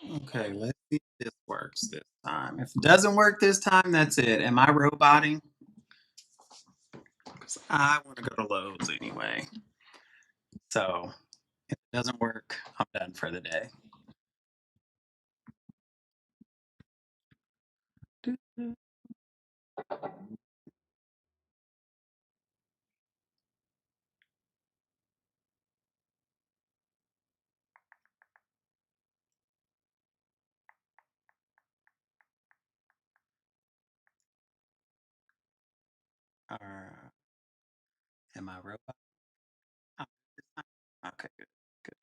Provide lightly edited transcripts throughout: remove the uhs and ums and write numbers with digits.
Okay, let's see if this works this time. If it doesn't work this time, that's it. Am I roboting? Because I want to go to Lowe's anyway. So if it doesn't work, I'm done for the day. Uh, am I robot? Oh, this time? Okay, good, good,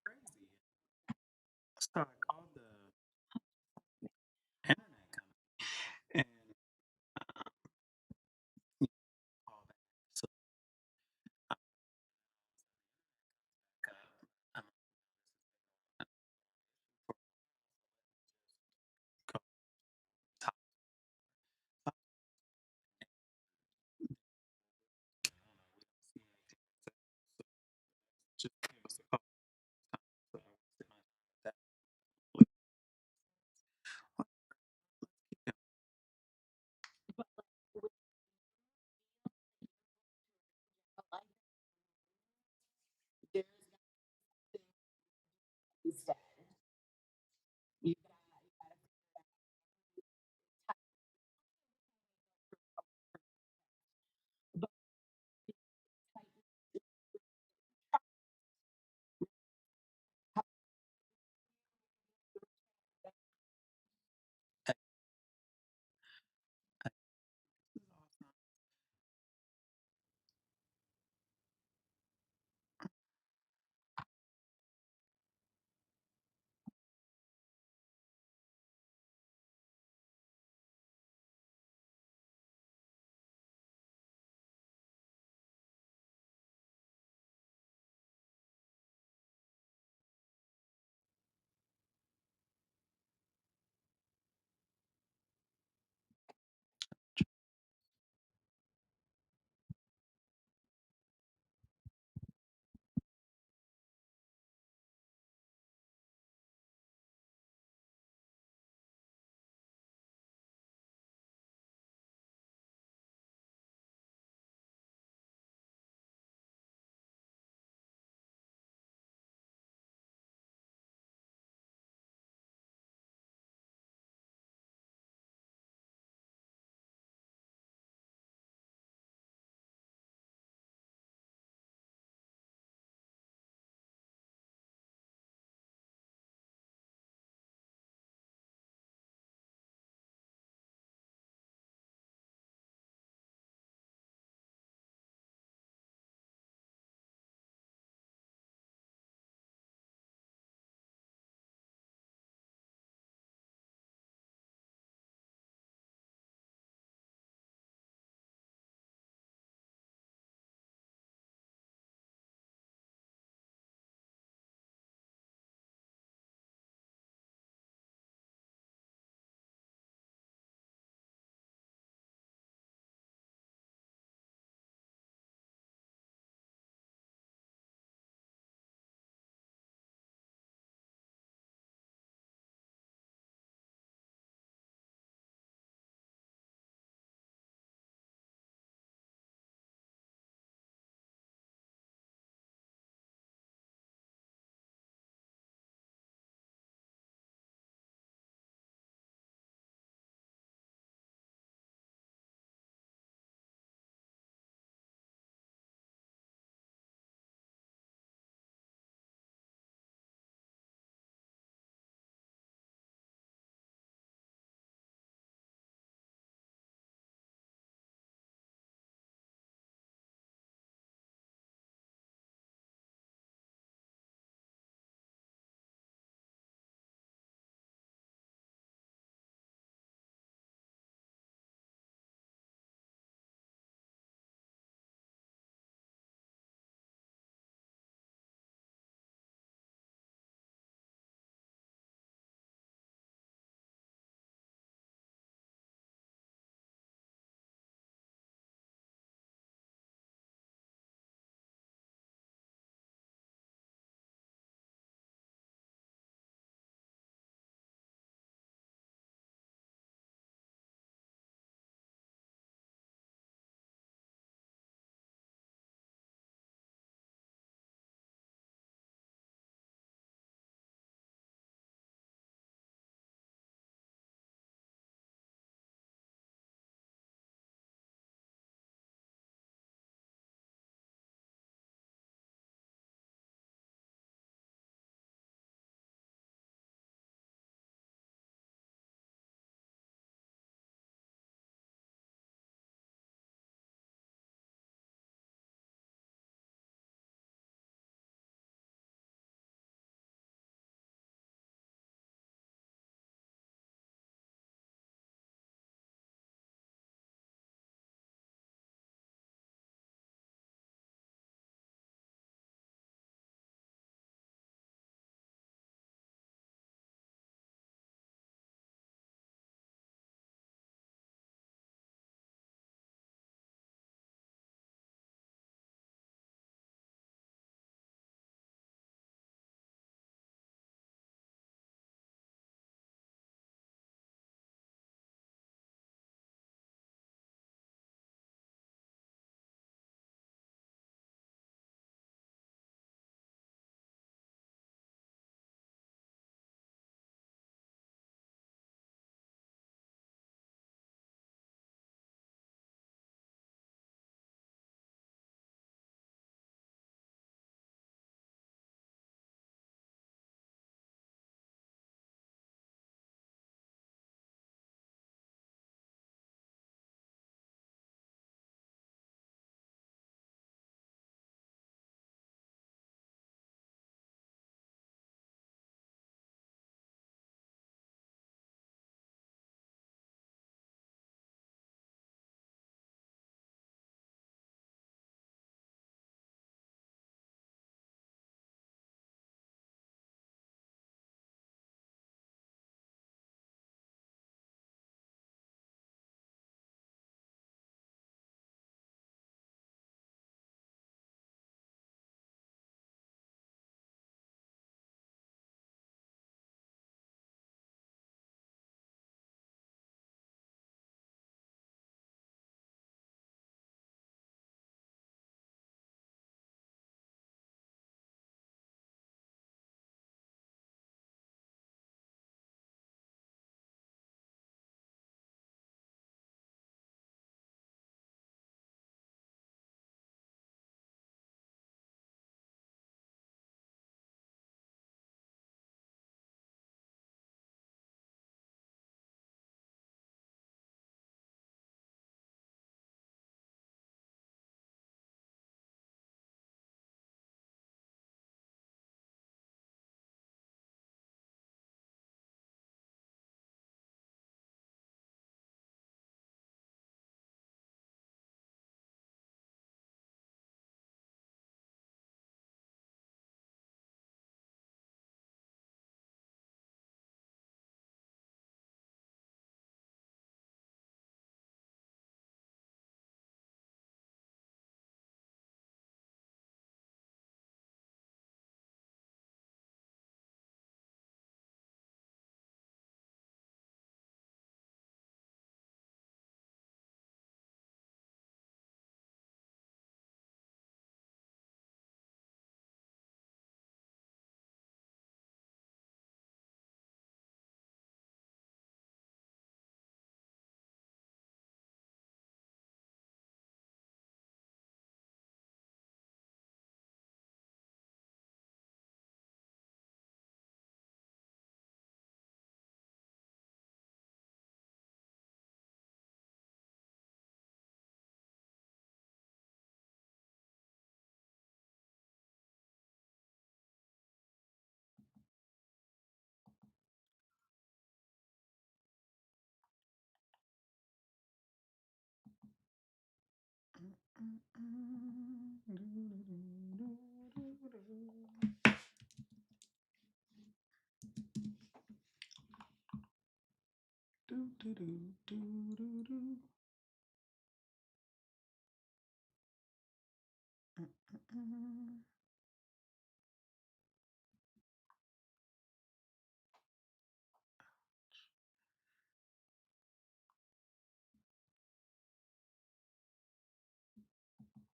crazy. So I called the internet company and you call back. So I back up. I'm go top. Just give us a call. So I wasted my time with that.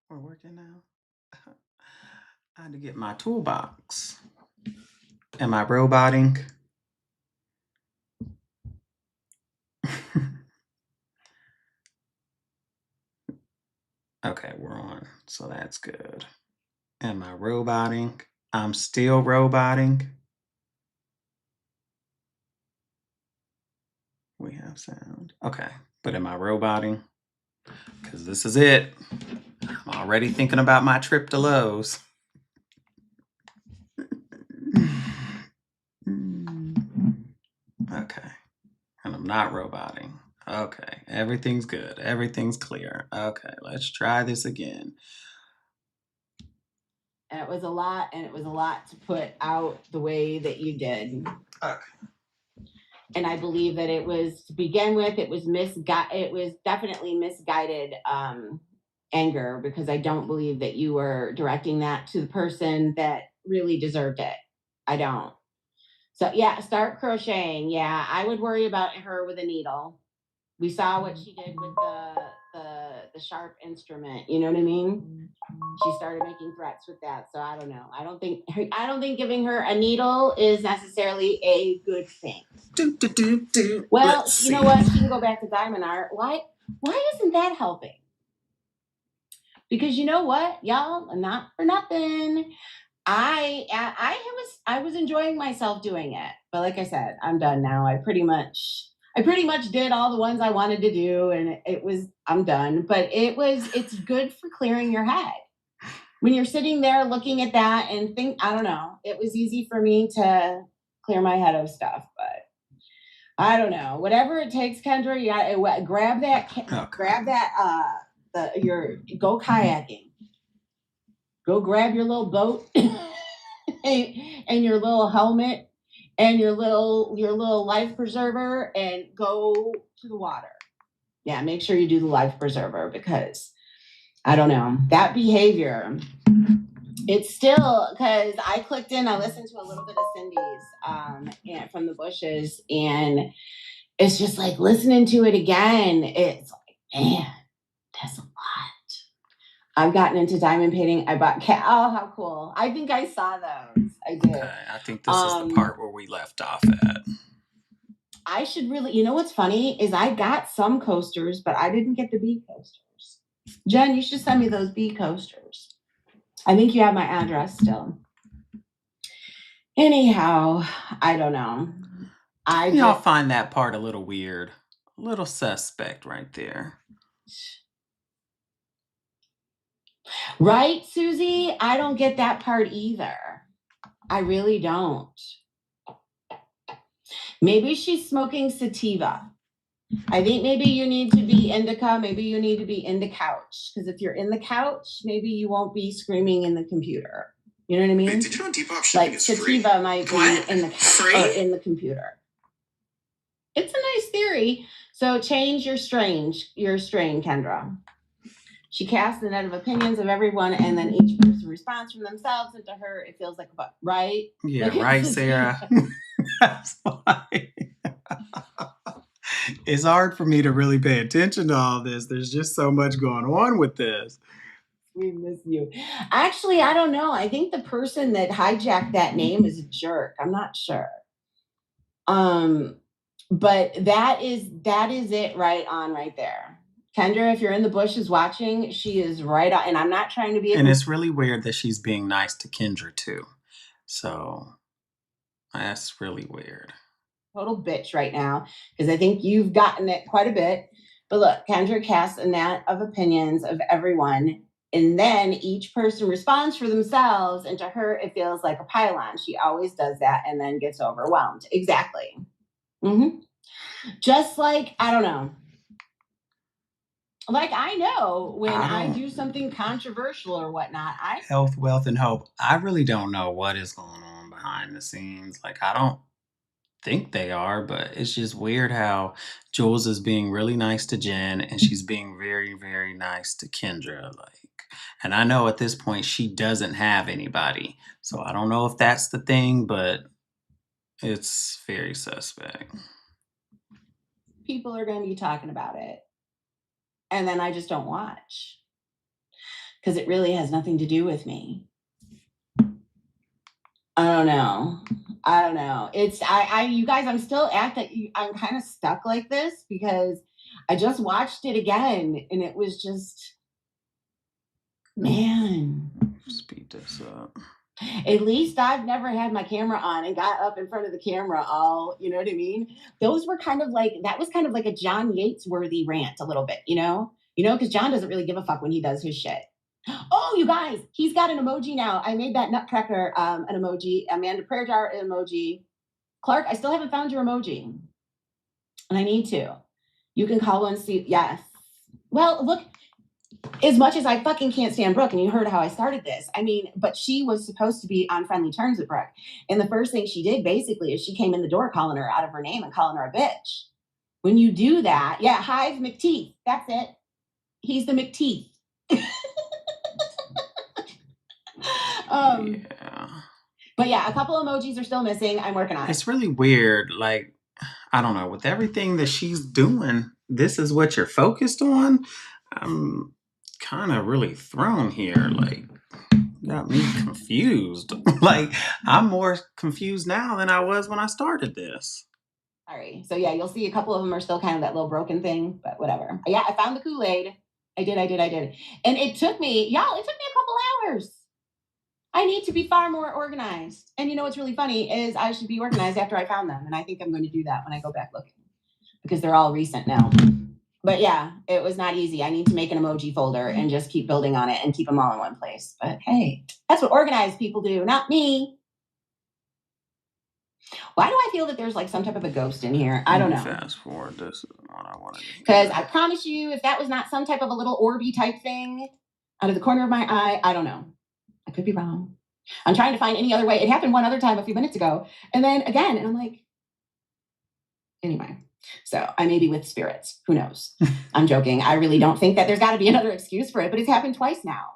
We're working now. I had to get my toolbox. Am I roboting? Okay, we're on. So that's good. Am I roboting? I'm still roboting. We have sound. Okay, but am I roboting? Because this is it. I'm already thinking about my trip to Lowe's. Okay, and I'm not roboting. Okay, everything's good. Everything's clear. Okay, let's try this again. And it was a lot, and it was a lot to put out the way that you did. Okay. And I believe that it was, to begin with, it was definitely misguided anger, because I don't believe that you were directing that to the person that really deserved it. I don't. So yeah, start crocheting. Yeah, I would worry about her with a needle. We saw what she did with the sharp instrument. You know what I mean? She started making threats with that. So I don't know. I don't think giving her a needle is necessarily a good thing. Well, you know what? She can go back to diamond art. Why isn't that helping? Because you know what, y'all, not for nothing, I was enjoying myself doing it. But like I said, I'm done now. I pretty much did all the ones I wanted to do, and I'm done. But it's good for clearing your head. When you're sitting there looking at that and I don't know, it was easy for me to clear my head of stuff, but I don't know. Whatever it takes, Kendra, you gotta grab that, go kayaking. Go grab your little boat and your little helmet and your little life preserver and go to the water. Yeah, make sure you do the life preserver, because I don't know, that behavior. It's still, because I clicked in, I listened to a little bit of Cindy's and from the bushes, and it's just like listening to it again. It's like, man, that's a lot. I've gotten into diamond painting. I bought oh, how cool. I think I saw those. I did. Okay, I think this is the part where we left off at. I should really, you know what's funny is I got some coasters, but I didn't get the bee coasters. Jen, you should send me those bee coasters. I think you have my address still. Anyhow, I don't know. Y'all find that part a little weird, a little suspect right there. Right, Susie? I don't get that part either. I really don't. Maybe she's smoking sativa. I think maybe you need to be indica. Maybe you need to be in the couch. Because if you're in the couch, maybe you won't be screaming in the computer. You know what I mean? Wait, did you know Depop shipping is sativa free? might be What? in the couch Free? or in the computer. It's a nice theory. So change your strain, Kendra. She casts the net of opinions of everyone, and then each person responds from themselves, and to her, it feels like a butt, right? Yeah, right, Sarah. That's why. It's hard for me to really pay attention to all this. There's just so much going on with this. We miss you. Actually, I don't know. I think the person that hijacked that name is a jerk. I'm not sure. But that is it right on right there. Kendra, if you're in the bushes watching, she is right on. And I'm not trying to be. And it's really weird that she's being nice to Kendra too. So that's really weird. Total bitch right now, because I think you've gotten it quite a bit. But look, Kendra casts a net of opinions of everyone, and then each person responds for themselves, and to her, it feels like a pylon. She always does that and then gets overwhelmed. Exactly. Just like, I don't know. Like, I know when I I don't do something controversial or whatnot, I health, wealth, and hope. I really don't know what is going on behind the scenes. Like, I don't think they are, but it's just weird how Jules is being really nice to Jen and she's being very, very nice to Kendra. Like, and I know at this point she doesn't have anybody. So I don't know if that's the thing, but it's very suspect. people are going to be talking about it. And then I just don't watch because it really has nothing to do with me. I don't know. I don't know. You guys, I'm still at that. I'm kind of stuck like this because I just watched it again and it was just, man, Speed this up. at least I've never had my camera on and got up in front of the camera all, you know what I mean? Those were kind of like, that was kind of like a John Yates worthy rant a little bit, you know? Because John doesn't really give a fuck when he does his shit. Oh, you guys, he's got an emoji now. I made that nutcracker an emoji, Amanda Prayer Jar emoji. Clark, I still haven't found your emoji, and I need to. You can call one. See, yes. Well, look, as much as I fucking can't stand Brooke, and you heard how I started this. I mean, but she was supposed to be on friendly terms with Brooke, and the first thing she did basically is she came in the door calling her out of her name and calling her a bitch. When you do that, yeah, Hive McTeeth. That's it. He's the McTeeth. Yeah. But yeah, a couple emojis are still missing. I'm working on it. It's really weird. Like, I don't know, with everything that she's doing, this is what you're focused on. I'm kind of really thrown here. Like, got me confused. Like, I'm more confused now than I was when I started this. Sorry. So yeah, you'll see a couple of them are still kind of that little broken thing, but whatever. Yeah, I found the Kool-Aid. I did. And it took me, y'all, it took me a couple hours. I need to be far more organized. And you know what's really funny is I should be organized after I found them. And I think I'm going to do that when I go back looking because they're all recent now. But yeah, it was not easy. I need to make an emoji folder and just keep building on it and keep them all in one place. But hey, that's what organized people do, not me. Why do I feel that there's like some type of a ghost in here? I don't know. Fast forward. This is what I wanted. Because I promise you, if that was not some type of a little orby type thing out of the corner of my eye, I don't know. I could be wrong. I'm trying to find any other way. It happened one other time a few minutes ago. And then again, and I'm like, anyway. So I may be with spirits. Who knows? I'm joking. I really don't think that there's got to be another excuse for it, but it's happened twice now.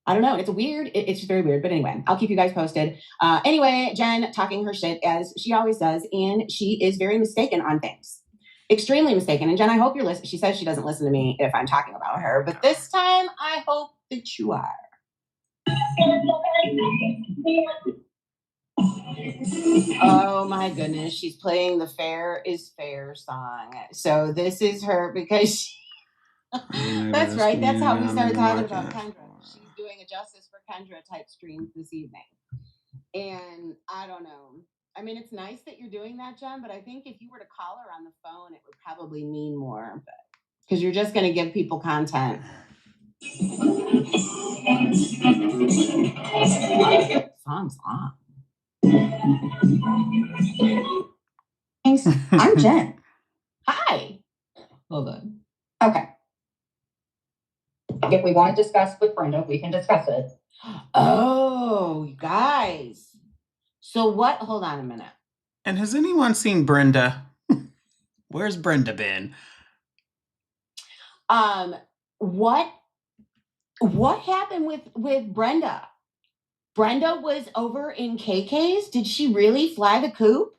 I don't know. It's weird. It's just very weird. But anyway, I'll keep you guys posted. Anyway, Jen talking her shit as she always does, and she is very mistaken on things. Extremely mistaken. And Jen, I hope you're listening. She says she doesn't listen to me if I'm talking about her, but this time I hope that you are. Oh my goodness, she's playing the Fair is Fair song. So this is her because she, that's right. That's how we started talking about Kendra. She's doing a Justice for Kendra type stream this evening. And I don't know. I mean, it's nice that you're doing that, Jen, but I think if you were to call her on the phone, it would probably mean more. But because you're just going to give people content. Song's on. Thanks. I'm Jen. Hi. Hold on. Okay. If we want to discuss with Brenda, we can discuss it. Oh, you guys. So what? Hold on a minute. And has anyone seen Brenda? Where's Brenda been? What happened with Brenda? Brenda was over in KK's. Did she really fly the coop?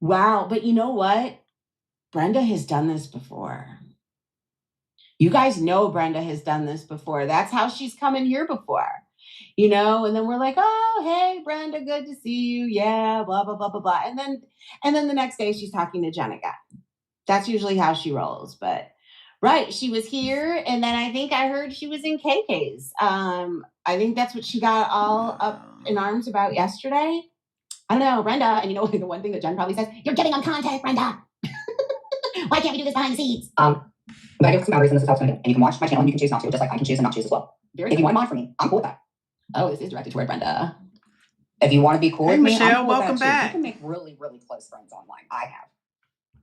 Wow, but you know what? Brenda has done this before. You guys know Brenda has done this before. That's how she's come in here before. And then we're like, oh, hey, Brenda, good to see you. Yeah, blah, blah, blah, blah, blah. And then the next day she's talking to Jen again. That's usually how she rolls. But right, she was here, and then I think I heard she was in KK's. I think that's what she got all up in arms about yesterday. I don't know, Brenda. And the one thing that Jen probably says, you're getting on content, Brenda. Why can't we do this behind the scenes? But I give some boundaries, and this is how it's going to be. And you can watch my channel, and you can choose not to, just like I can choose and not choose as well. If you want to mod for me, I'm cool with that. Oh, this is directed toward Brenda. If you want to be cool with me, Michelle, I'm cool welcome with that back. You can make really, really close friends online. I have.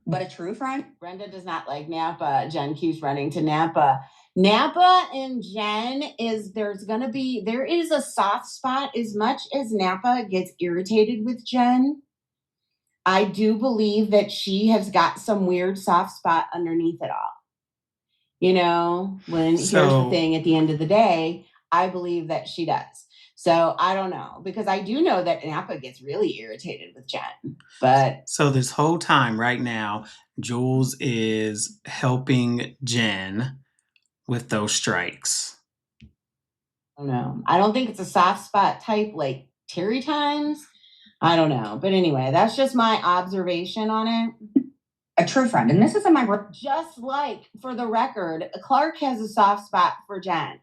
But a true friend? Brenda does not like Napa. Jen keeps running to Napa. Napa and Jen there is a soft spot. As much as Napa gets irritated with Jen, I do believe that she has got some weird soft spot underneath it all. Here's the thing, at the end of the day, I believe that she does. So I don't know, because I do know that Napa gets really irritated with Jen. But So this whole time right now, Jules is helping Jen with those strikes. I don't know. I don't think it's a soft spot type like Terry times. I don't know. But anyway, that's just my observation on it. A true friend. And this isn't my work. Just like, for the record, Clark has a soft spot for Jen.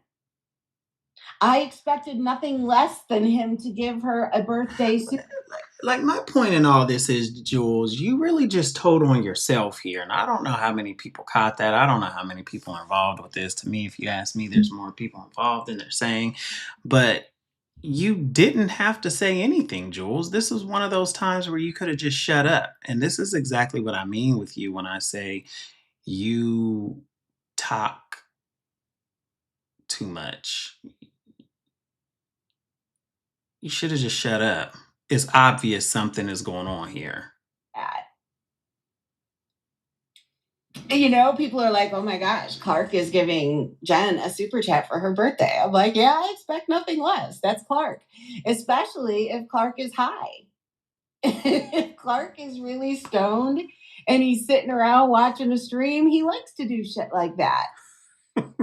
I expected nothing less than him to give her a birthday suit. Like, my point in all this is, Jules, you really just told on yourself here. And I don't know how many people caught that. I don't know how many people are involved with this. To me, if you ask me, there's more people involved than they're saying. But you didn't have to say anything, Jules. This is one of those times where you could have just shut up. And this is exactly what I mean with you when I say you talk too much. You should have just shut up. It's obvious something is going on here. People are like, oh my gosh, Clark is giving Jen a super chat for her birthday. I'm like, yeah, I expect nothing less. That's Clark, especially if Clark is high. If Clark is really stoned and he's sitting around watching a stream, he likes to do shit like that.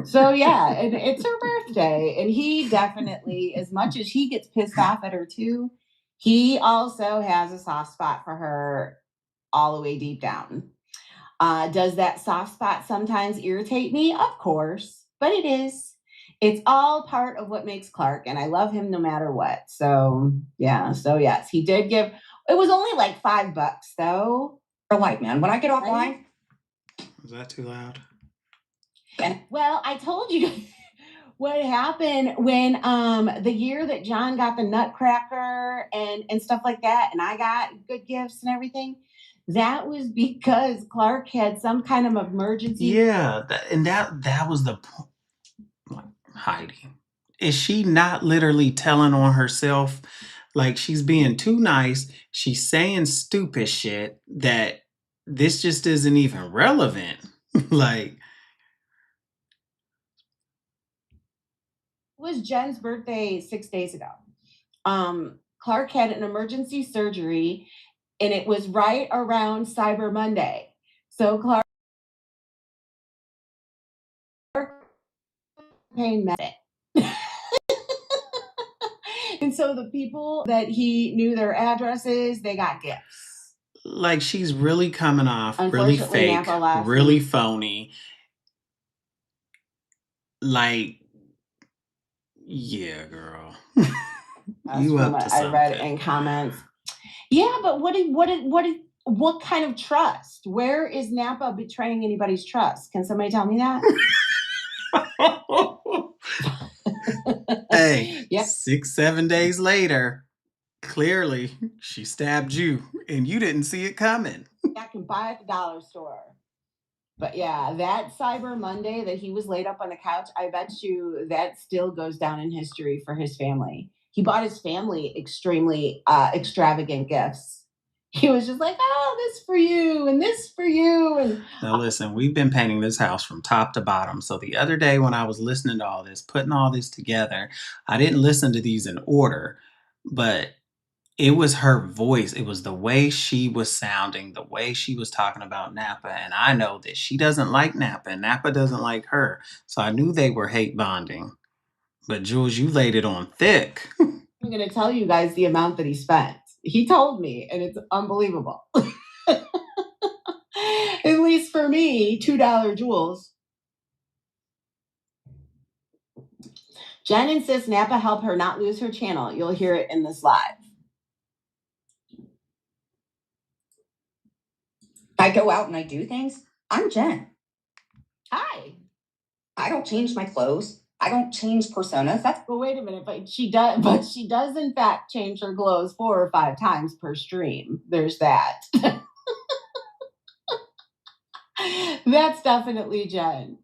So yeah, and it's her birthday, and he definitely, as much as he gets pissed off at her too, he also has a soft spot for her all the way deep down. Does that soft spot sometimes irritate me? Of course, but it is. It's all part of what makes Clark, and I love him no matter what. So yeah, yes, he did give. It was only like $5 though. For life, man. When I get offline. Is that too loud? Well, I told you what happened when the year that John got the Nutcracker and stuff like that, and I got good gifts and everything. That was because Clark had some kind of emergency. Yeah, that was the point. Heidi, is she not literally telling on herself? Like, she's being too nice. She's saying stupid shit that this just isn't even relevant. Like, it was Jen's birthday 6 days ago. Clark had an emergency surgery, and it was right around Cyber Monday. So Clark pain medic. And so the people that he knew their addresses, they got gifts. Like, she's really coming off really fake, really phony. Like, yeah, girl. You up to something. I read in comments. Yeah, but what kind of trust? Where is Napa betraying anybody's trust? Can somebody tell me that? Hey, yep. 6-7 days later, clearly she stabbed you and you didn't see it coming. I can buy at the dollar store. But yeah, that Cyber Monday that he was laid up on the couch, I bet you that still goes down in history for his family. He bought his family extremely extravagant gifts. He was just like, oh, this for you and this for you. And now listen, we've been painting this house from top to bottom. So the other day when I was listening to all this, putting all this together, I didn't listen to these in order, but it was her voice. It was the way she was sounding, the way she was talking about Napa. And I know that she doesn't like Napa and Napa doesn't like her. So I knew they were hate bonding. But Jules, you laid it on thick. I'm going to tell you guys the amount that he spent. He told me, and it's unbelievable. At least for me, $2 Jules. Jen insists Napa help her not lose her channel. You'll hear it in this live. I go out and I do things. I'm Jen. Hi. I don't change my clothes. I don't change personas. Well, wait a minute, but she does in fact change her clothes 4 or 5 times per stream. There's that. That's definitely Jen.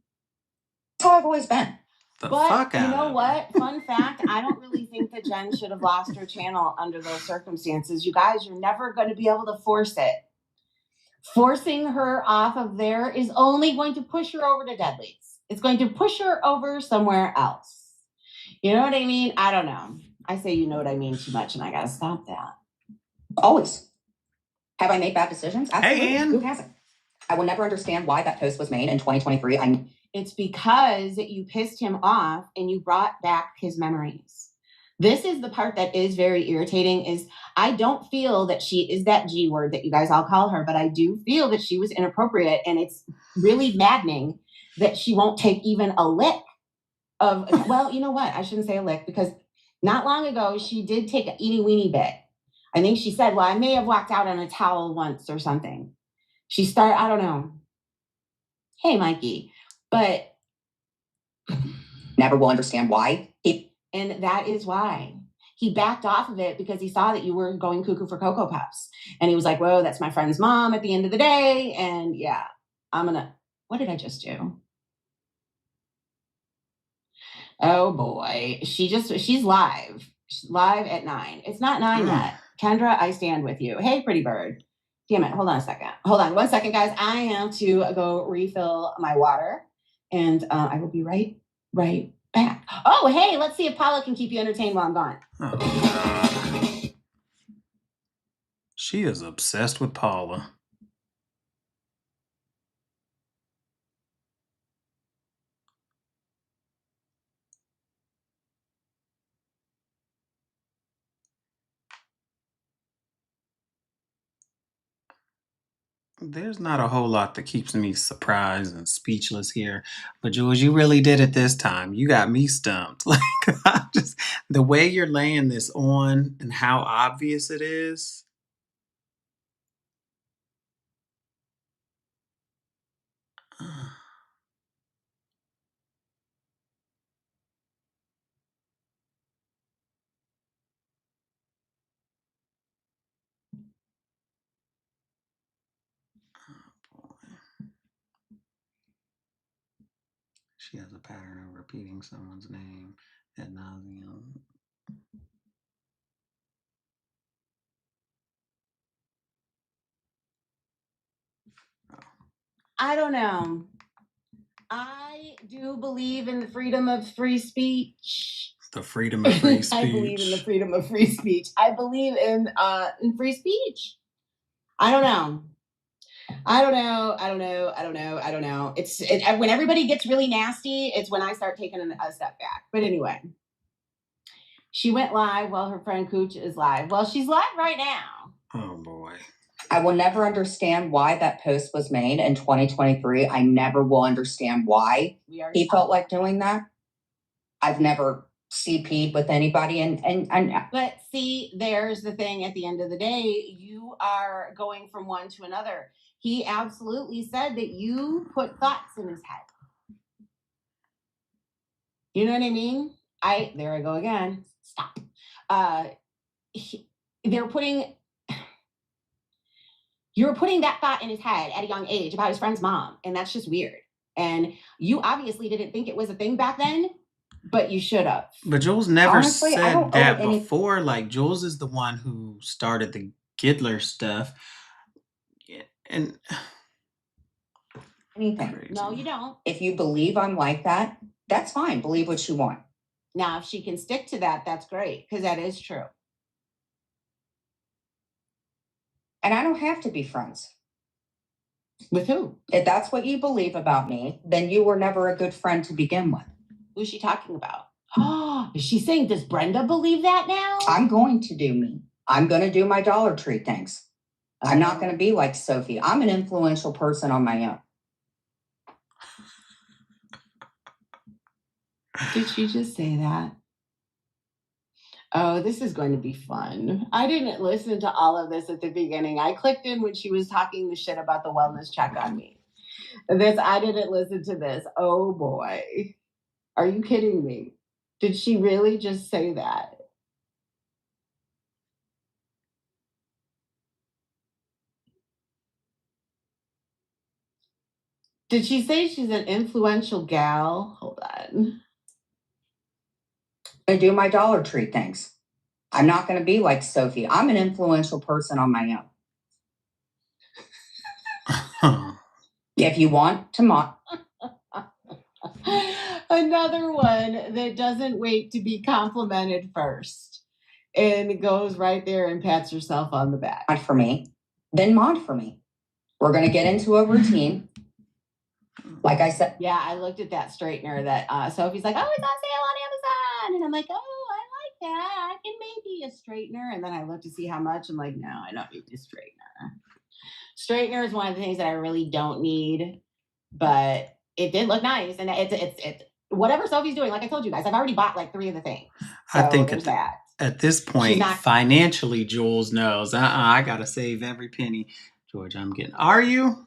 That's how I've always been. The But fuck you out know of her. what? Fun fact, I don't really think that Jen should have lost her channel under those circumstances. You guys, you're never going to be able to force it. Forcing her off of there is only going to push her over to Deadlies. It's going to push her over somewhere else. You know what I mean? I don't know. I say you know what I mean too much, and I gotta stop that. Always. Have I made bad decisions? Absolutely. Hey, Ann. Who hasn't? I will never understand why that post was made in 2023. It's because you pissed him off and you brought back his memories. This is the part that is very irritating is I don't feel that she is that G word that you guys all call her, but I do feel that she was inappropriate, and it's really maddening that she won't take even a lick of, well, you know what? I shouldn't say a lick because not long ago she did take an eeny weeny bit. I think she said, well, I may have walked out on a towel once or something. She started, I don't know. Hey, Mikey. But never will understand why. And that is why he backed off of it, because he saw that you were going cuckoo for Cocoa Puffs. And he was like, whoa, that's my friend's mom at the end of the day. And yeah, what did I just do? Oh boy. She's live. She's live at 9. It's not 9 yet. Kendra, I stand with you. Hey, pretty bird. Damn it. Hold on a second. Hold on 1 second, guys. I have to go refill my water, and I will be right back. Oh, hey, let's see if Paula can keep you entertained while I'm gone. Oh, God. She is obsessed with Paula. There's not a whole lot that keeps me surprised and speechless here, but Jules, you really did it this time. You got me stumped. Like, just the way you're laying this on and how obvious it is. She has a pattern of repeating someone's name ad nauseum. I don't know. I do believe in the freedom of free speech. The freedom of free speech. I believe in the freedom of free speech. I believe in free speech. I don't know. It's when everybody gets really nasty, it's when I start taking a step back. But anyway, she went live while her friend Cooch is live. Well, she's live right now. Oh boy. I will never understand why that post was made in 2023. I never will understand why he felt like doing that. I've never CP'd with anybody, and but see, there's the thing. At the end of the day, you are going from one to another. He absolutely said that you put thoughts in his head. You know what I mean? There I go again. Stop. They're putting You're putting that thought in his head at a young age about his friend's mom, and that's just weird. And you obviously didn't think it was a thing back then, but you should have. But Jules never Honestly, said that before. Like, Jules is the one who started the Giddler stuff. Yeah, and anything. crazy. No, you don't. If you believe I'm like that, that's fine. Believe what you want. Now, if she can stick to that, that's great, because that is true. And I don't have to be friends. With who? If that's what you believe about me, then you were never a good friend to begin with. Who's she talking about? Oh, is she saying, does Brenda believe that now? I'm going to do me. I'm going to do my Dollar Tree things. I'm not going to be like Sophie. I'm an influential person on my own. Did she just say that? Oh, this is going to be fun. I didn't listen to all of this at the beginning. I clicked in when she was talking the shit about the wellness check on me. I didn't listen to this. Oh boy. Are you kidding me? Did she really just say that? Did she say she's an influential gal? Hold on. I do my Dollar Tree things. I'm not going to be like Sophie. I'm an influential person on my own. If you want to Another one that doesn't wait to be complimented first and goes right there and pats herself on the back. mod for me, then mod for me. We're going to get into a routine. Like I said, Yeah, I looked at that straightener that Sophie's like, oh, it's on sale on Amazon. And I'm like, oh, I like that. I can maybe a straightener. And then I looked to see how much. I'm like, no, I don't need a straightener. Straightener is one of the things that I really don't need, but it did look nice. And it's whatever Sophie's doing. Like I told you guys, I've already bought like 3 of the things. So I think there's that. At this point, financially, Jules knows. I gotta save every penny. George, I'm getting. Are you?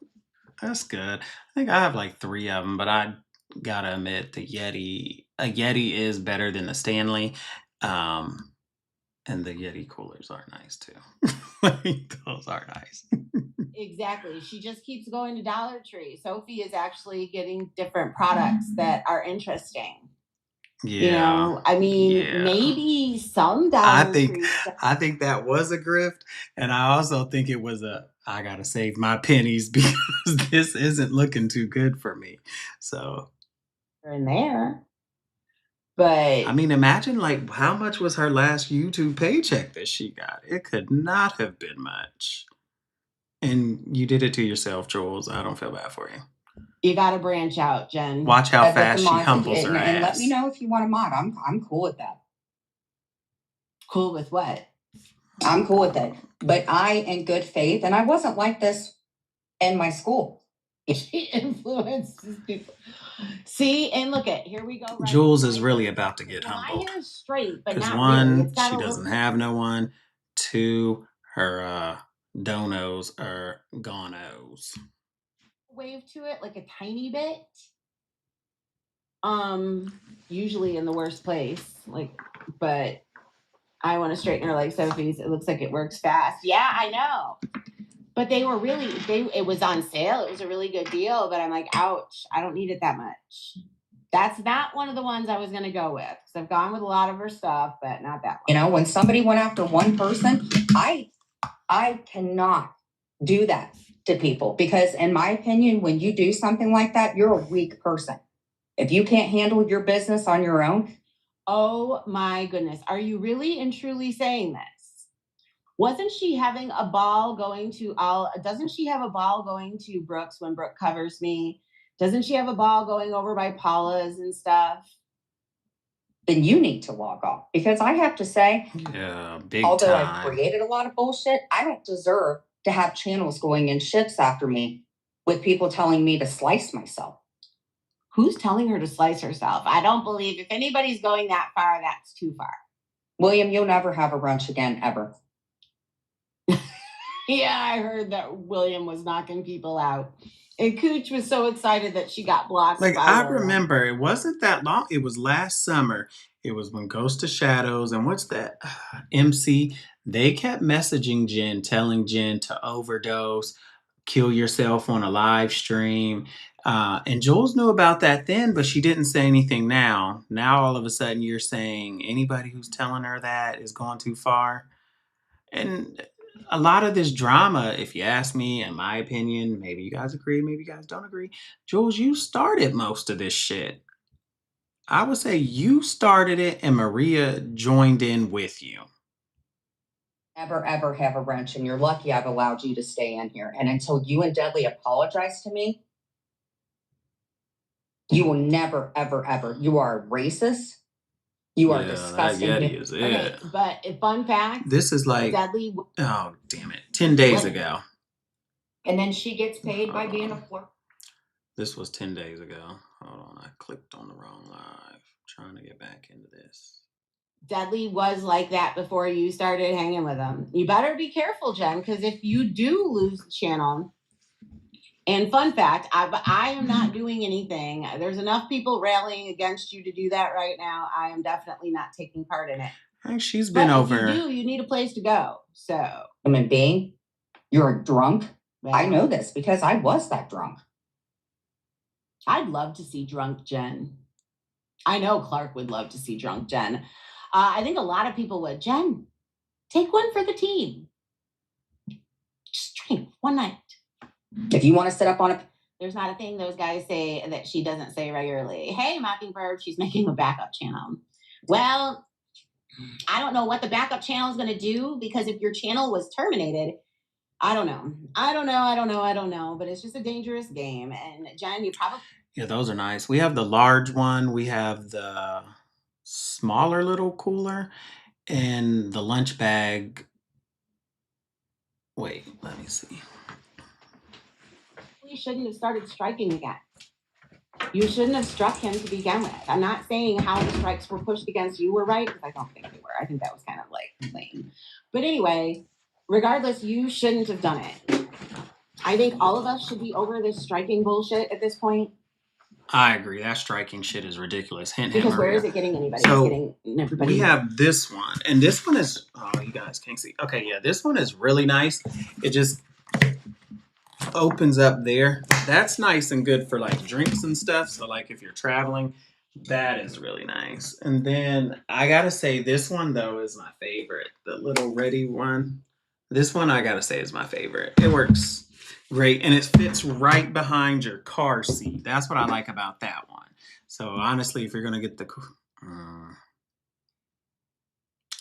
That's good. I think I have like 3 of them, but I gotta admit the Yeti. A Yeti is better than the Stanley, and the Yeti coolers are nice too. Those are nice. Exactly. She just keeps going to Dollar Tree. Sophie is actually getting different products that are interesting. Yeah. You know, I mean, maybe some Dollar Tree. I think that was a grift, and I also think it was I gotta save my pennies because this isn't looking too good for me. So in there. But I mean, imagine like how much was her last YouTube paycheck that she got? It could not have been much. And you did it to yourself, Jules. I don't feel bad for you. You got to branch out, Jen. Watch how fast she humbles her ass. And let me know if you want a mod. I'm cool with that. Cool with what? I'm cool with it. But I, in good faith, and I wasn't like this in my school. She influences people. See, and look at here we go. Right Jules is really about to get humbled. My hair is straight, but not 1, really. she doesn't have no one. 2, her donos are gonos. Wave to it like a tiny bit. Usually in the worst place, but I want to straighten her like Sophie's. It looks like it works fast. Yeah, I know. But they were really, it was on sale. It was a really good deal, but I'm like, ouch, I don't need it that much. That's not one of the ones I was going to go with because I've gone with a lot of her stuff, but not that one. You know, when somebody went after one person, I cannot do that to people because in my opinion, when you do something like that, you're a weak person. If you can't handle your business on your own. Oh my goodness. Are you really and truly saying this? Wasn't she having a ball going to doesn't she have a ball going to Brooks when Brooke covers me? Doesn't she have a ball going over by Paula's and stuff? Then you need to log off because I have to say, although I've created a lot of bullshit, I don't deserve to have channels going in shits after me with people telling me to slice myself. Who's telling her to slice herself? I don't believe if anybody's going that far, that's too far. William, you'll never have a brunch again, ever. Yeah, I heard that William was knocking people out. And Cooch was so excited that she got blocked. Like, I remember, it wasn't that long. It was last summer. It was when Ghost of Shadows and what's that? MC. They kept messaging Jen, telling Jen to overdose, kill yourself on a live stream. And Jules knew about that then, but she didn't say anything now. Now, all of a sudden, you're saying anybody who's telling her that is going too far. And a lot of this drama, if you ask me, in my opinion, maybe you guys agree, maybe you guys don't agree. Jules, you started most of this shit. I would say you started it and Maria joined in with you. Never, ever have a wrench, and you're lucky I've allowed you to stay in here. And until you and Dudley apologize to me, you will never, ever, ever. You are a racist. You are disgusting. That Yeti is it. Okay, but fun fact. This is like, Dudley, oh, damn it. 10 days ago. And then she gets paid by being a flirt. This was 10 days ago. Hold on. I clicked on the wrong live. Trying to get back into this. Dudley was like that before you started hanging with him. You better be careful, Jen, because if you do lose the channel, and fun fact, I am not doing anything. There's enough people rallying against you to do that right now. I am definitely not taking part in it. I think she's been over. If you do, you need a place to go. So, human being, you're drunk. Right. I know this because I was that drunk. I'd love to see drunk Jen. I know Clark would love to see drunk Jen. I think a lot of people would. Jen, take one for the team. Just drink one night. If you want to sit up on a There's not a thing those guys say that she doesn't say regularly. Hey, Mockingbird, she's making a backup channel. Well, I don't know what the backup channel is going to do, because if your channel was terminated, I don't know. But it's just a dangerous game. And Jen, you probably. Yeah, those are nice. We have the large one. We have the smaller little cooler and the lunch bag. Wait, let me see. You shouldn't have started striking again. You shouldn't have struck him to begin with. I'm not saying how the strikes were pushed against you were right, because I don't think they were. I think that was kind of like lame. But anyway, regardless, you shouldn't have done it. I think all of us should be over this striking bullshit at this point. I agree. That striking shit is ridiculous. Hint, Because hint, where Maria. is it getting anybody? So, It's getting everybody. We have this one, and this one is, oh, you guys can't see. Okay, yeah, this one is really nice. It just opens up there. That's nice and good for like drinks and stuff. So like if you're traveling, that is really nice. And then I gotta say, this one though is my favorite. The little ready one. This one I gotta say is my favorite. It works great, and it fits right behind your car seat. That's what I like about that one. So honestly, if you're gonna get the,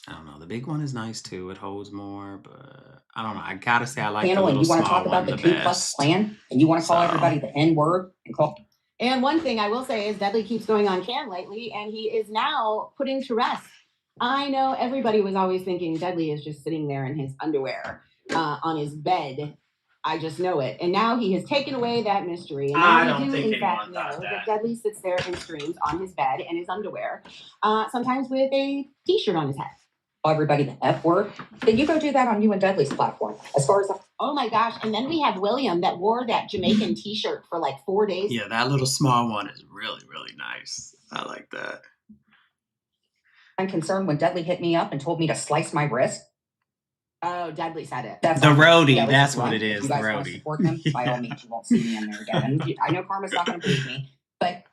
I don't know, the big one is nice too. It holds more, but I don't know. I gotta say I like the panel and little you want to small talk about one the the 2+ best. plan and you want to call So- everybody the N word and call. And one thing I will say is Dudley keeps going on cam lately, and he is now putting to rest. I know everybody was always thinking Dudley is just sitting there in his underwear on his bed. I just know it. And now he has taken away that mystery. And I now don't we do, think in fact, anyone know thought that that. Dudley sits there and streams on his bed in his underwear, sometimes with a t-shirt on his head. Everybody the F word, then you go do that on you and Dudley's platform. As far as Oh my gosh. And then we have William that wore that Jamaican t-shirt for like 4 days. Yeah, that little small one is really, really nice. I like that. I'm concerned, when Dudley hit me up and told me to slice my wrist. Oh, Dudley said it. That's The on- roadie, that was that's his what run. it If is, you the guys want to roadie. support him, by all means, you won't see me in there again. And I know karma's not going to believe me, but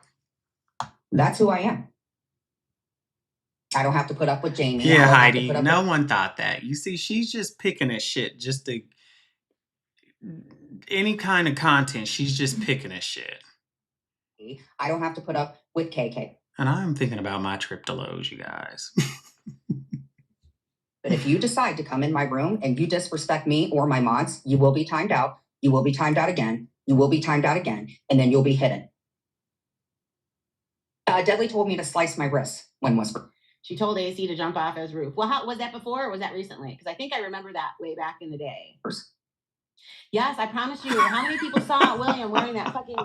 that's who I am. I don't have to put up with Jamie. I Yeah, don't have to Heidi, put up no with- one thought that. You see, she's just picking at shit just to any kind of content. She's just picking at shit. I don't have to put up with KK. And I'm thinking about my trip to Lowe's, you guys. But if you decide to come in my room and you disrespect me or my mods, you will be timed out. You will be timed out again. You will be timed out again. And then you'll be hidden. Dudley told me to slice my wrist when Whisper. She told AC to jump off his roof. Well, how was that before or was that recently? Because I think I remember that way back in the day. Yes, I promise you. How many people saw William wearing that fucking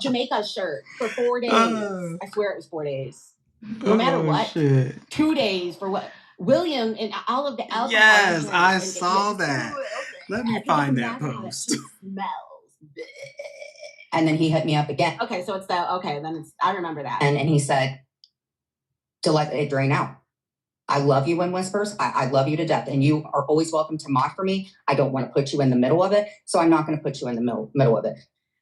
Jamaica shirt for 4 days? I swear it was 4 days. No matter what. Shit. 2 days for what? William and all of the alcohol. Yes, drinks I and- saw that. Let me find that post. She smells. And then he hit me up again. Okay, so it's the okay. Then it's I remember that. And he said to let it drain out. I love you in Whispers. I love you to death. And you are always welcome to mock for me. I don't want to put you in the middle of it. So I'm not going to put you in the middle of it.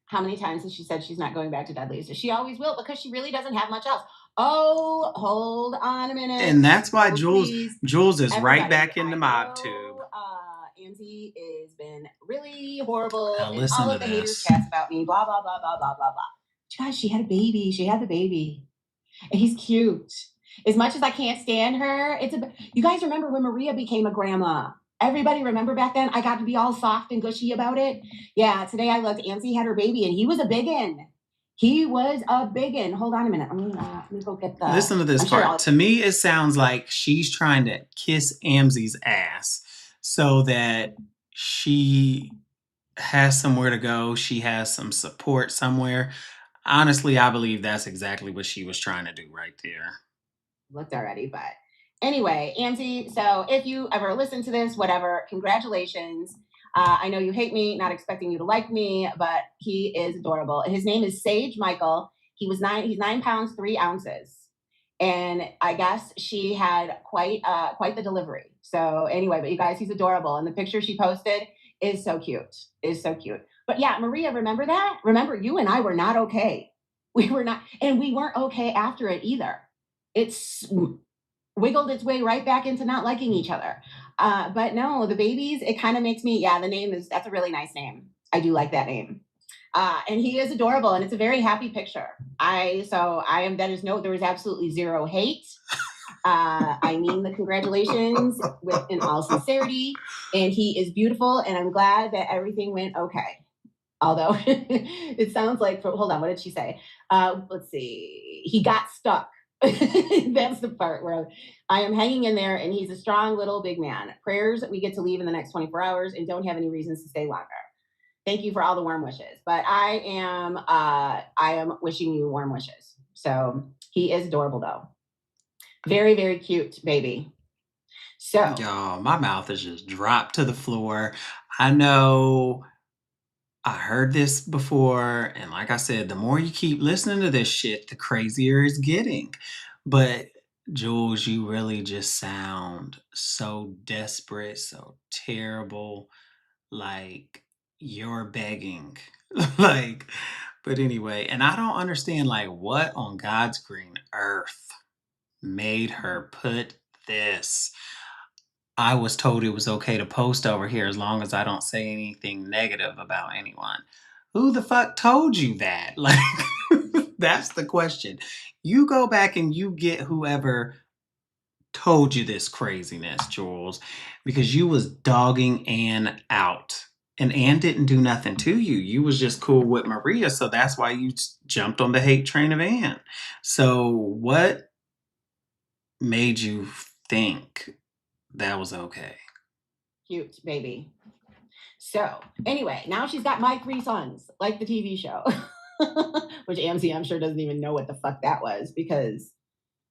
How many times has she said she's not going back to Dudley's? She always will, because she really doesn't have much else. Oh, hold on a minute. And that's why Oh, Jules please. Jules is right Everybody, back in I the mob know, tube. Angie has been really horrible. Now And listen all to of the haters this. chats about me. Blah blah blah blah blah blah blah. Guys, she had a baby. She had the baby, and he's cute. As much as I can't stand her, you guys remember when Maria became a grandma? Everybody remember back then? I got to be all soft and gushy about it. Yeah, today I looked. Angie had her baby, and he was a biggin. He was a biggin. Hold on a minute. Let me go get the. Listen to this I'm sure part. I'll- To me, it sounds like she's trying to kiss Amzi's ass so that she has somewhere to go. She has some support somewhere. Honestly, I believe that's exactly what she was trying to do right there. Looked already, but anyway, Angie, so if you ever listen to this, whatever, congratulations. I know you hate me, not expecting you to like me, but he is adorable. His name is Sage Michael. He's 9 pounds 3 ounces, and I guess she had quite the delivery. So anyway, but you guys, he's adorable, and the picture she posted is so cute. But yeah, Maria, remember that? Remember, you and I were not okay. We were not, and we weren't okay after it either. It's wiggled its way right back into not liking each other. But no, the babies, it kind of makes me, yeah, the name is, that's a really nice name. I do like that name. And he is adorable, and it's a very happy picture. That is no, there is absolutely zero hate. I mean the congratulations in all sincerity, and he is beautiful, and I'm glad that everything went okay. Although it sounds like, hold on, what did she say? Let's see, he got stuck. That's the part where I am hanging in there, and he's a strong little big man. Prayers that we get to leave in the next 24 hours and don't have any reasons to stay longer. Thank you for all the warm wishes, but I am wishing you warm wishes. So he is adorable though. Very, very cute baby. So Y'all, my mouth has just dropped to the floor. I know I heard this before, and like I said, the more you keep listening to this shit, the crazier it's getting. But Jules, you really just sound so desperate, so terrible, like you're begging. Like, but anyway, and I don't understand like what on God's green earth made her put this. I was told it was okay to post over here as long as I don't say anything negative about anyone. Who the fuck told you that? Like, that's the question. You go back and you get whoever told you this craziness, Jules, because you was dogging Ann out. And Ann didn't do nothing to you. You was just cool with Maria, so that's why you jumped on the hate train of Ann. So what made you think that was okay? Cute baby. So anyway, now she's got My Three Sons, like the TV show, which AMC I'm sure doesn't even know what the fuck that was, because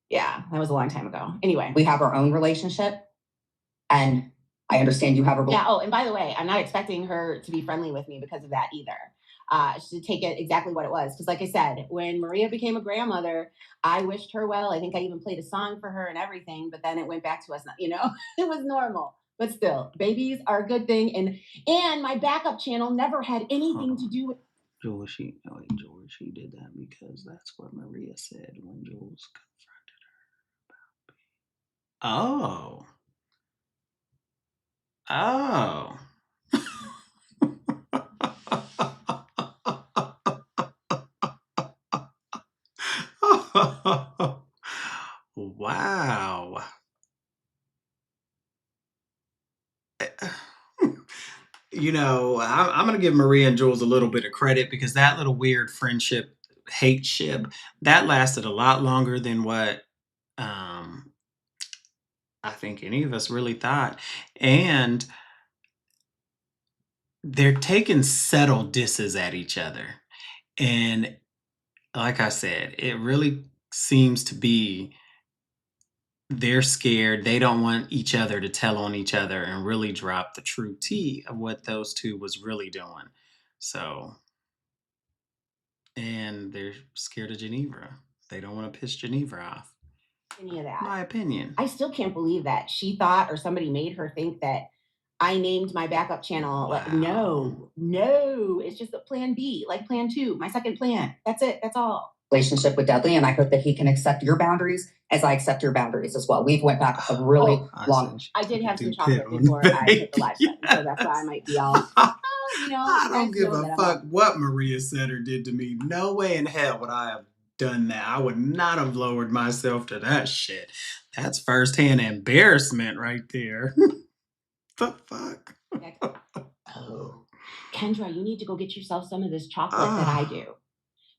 yeah, that was a long time ago. Anyway, We have our own relationship, and I understand you have a yeah. Oh, and by the way, I'm not expecting her to be friendly with me because of that either. She should take it exactly what it was. Because, like I said, when Maria became a grandmother, I wished her well. I think I even played a song for her and everything. But then it went back to us. It was normal. But still, babies are a good thing. And my backup channel never had anything to do with. Jules, she did that because that's what Maria said when Jules confronted her about being. Oh. Oh. Wow. I'm going to give Maria and Jules a little bit of credit because that little weird friendship, hate ship, that lasted a lot longer than what I think any of us really thought. And they're taking subtle disses at each other. And like I said, it really seems to be they're scared. They don't want each other to tell on each other and really drop the true tea of what those two was really doing. So, and they're scared of Geneva. They don't want to piss Geneva off. Any of that. My opinion. I still can't believe that she thought, or somebody made her think that I named my backup channel. Like, Wow. no, it's just a plan B, like plan 2, my second plan. That's it. That's all. relationship with Dudley, and I hope that he can accept your boundaries as I accept your boundaries as well. We've went back a really long. I did have some chocolate before I hit the live button, so that's why I might be all. I don't give a fuck what Maria said or did to me. No way in hell would I have done that. I would not have lowered myself to that shit. That's firsthand embarrassment right there. The fuck? Oh, Kendra, you need to go get yourself some of this chocolate that I do.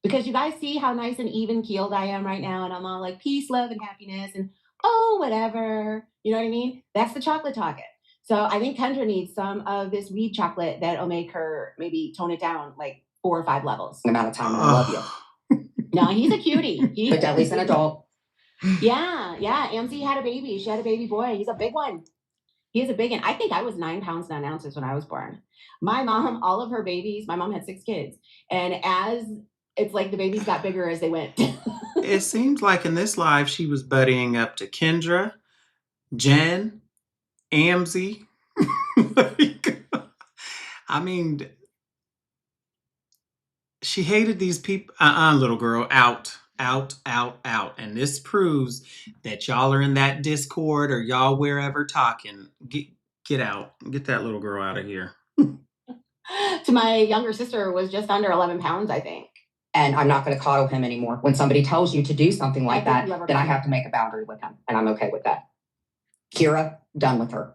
Because you guys see how nice and even keeled I am right now, and I'm all like peace, love, and happiness, and oh, whatever. You know what I mean? That's the chocolate talking. So I think Kendra needs some of this weed chocolate that'll make her maybe tone it down like 4 or 5 levels. Amount of time, and I love you. No, he's a cutie. But Dudley's an adult. Yeah. Amzi had a baby. She had a baby boy. He's a big one. He is a big one. I think I was 9 pounds 9 ounces when I was born. My mom, all of her babies, my mom had 6 kids. And as it's like the babies got bigger as they went. It seems like in this live, she was buddying up to Kendra, Jen, Amzi. Like, I mean, She hated these people. Little girl, out, out, out, out. And this proves that y'all are in that Discord or y'all wherever talking. Get out. Get that little girl out of here. To my younger sister was just under 11 pounds, I think. And I'm not going to coddle him anymore. When somebody tells you to do something like that, think you ever then I got have to make a boundary with him, and I'm okay with that. Kira, done with her.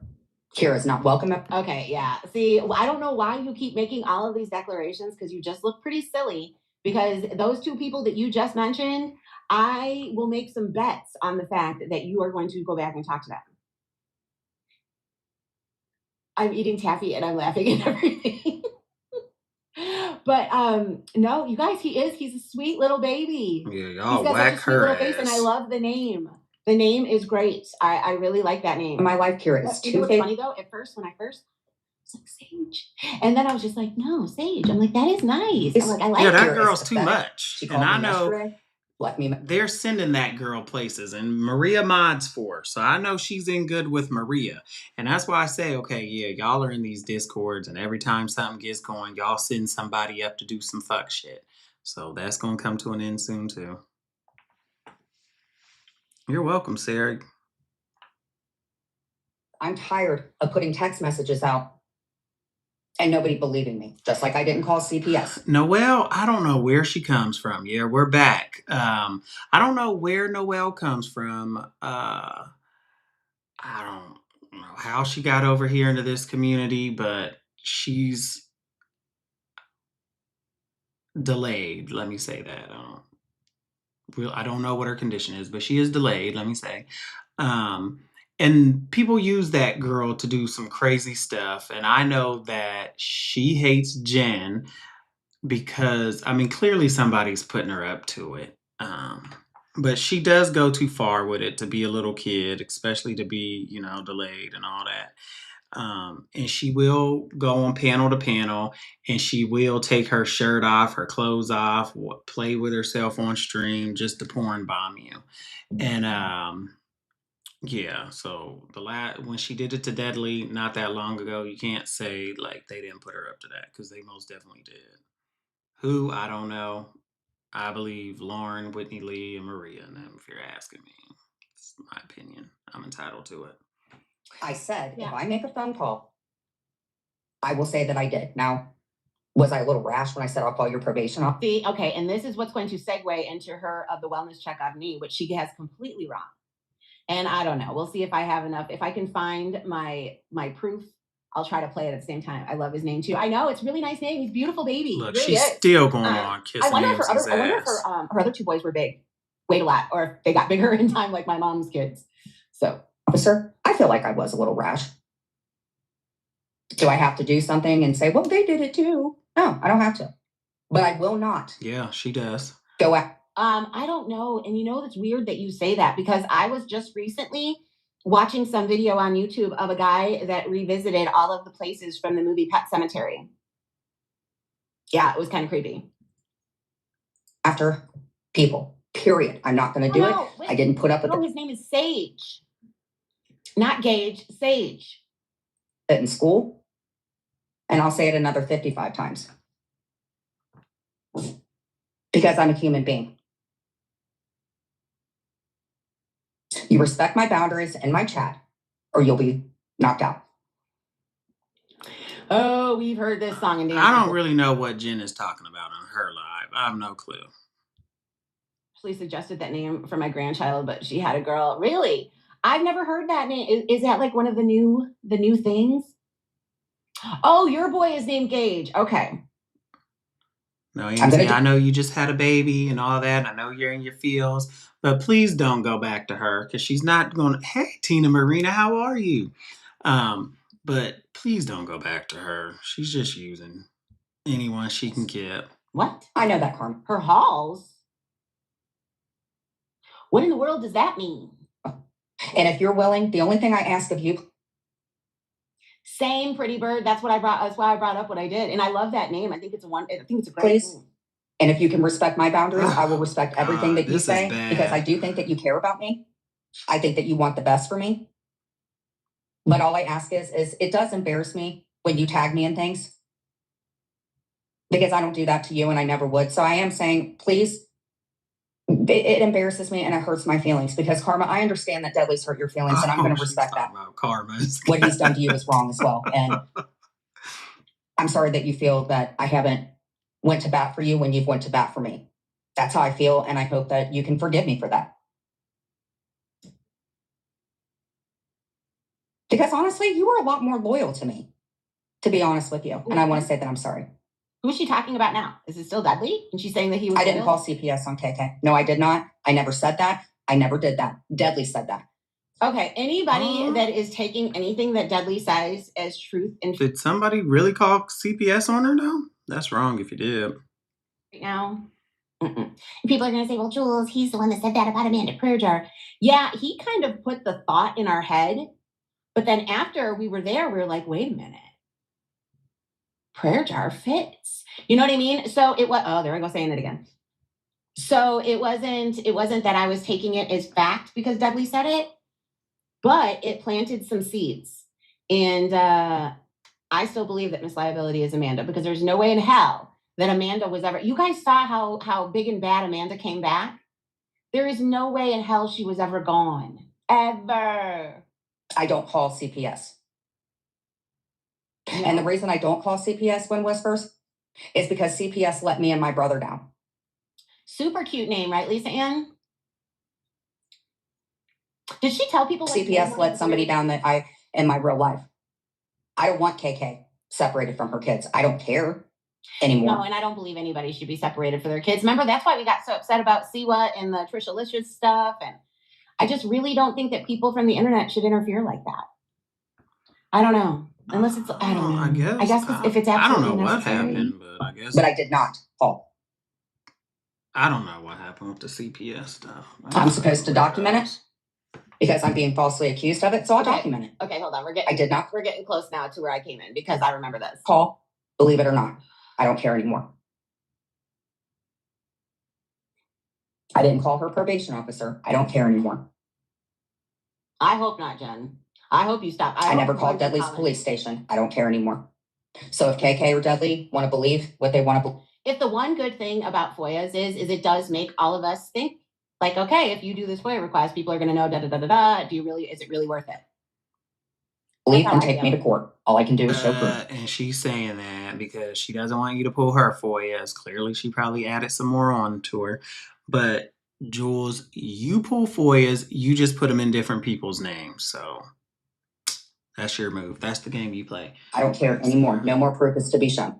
Kira's not welcome. Okay, yeah. See, I don't know why you keep making all of these declarations because you just look pretty silly. Because those two people that you just mentioned, I will make some bets on the fact that you are going to go back and talk to them. I'm eating taffy and I'm laughing at everything. But no, you guys, he's a sweet little baby. Yeah, He's y'all got such a whack sweet her little face, and I ass. love the name. The name is great. I really like that name. My life, Kira, is You know too what's funny though? At first, when I was like Sage, and then I was just like, no, Sage. I'm like, that is nice. I'm like, I like Yeah, that Kira is girl's too pathetic. much. She And called I me know yesterday, left me. they're sending that girl places, and Maria mods for her. So I know she's in good with Maria. And that's why I say, okay, yeah, y'all are in these Discords, and every time something gets going, y'all send somebody up to do some fuck shit. So that's going to come to an end soon, too. You're welcome, Sarah. I'm tired of putting text messages out and nobody believing me, just like I didn't call CPS. Noelle, I don't know where she comes from. Yeah, we're back. I don't know where Noelle comes from. I don't know how she got over here into this community, but she's delayed. Let me say that. I don't know what her condition is, but she is delayed. Let me say. Um, and people use that girl to do some crazy stuff, and I know that she hates Jen because I mean clearly somebody's putting her up to it. But she does go too far with it to be a little kid, especially to be, delayed and all that. And she will go on panel to panel and she will take her shirt off, her clothes off, play with herself on stream just to porn bomb you. And yeah, so when she did it to Deadly not that long ago, you can't say like they didn't put her up to that because they most definitely did. Who, I don't know. I believe Lauren, Whitney Lee, and Maria and them, if you're asking me. It's my opinion. I'm entitled to it. I said, Yeah. if I make a phone call, I will say that I did. Now, was I a little rash when I said I'll call your probation off? See, okay, and this is what's going to segue into her of the wellness check on me, which she has completely wrong. And I don't know. We'll see if I have enough. If I can find my proof, I'll try to play it at the same time. I love his name too. I know it's a really nice name. He's a beautiful baby. Look, he really she's is. still going on kissing I wonder if Nancy's her other two boys were big, weighed a lot, or if they got bigger in time like my mom's kids. So, officer, I feel like I was a little rash. Do I have to do something and say, well, they did it too? No, I don't have to. But I will not. Yeah, she does. Go out. I don't know. And it's weird that you say that because I was just recently watching some video on YouTube of a guy that revisited all of the places from the movie Pet Sematary. Yeah, it was kind of creepy. After people, period. I'm not going to do it. I didn't put up with it. His name is Sage. Not Gage, Sage. In school. And I'll say it another 55 times. Because I'm a human being. You respect my boundaries and my chat, or you'll be knocked out. Oh, we've heard this song and dance. I don't really know what Jen is talking about on her live. I have no clue. Actually suggested that name for my grandchild, but she had a girl. Really? I've never heard that name. Is that like one of the new things? Oh, your boy is named Gage. Okay. No, Anthony, I know you just had a baby and all that. I know you're in your feels, but please don't go back to her because she's not going to, hey, Tina Marina, how are you? But please don't go back to her. She's just using anyone she can get. What? I know that, Carm. Her halls? What in the world does that mean? And if you're willing, the only thing I ask of you. Same, pretty bird. That's why I brought up what I did. And I love that name. I think it's a great please. Name. And if you can respect my boundaries, I will respect everything that you say because I do think that you care about me. I think that you want the best for me. But all I ask is it does embarrass me when you tag me in things. because I don't do that to you and I never would. So I am saying, please, it embarrasses me and it hurts my feelings because Karma, I understand that Dudley's hurt your feelings and I'm going to she's respect that. talking about karma. What he's done to you is wrong as well. And I'm sorry that you feel that I haven't went to bat for you when you've went to bat for me. That's how I feel. And I hope that you can forgive me for that. Because honestly, you were a lot more loyal to me, to be honest with you. And I want to say that I'm sorry. Who's she talking about now? Is it still Dudley? And she's saying that he was I didn't call CPS on KK. No, I did not. I never said that. I never did that. Dudley said that. Okay, anybody that is taking anything that Dudley says as truth and Did somebody really call CPS on her now? That's wrong if you did. right now, people are going to say, well, Jules, he's the one that said that about Amanda Prayer Jar. Yeah, he kind of put the thought in our head. But then after we were there, we were like, wait a minute. Prayer Jar fits. You know what I mean? So it was, oh, there I go saying it again. So it wasn't that I was taking it as fact because Dudley said it, but it planted some seeds. And I still believe that Miss Liability is Amanda because there's no way in hell that Amanda was ever, you guys saw how big and bad Amanda came back. There is no way in hell she was ever gone. Ever. I don't call CPS. No. And the reason I don't call CPS when Whispers is because CPS let me and my brother down. Super cute name, right, Lisa Ann? Did she tell people CPS let somebody down that in my real life? I don't want KK separated from her kids. I don't care anymore. No, and I don't believe anybody should be separated for their kids. Remember, that's why we got so upset about Siwa and the Trisha Licious stuff. And I just really don't think that people from the internet should interfere like that. I don't know. Unless it's, I don't know. I guess if it's absolutely I don't know necessary. what happened, but I guess. But I did not call. I don't know what happened with the CPS stuff. I'm supposed to document it because I'm being falsely accused of it, so I'll document it. Okay, hold on. We're getting close now to where I came in because I remember this. Call, believe it or not. I don't care anymore. I didn't call her probation officer. I don't care anymore. I hope not, Jen. I hope you stop. I never called Dudley's police station. I don't care anymore. So if KK or Dudley want to believe what they want to believe. If the one good thing about FOIAs is it does make all of us think, like, okay, if you do this FOIA request, people are going to know, da-da-da-da-da. Is it really worth it? Believe and take me to court. All I can do is show proof. And she's saying that because she doesn't want you to pull her FOIAs. Clearly, she probably added some more on to her. But, Jules, you pull FOIAs, you just put them in different people's names. So that's your move. That's the game you play. I don't care anymore. No more proof is to be shown.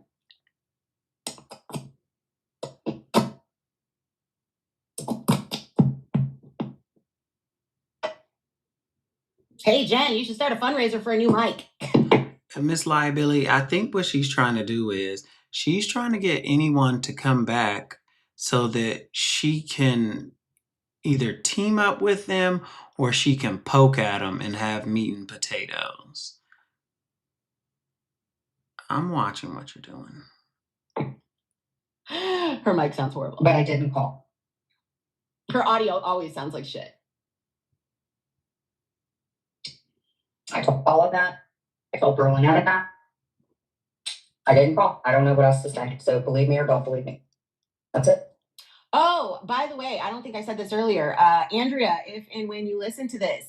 Hey, Jen, you should start a fundraiser for a new mic. Miss Liability, I think what she's trying to do is she's trying to get anyone to come back so that she can either team up with them or she can poke at them and have meat and potatoes. I'm watching what you're doing. Her mic sounds horrible. But I didn't call. Her audio always sounds like shit. I told all of that. I told Berlin out of that. I didn't call. I don't know what else to say. So believe me or don't believe me. That's it. Oh, by the way, I don't think I said this earlier. Andrea, if and when you listen to this,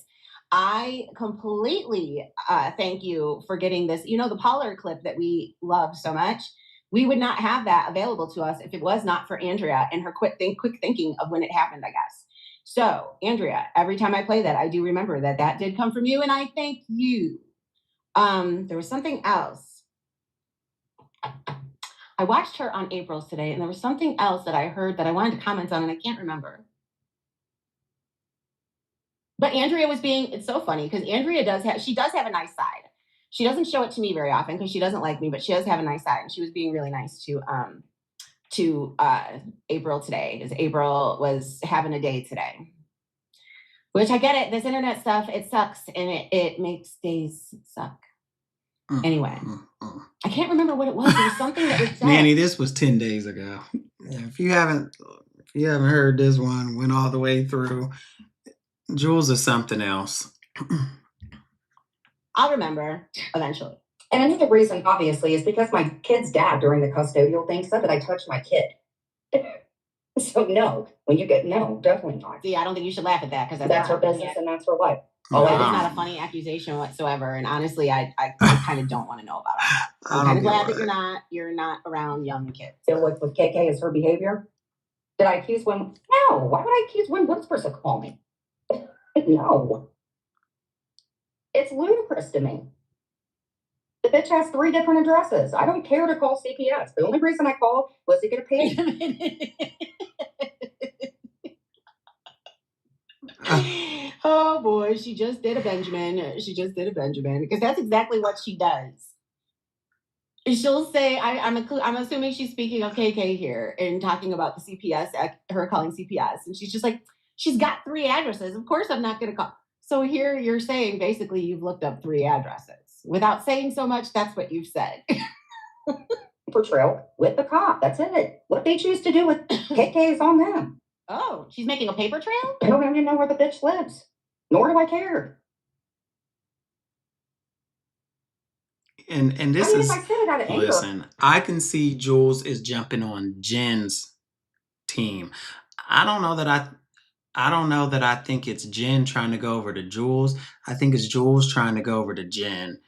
I completely thank you for getting this. You know, the Pollard clip that we love so much. We would not have that available to us if it was not for Andrea and her quick thinking of when it happened, I guess. So, Andrea, every time I play that, I do remember that did come from you, and I thank you. There was something else. I watched her on April's today, and there was something else that I heard that I wanted to comment on, and I can't remember. But Andrea was it's so funny, because Andrea does have a nice side. She doesn't show it to me very often, because she doesn't like me, but she does have a nice side, and she was being really nice to April today, because April was having a day today. Which I get it. This internet stuff, it sucks, and it makes days suck. Anyway, I can't remember what it was. There was something that was said. Nanny, this was 10 days ago. If you haven't heard this one, went all the way through, Jules is something else. I'll remember eventually. And another reason, obviously, is because my kid's dad during the custodial thing said that I touched my kid. So no, when you get no, definitely not. See, I don't think you should laugh at that because That's her business and that's her life. Oh, I that is don't- not a funny accusation whatsoever. And honestly, I kind of don't want to know about it. I'm kind of glad that you're not around young kids. Feel like with KK is her behavior. Did I accuse one? No. Why would I accuse one Woodsperson of calling me? No. It's ludicrous to me. The bitch has 3 different addresses. I don't care to call CPS. The only reason I called was to get a pay. Oh boy, she just did a Benjamin. She just did a Benjamin because that's exactly what she does. She'll say, I'm assuming she's speaking of KK here and talking about the CPS, her calling CPS. And she's just like, she's got 3 addresses. Of course, I'm not going to call. So here you're saying basically you've looked up 3 addresses without saying so much. That's what you've said. For trail with the cop. That's it. What they choose to do with KK is on them. Oh, she's making a paper trail? I don't even know where the bitch lives. Nor do I care. And this is, if I said it out of anger. listen, I can see Jules is jumping on Jen's team. I don't know that I think it's Jen trying to go over to Jules. I think it's Jules trying to go over to Jen.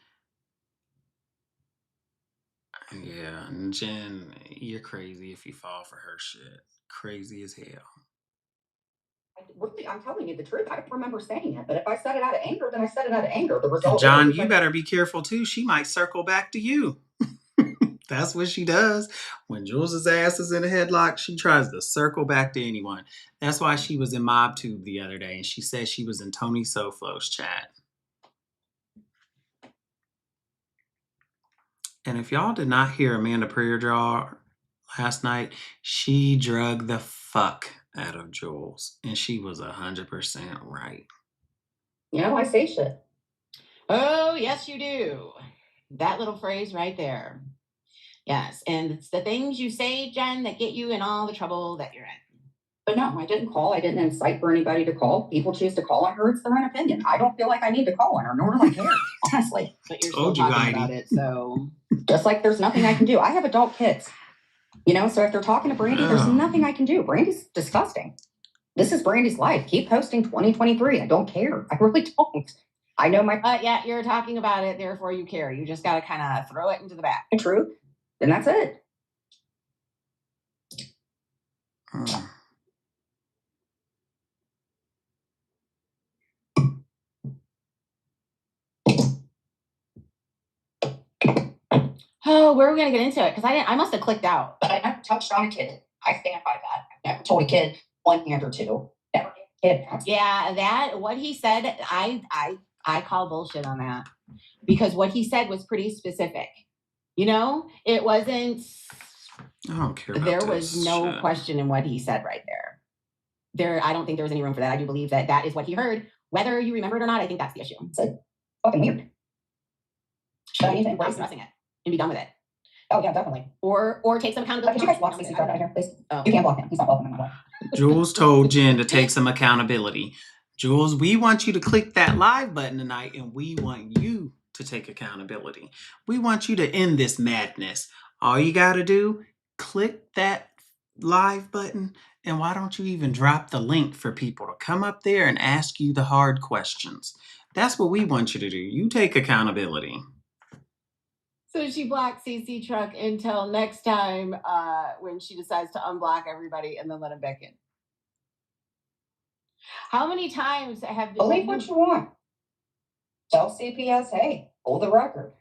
Yeah, and Jen, you're crazy if you fall for her shit. Crazy as hell. Really, I'm telling you the truth. I don't remember saying it, but if I said it out of anger, then I said it out of anger. The result. John, you better be careful too. She might circle back to you. That's what she does. When Jules' ass is in a headlock, she tries to circle back to anyone. That's why she was in MobTube the other day, and she said she was in Tony Soflo's chat. And if y'all did not hear Amanda Prayer last night, she drug the fuck out of Jules, and she was 100% right. You know, I say shit. Oh, yes, you do. That little phrase right there. Yes, and it's the things you say, Jen, that get you in all the trouble that you're in. But no, I didn't call. I didn't incite for anybody to call. People choose to call on her. It's their own opinion. I don't feel like I need to call on her, nor do I care, honestly. But you're still talking about it, so. Just like there's nothing I can do. I have adult kids. You know, so if they're talking to Brandy, there's nothing I can do. Brandy's disgusting. This is Brandy's life. Keep posting 2023. I don't care. I really don't. I know my. Yeah, you're talking about it, therefore you care. You just got to kind of throw it into the back. True. And that's it. Oh, where are we going to get into it? Because I must have clicked out. But I never touched on a kid. I stand by that. I've never told a kid 1 hand or 2. Never kid. Yeah, that, what he said, I call bullshit on that. Because what he said was pretty specific. You know, it wasn't. I don't care about There was no question in what he said right there. I don't think there was any room for that. I do believe that that is what he heard. Whether you remember it or not, I think that's the issue. It's fucking weird. Should I need to embrace it and be done with it? Oh, yeah, definitely. Or take some accountability. Could you guys block CC right here, please? Oh. You can't block him. He's not welcome in my life. Jules told Jen to take some accountability. Jules, we want you to click that live button tonight, and we want you to take accountability. We want you to end this madness. All you got to do, click that live button, and why don't you even drop the link for people to come up there and ask you the hard questions? That's what we want you to do. You take accountability. So she blocked CC Truck until next time when she decides to unblock everybody and then let him back in. How many times have... Believe what you want. Tell CPS, hey, hold the record.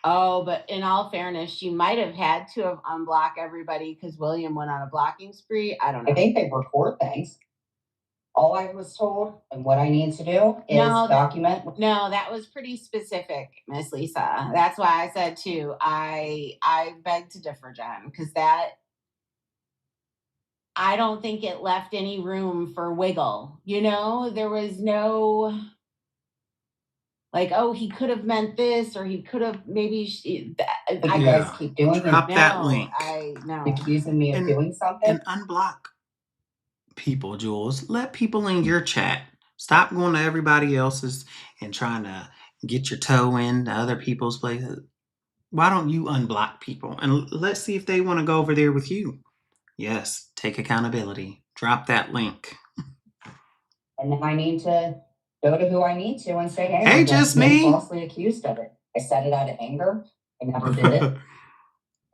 Oh, but in all fairness, she might have had to have unblocked everybody because William went on a blocking spree. I don't know. I think they record things. All I was told and what I need to do is document. No, that was pretty specific, Miss Lisa. That's why I said too, I beg to differ, Jen, because that, I don't think it left any room for wiggle. You know, there was no, like, oh, he could have meant this, or he could have maybe. I guys keep doing Drop that link. Accusing me of doing something. And unblock people, Jules. Let people in your chat. Stop going to everybody else's and trying to get your toe in to other people's places. Why don't you unblock people and let's see if they want to go over there with you? Yes, take accountability. Drop that link. And then I need to go to who I need to and say, hey, Hey, I'm just being me. falsely accused of it. I said it out of anger. I never did it.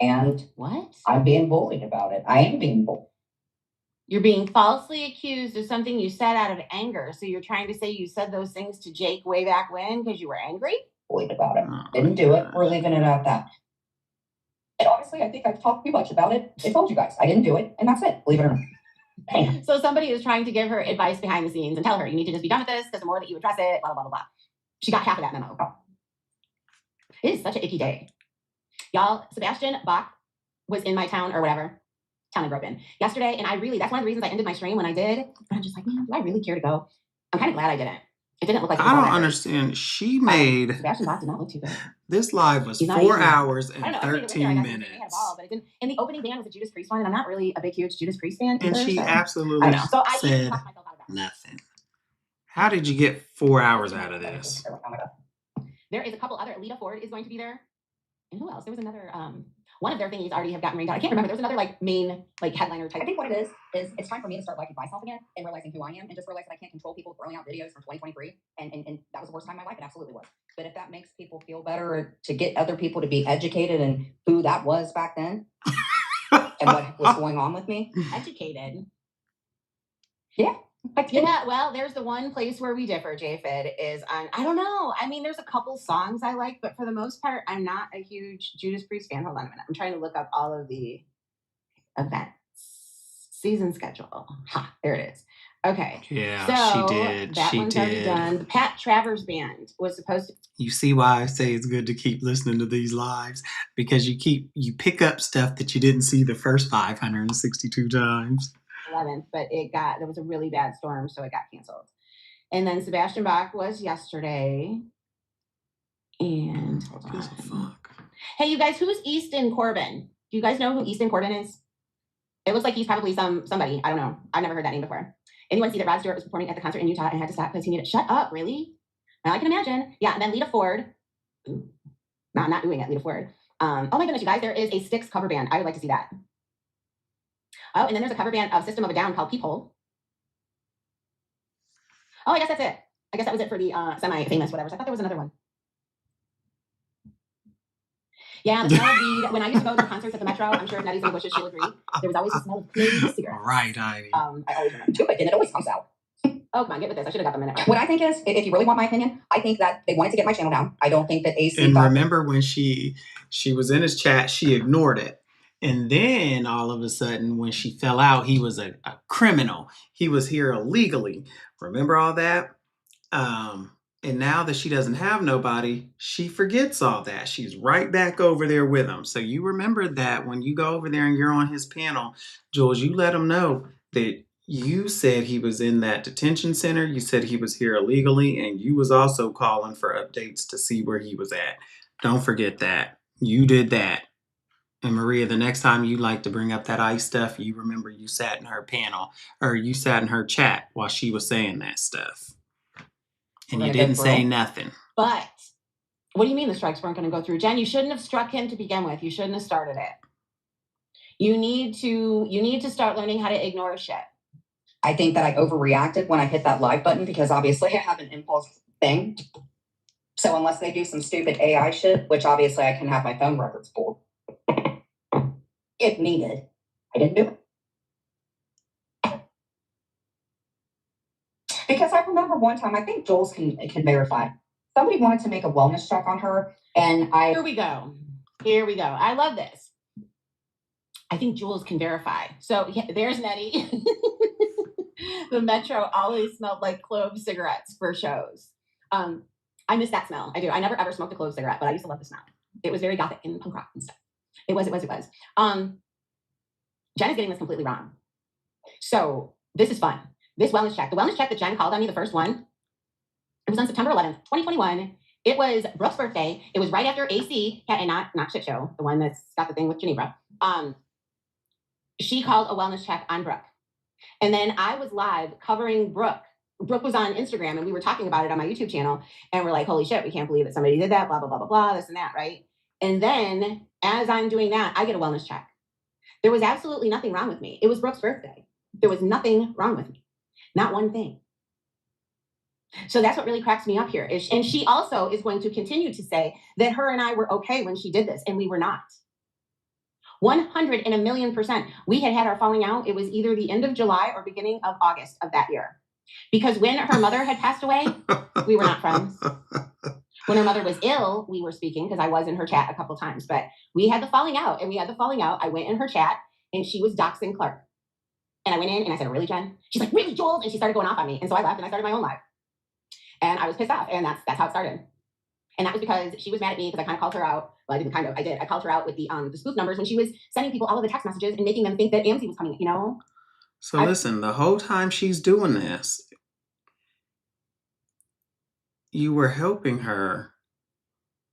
And What? I'm being bullied about it. I am being bullied. You're being falsely accused of something you said out of anger. So you're trying to say you said those things to Jake way back when because you were angry? Bullied about it. Didn't do it. We're leaving it at that. And honestly, I think I've talked too much about it. I told you guys I didn't do it, and that's it. Believe it or not. Bam. So somebody is trying to give her advice behind the scenes and tell her, you need to just be done with this because the more that you address it, blah, blah, blah, blah. She got half of that memo. It is such an icky day. Y'all, Sebastian Bach was in my town or whatever. Town I grew up in yesterday. And that's one of the reasons I ended my stream when I did. But I'm just like, man, do I really care to go? I'm kind of glad I didn't. It didn't look like it was I all don't that great. understand. She made Sebastian Bach did not look too good. this live was He's not 4 easy. hours I and don't know. Everybody went there, 13 I guess, and they had a minutes. ball, but it didn't. And the opening band was a Judas Priest one, and I'm not really a big, huge Judas Priest fan And either. she So I absolutely don't know. So I even said talked myself out of that. nothing. How did you get 4 hours out of this? There is a couple other. Lita Ford is going to be there. And who else? There was another. One of their thingies already have gotten rained out. I can't remember. There was another like main like headliner type. I think what it is it's time for me to start liking myself again and realizing who I am and just realize that I can't control people throwing out videos from 2023. And that was the worst time of my life. It absolutely was. But if that makes people feel better to get other people to be educated in who that was back then and what was going on with me. Educated. Yeah. Yeah, well, there's the one place where we differ, JFid, is on, I don't know. I mean, there's a couple songs I like, but for the most part, I'm not a huge Judas Priest fan. Hold on a minute. I'm trying to look up all of the events. Season schedule. Ha, there it is. Okay. Yeah, so she did. That She one's already did. done. The Pat Travers Band was supposed to. You see why I say it's good to keep listening to these lives? Because you pick up stuff that you didn't see the first 562 times. 11th, but there was a really bad storm, so it got canceled. And then Sebastian Bach was yesterday. And hold on. Fuck. Hey, you guys, who's Easton Corbin? Do you guys know who Easton Corbin is? It looks like he's probably somebody. I don't know. I've never heard that name before. Anyone see that Rod Stewart was performing at the concert in Utah and had to stop because he needed? Shut up, really? Now I can imagine. Yeah, and then Lita Ford. Ooh, no, I'm not doing it. Lita Ford. Oh my goodness, you guys, there is a Styx cover band. I would like to see that. Oh, and then there's a cover band of System of a Down called Peephole. Oh, I guess that's it. I guess that was it for the semi-famous whatever. So I thought there was another one. Yeah, the smell of weed. When I used to go to concerts at the Metro, I'm sure Nettie's and Bush's, she'll agree. There was always the smell of clean cigarettes. Right, Ivy. I always remember too, and it always comes out. Oh, come on, get with this. I should have got the minute right. What I think is, if you really want my opinion, I think that they wanted to get my channel down. I don't think that AC. And remember when she was in his chat, she ignored it. And then all of a sudden, when she fell out, he was a criminal. He was here illegally. Remember all that? And now that she doesn't have nobody, she forgets all that. She's right back over there with him. So you remember that when you go over there and you're on his panel, Jules, you let him know that you said he was in that detention center. You said he was here illegally, and you was also calling for updates to see where he was at. Don't forget that. You did that. And Maria, the next time you like to bring up that ICE stuff, you remember you sat in her panel or you sat in her chat while she was saying that stuff. And you didn't say nothing. But what do you mean the strikes weren't going to go through? Jen, you shouldn't have struck him to begin with. You shouldn't have started it. You need to start learning how to ignore shit. I think that I overreacted when I hit that live button because obviously I have an impulse thing. So unless they do some stupid AI shit, which obviously I can have my phone records pulled, if needed, I didn't do it. Because I remember one time, I think Jules can verify. Somebody wanted to make a wellness check on her, and Here we go. I love this. I think Jules can verify. So yeah, there's Nettie. The Metro always smelled like clove cigarettes for shows. I miss that smell. I do. I never ever smoked a clove cigarette, but I used to love the smell. It was very gothic and punk rock and stuff. It was. Jen is getting this completely wrong. So this is fun. This wellness check, the wellness check that Jen called on me, the first one, it was on September 11th, 2021. It was Brooke's birthday. It was right after AC, and not Shit Show, the one that's got the thing with Geneva. She called a wellness check on Brooke. And then I was live covering Brooke. Brooke was on Instagram, and we were talking about it on my YouTube channel. And we're like, holy shit, we can't believe that somebody did that, blah, blah, blah, blah, blah, this and that, right? And then as I'm doing that, I get a wellness check. There was absolutely nothing wrong with me. It was Brooke's birthday. There was nothing wrong with me. Not one thing. So that's what really cracks me up here. And she also is going to continue to say that her and I were okay when she did this, and we were not. 100 and a million %. We had our falling out. It was either the end of July or beginning of August of that year. Because when her mother had passed away, we were not friends. When her mother was ill, we were speaking because I was in her chat a couple times, but we had the falling out. I went in her chat and she was doxing Clark. And I went in and I said, really, Jen? She's like, really, Jules? And she started going off on me. And so I left and I started my own live. And I was pissed off. And that's how it started. And that was because she was mad at me because I kind of called her out. Well, I didn't kind of, I did. I called her out with the spoof numbers when she was sending people all of the text messages and making them think that Amity was coming, So listen, the whole time she's doing this, you were helping her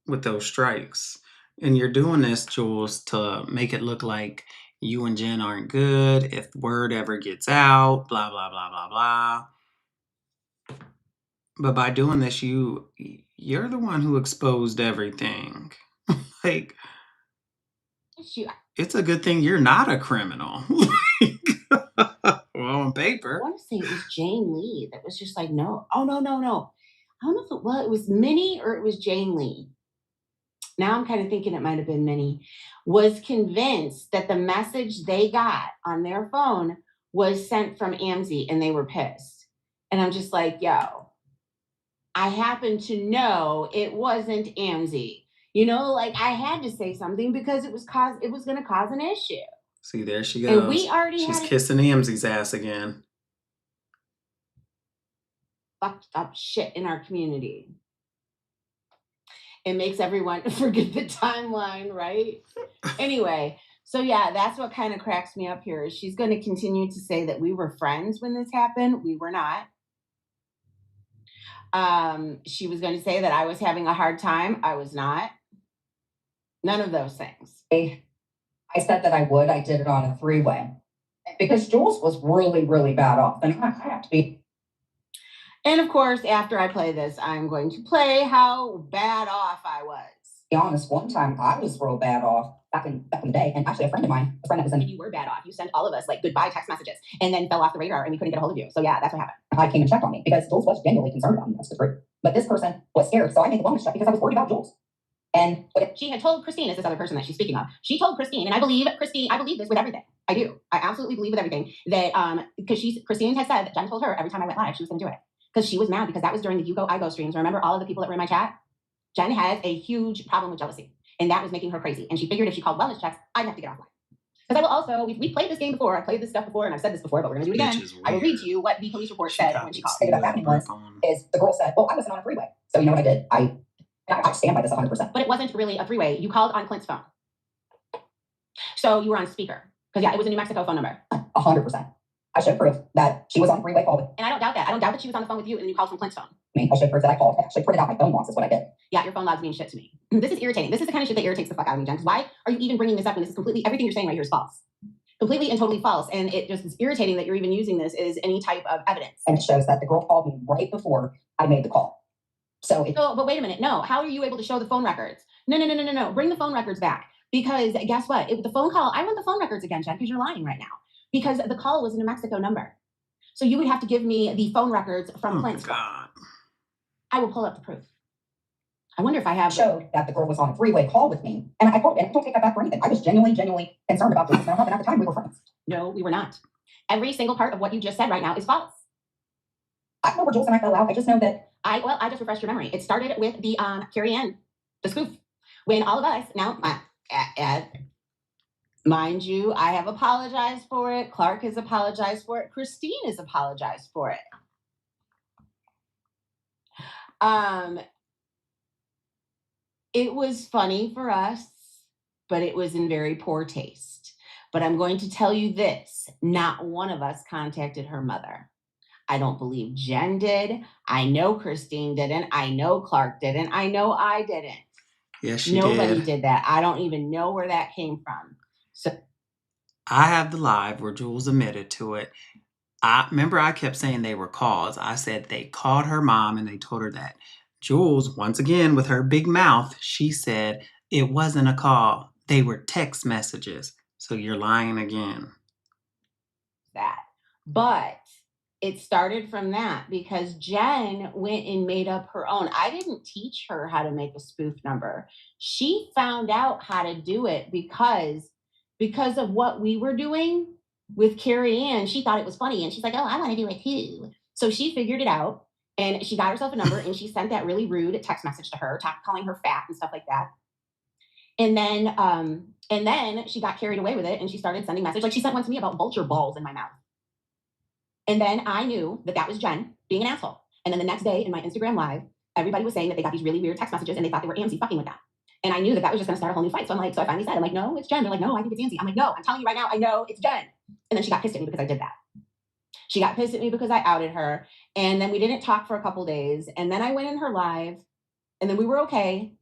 with those strikes. And you're doing this, Jules, to make it look like you and Jen aren't good. If word ever gets out, blah, blah, blah, blah, blah. But by doing this, you're the one who exposed everything. Like, it's a good thing you're not a criminal. Well, on paper. I want to say it was Jane Lee that was just like, no. Oh, no. I don't know if it was Minnie or it was Jane Lee. Now I'm kind of thinking it might have been Minnie, was convinced that the message they got on their phone was sent from Amity and they were pissed. And I'm just like, yo, I happen to know it wasn't Amity. Like I had to say something because it was going to cause an issue. See, there she goes. And we already She's kissing Amzy's ass again. Fucked up shit in our community. It makes everyone forget the timeline, right? Anyway, so yeah, that's what kind of cracks me up here. She's going to continue to say that we were friends when this happened. We were not. She was going to say that I was having a hard time. I was not. None of those things. I said that I would. I did it on a 3-way because Jules was really, really bad off. And I have to be. And of course, after I play this, I'm going to play how bad off I was. To be honest, one time I was real bad off back in the day. And actually a friend that was in. You were bad off. You sent all of us like goodbye text messages and then fell off the radar and we couldn't get a hold of you. So yeah, that's what happened. I came and checked on me because Jules was genuinely concerned about me. That's the truth. But this person was scared. So I made the wellness check because I was worried about Jules. And she had told Christine, is this other person that she's speaking of. She told Christine, and I believe this with everything. I do. I absolutely believe with everything that, because Christine has said that Jen told her every time I went live, she was going to do it. Because she was mad because that was during the You Go, I Go streams. Remember all of the people that were in my chat? Jen has a huge problem with jealousy. And that was making her crazy. And she figured if she called wellness checks, I'd have to get offline. Because I will also, we played this game before. I played this stuff before and I've said this before, but we're going to do it again. I will read to you what the police report said when she called. What happening was, is the girl said, well, I wasn't on a 3-way. So you know what I did? I stand by this 100%. But it wasn't really a 3-way. You called on Clint's phone. So you were on speaker. Because yeah, it was a New Mexico phone number. 100%. I showed proof that she was on a 3-way call with. And I don't doubt that. I don't doubt that she was on the phone with you and you called from Clint's phone. I showed proof that I called. I actually printed out my phone logs is what I did. Yeah, your phone logs mean shit to me. This is irritating. This is the kind of shit that irritates the fuck out of me, Jen. Why are you even bringing this up when this is completely, everything you're saying right here is false? Completely and totally false. And it just is irritating that you're even using this as any type of evidence. And it shows that the girl called me right before I made the call. But wait a minute. No, how are you able to show the phone records? No. Bring the phone records back. Because guess what? The phone call, I want the phone records again, Jen, because you're lying right now. Because the call was a New Mexico number. So you would have to give me the phone records from Clint's phone. I will pull up the proof. I wonder if I have showed that the girl was on a 3-way call with me. And I called, and I don't take that back for anything. I was genuinely concerned about this mental health, and at the time we were friends. No, we were not. Every single part of what you just said right now is false. I don't know where Jules and I fell out. I just know that I just refreshed your memory. It started with the Carrie Ann, the spoof. When all of us now mind you, I have apologized for it. Clark has apologized for it. Christine has apologized for it. It was funny for us, but it was in very poor taste. But I'm going to tell you this. Not one of us contacted her mother. I don't believe Jen did. I know Christine didn't. I know Clark didn't. I know I didn't. Yes, Nobody did that. I don't even know where that came from. So I have the live where Jules admitted to it. I remember I kept saying they were calls. I said they called her mom and they told her that. Jules, once again, with her big mouth, she said It wasn't a call. They were text messages. So you're lying again. That. But it started from that because Jen went and made up her own. I didn't teach her how to make a spoof number. She found out how to do it because of what we were doing with Carrie Ann. She thought it was funny and she's like, oh, I want to do it too. So she figured it out and she got herself a number and she sent that really rude text message to her, calling her fat and stuff like that. And then she got carried away with it and she started sending messages. Like she sent one to me about vulture balls in my mouth. And then I knew that was Jen being an asshole. And then the next day in my Instagram live, everybody was saying that they got these really weird text messages and they thought they were AMC fucking with that. And I knew that was just going to start a whole new fight. So I finally said, I'm like, no, it's Jen. They're like, no, I think it's AMC. I'm like, no, I'm telling you right now, I know it's Jen. And then she got pissed at me because I did that. She got pissed at me because I outed her. And then we didn't talk for a couple days. And then I went in her live and then we were okay.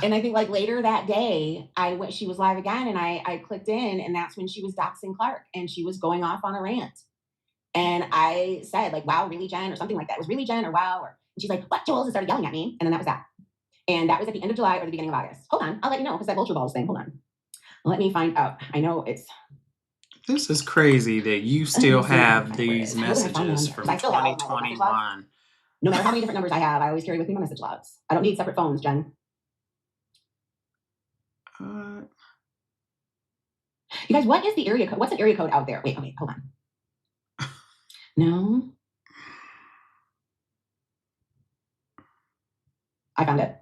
And I think like later that day, she was live again and I clicked in and that's when she was doxing Clark and she was going off on a rant. And I said like, wow, really Jen or something like that. It was really Jen or wow. And she's like, what, Jules? And started yelling at me. And then that was that. And that was at the end of July or the beginning of August. Hold on. I'll let you know because that vulture balls thing. Hold on. Let me find out. I know it's. This is crazy that you still have these messages from 2021. No matter how many different numbers I have, I always carry with me my message logs. I don't need separate phones, Jen. You guys, what is the area code? What's the area code out there? Wait, hold on. No. I found it.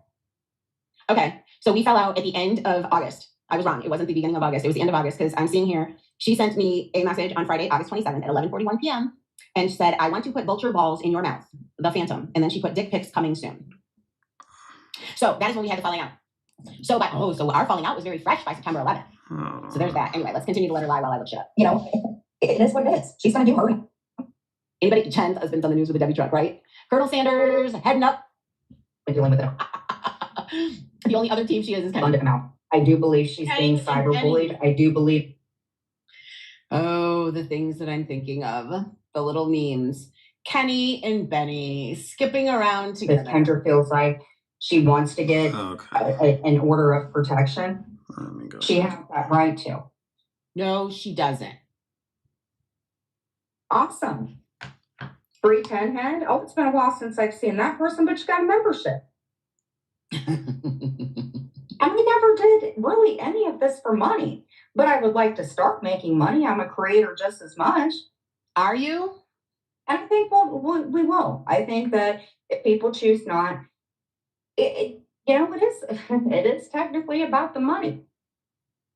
Okay, so we fell out at the end of August. I was wrong. It wasn't the beginning of August. It was the end of August because I'm seeing here. She sent me a message on Friday, August 27th at 11:41 p.m. and said, I want to put vulture balls in your mouth, the Phantom. And then she put dick pics coming soon. So that is when we had the falling out. So our falling out was very fresh by September 11th. So there's that. Anyway, let's continue to let her lie while I look shit up. You know, it is what it is. She's going to do her. Anybody, Jen's husband's on the news with the Debbie truck, right? Colonel Sanders, heading up. Been dealing with it. The only other team she is kind of out. I do believe she's being cyberbullied. I do believe. Oh, the things that I'm thinking of. The little memes. Kenny and Benny skipping around together. If Kendra feels like she wants to get an order of protection, she has that right to. No, she doesn't. Awesome. 310 head. Oh, it's been a while since I've seen that person, but you got a membership. And we never did really any of this for money, but I would like to start making money. I'm a creator just as much. Are you? And I think we will. I think that if people choose not, it is technically about the money.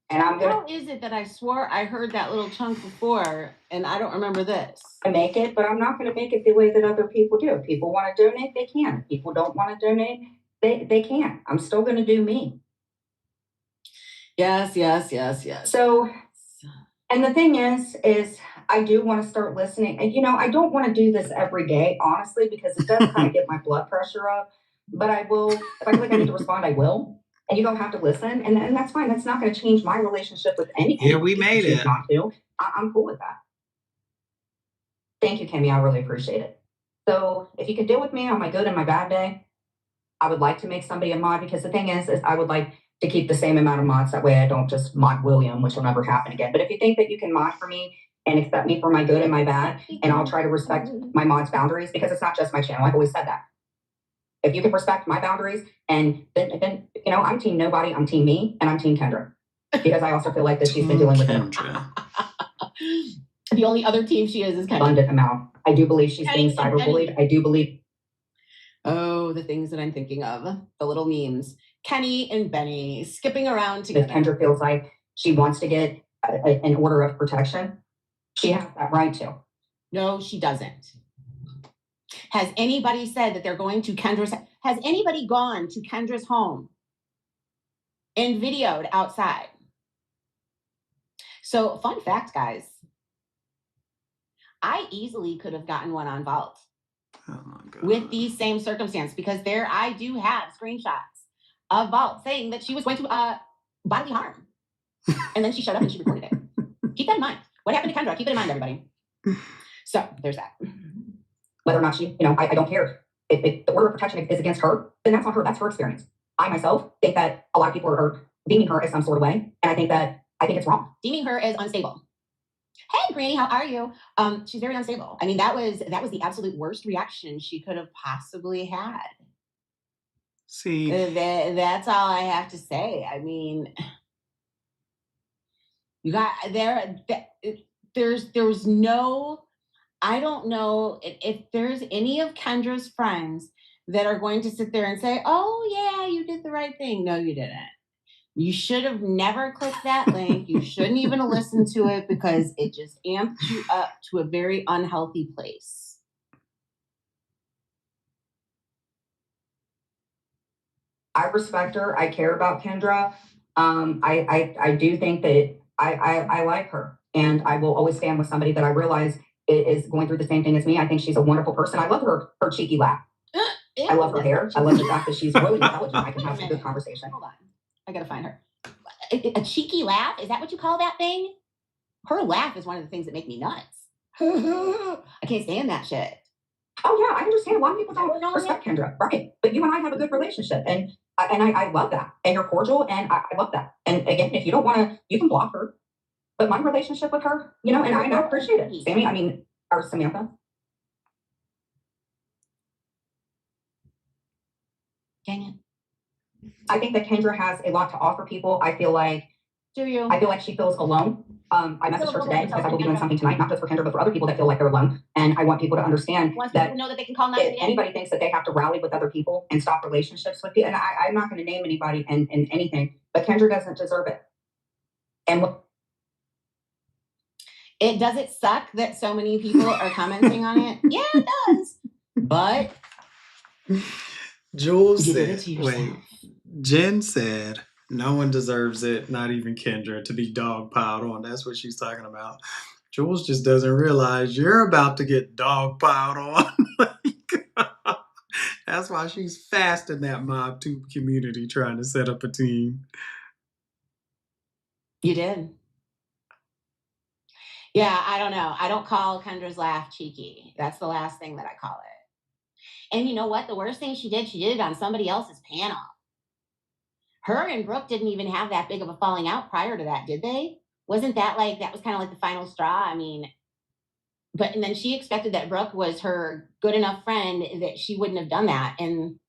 And how is it that I swore I heard that little chunk before and I don't remember this? I make it, but I'm not going to make it the way that other people do. If people want to donate, they can. If people don't want to donate, they can't. I'm still going to do me. Yes. So, and the thing is I do want to start listening. And, I don't want to do this every day, honestly, because it does kind of get my blood pressure up. But I will, if I feel like I need to respond, I will. And you don't have to listen. And that's fine. That's not going to change my relationship with anyone. Yeah, we made it. Not to. I'm cool with that. Thank you, Kimmy. I really appreciate it. So if you could deal with me on my good and my bad day, I would like to make somebody a mod because the thing is I would like to keep the same amount of mods. That way I don't just mod William, which will never happen again. But if you think that you can mod for me and accept me for my good and my bad, and I'll try to respect my mods' boundaries because it's not just my channel. I've always said that. If you can respect my boundaries, and then I'm team nobody, I'm team me, and I'm team Kendra. Because I also feel like that she's been dealing with Kendra. The only other team she is Kendra. Abundant amount. I do believe she's being cyberbullied. I do believe. Oh, the things that I'm thinking of. The little memes. Kenny and Benny skipping around together. If Kendra feels like she wants to get an order of protection, she has that right to. No, she doesn't. Has anybody said that they're going to Kendra's? Has anybody gone to Kendra's home and videoed outside? So, fun fact, guys. I easily could have gotten one on Vault with these same circumstances because there I do have screenshots of Vault saying that she was going to bodily harm. And then she showed up and she reported it. Keep that in mind. What happened to Kendra? Keep it in mind, everybody. So, there's that. Whether or not she, I don't care. If the order of protection is against her, then that's on her. That's her experience. I myself think that a lot of people are deeming her as some sort of way, and I think it's wrong. Deeming her as unstable. Hey, Granny, how are you? She's very unstable. I mean, that was the absolute worst reaction she could have possibly had. See, That's all I have to say. I mean, you got there's no, I don't know if there's any of Kendra's friends that are going to sit there and say, "Oh yeah, you did the right thing." No, you didn't. You should have never clicked that link. You shouldn't even have listened to it because it just amped you up to a very unhealthy place. I respect her. I care about Kendra. I do think that I like her, and I will always stand with somebody that I realize is going through the same thing as me. I think she's a wonderful person. I love her cheeky laugh. I love her hair. I love the fact that she's really intelligent. I can have a good conversation. Hold on. I gotta find her. A cheeky laugh? Is that what you call that thing? Her laugh is one of the things that make me nuts. I can't stand that shit. Oh yeah, I understand. A lot of people don't respect Kendra, right? But you and I have a good relationship, and I love that. And you're cordial, and I love that. And again, if you don't want to, you can block her. But my relationship with her, you know, and I appreciate it. Sammy, I mean, or Samantha. Dang it. I think that Kendra has a lot to offer people. I feel like she feels alone. I messaged her today because I will be doing something tonight, not just for Kendra, but for other people that feel like they're alone. And I want people to understand that know that they can call if anybody thinks that they have to rally with other people and stop relationships with people, and I'm not going to name anybody and anything, but Kendra doesn't deserve it. And does it suck that so many people are commenting on it? Yeah, it does. But Jules you did it said, to yourself. wait, Jen said, no one deserves it, not even Kendra, to be dogpiled on. That's what she's talking about. Jules just doesn't realize you're about to get dogpiled on. That's why she's fast in that Mob 2 community trying to set up a team. You did. Yeah, I don't know. I don't call Kendra's laugh cheeky. That's the last thing that I call it. And you know what? The worst thing she did it on somebody else's panel. Her and Brooke didn't even have that big of a falling out prior to that, did they? Wasn't that that was kind of like the final straw? I mean, and then she expected that Brooke was her good enough friend that she wouldn't have done that. And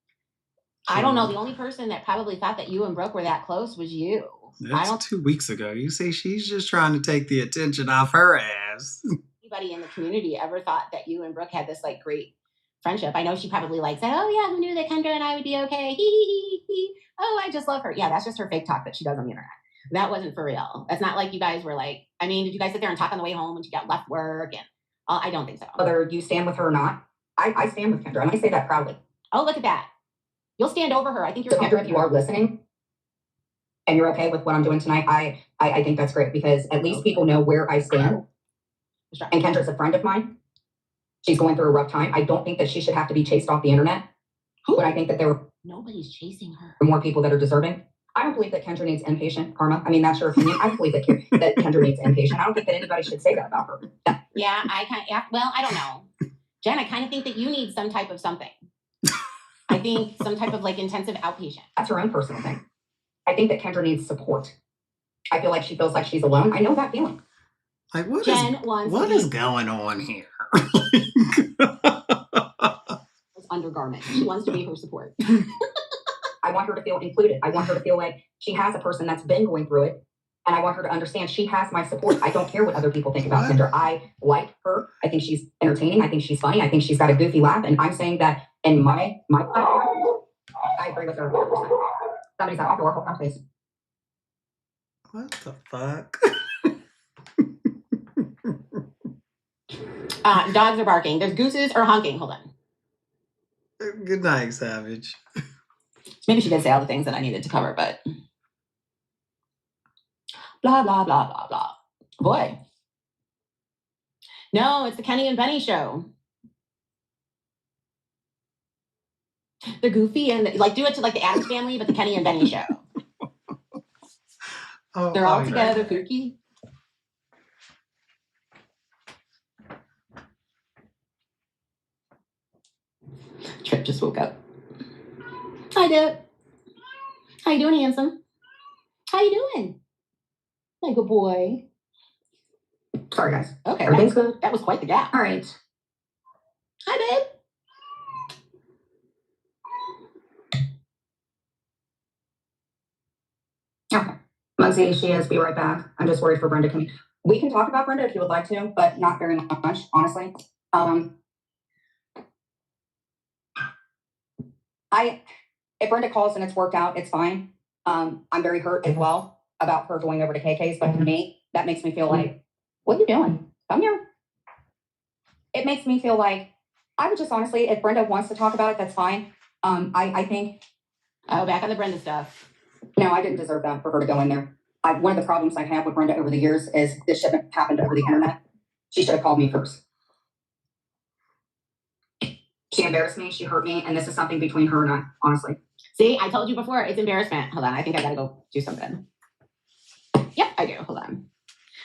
I don't know. The only person that probably thought that you and Brooke were that close was you. That's 2 weeks ago. You see, she's just trying to take the attention off her ass. Anybody in the community ever thought that you and Brooke had this great friendship? I know she probably said, "Oh yeah, who knew that Kendra and I would be okay?" He. Oh, I just love her. Yeah, that's just her fake talk that she does on the internet. That wasn't for real. That's not like you guys were I mean, did you guys sit there and talk on the way home when she got left work? And I don't think so. Whether you stand with her or not, I stand with Kendra, and I say that proudly. Oh, look at that. You'll stand over her. I think you're Kendra, if you are listening and you're okay with what I'm doing tonight, I think that's great because at least people know where I stand. And Kendra's a friend of mine. She's going through a rough time. I don't think that she should have to be chased off the internet. But I think that nobody's chasing her. More people that are deserving. I don't believe that Kendra needs inpatient karma. I mean, that's your opinion. I don't believe that Kendra needs inpatient. I don't think that anybody should say that about her. Yeah, I don't know. Jen, I kind of think that you need some type of something. I think some type of intensive outpatient. That's her own personal thing. I think that Kendra needs support. I feel like she feels like she's alone. I know that feeling. What is going on here? Undergarment. She wants to be her support. I want her to feel included. I want her to feel like she has a person that's been going through it. And I want her to understand she has my support. I don't care what other people think about Kendra. I like her. I think she's entertaining. I think she's funny. I think she's got a goofy laugh. And I'm saying that in my platform, I agree with her 100%. Somebody's at my door. Hold on, please. What the fuck? Dogs are barking. There's gooses or honking. Hold on. Good night, Savage. Maybe she did say all the things that I needed to cover, but blah, blah, blah, blah, blah. Boy. No, it's the Kenny and Benny show. The Goofy and do it to the Addams Family, but the Kenny and Benny show. They're all together, kooky. Trip just woke up. Hi, Dip. How you doing, handsome? How you doing? My good boy. Sorry, guys. Okay, Everything's good? that was quite the gap. All right. Hi, babe. Okay. Muggsy, she is. Be right back. I'm just worried for Brenda. We can talk about Brenda if you would like to, but not very much, honestly. If Brenda calls and it's worked out, it's fine. I'm very hurt as well about her going over to KK's, but to me, that makes me feel like, what are you doing? Come here. It makes me feel like I would just honestly, if Brenda wants to talk about it, that's fine. I think. Oh, back on the Brenda stuff. No, I didn't deserve that for her to go in there. One of the problems I've had with Brenda over the years is this shouldn't have happened over the internet. She should have called me first. She embarrassed me, she hurt me, and this is something between her and I, honestly. See, I told you before, it's embarrassment. Hold on, I think I gotta go do something. Yep, I do. Hold on.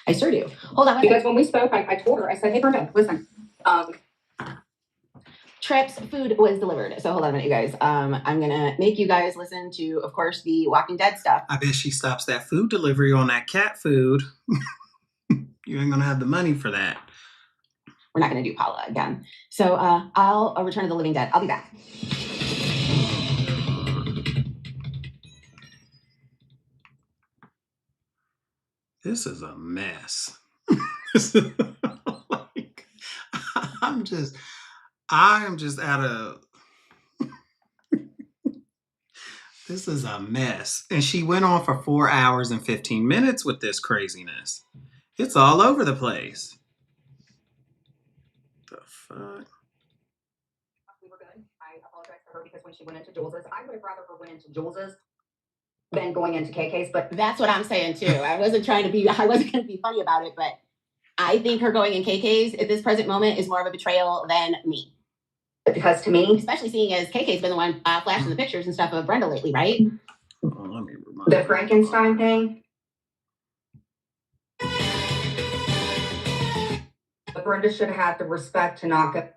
I sure do. Hold on. Because when we spoke, I told her, I said, hey, Brenda, listen. Tripp's food was delivered. So hold on a minute, you guys. I'm gonna make you guys listen to, of course, the Walking Dead stuff. I bet she stops that food delivery on that cat food. You ain't gonna have the money for that. We're not gonna do Paula again. So I'll return to the living dead. I'll be back. This is a mess. Like, I'm just out of. This is a mess. And she went on for 4 hours and 15 minutes with this craziness. It's all over the place. The fuck? We were good. I apologize to her because when she went into Jules's, I would have rather her went into Jules's than going into KK's. But that's what I'm saying too. I wasn't going to be funny about it, but I think her going in KK's at this present moment is more of a betrayal than me. Because to me, especially seeing as KK's been the one flashing the pictures and stuff of Brenda lately, right? Let me remind the Frankenstein thing. But Brenda should have had the respect to not go.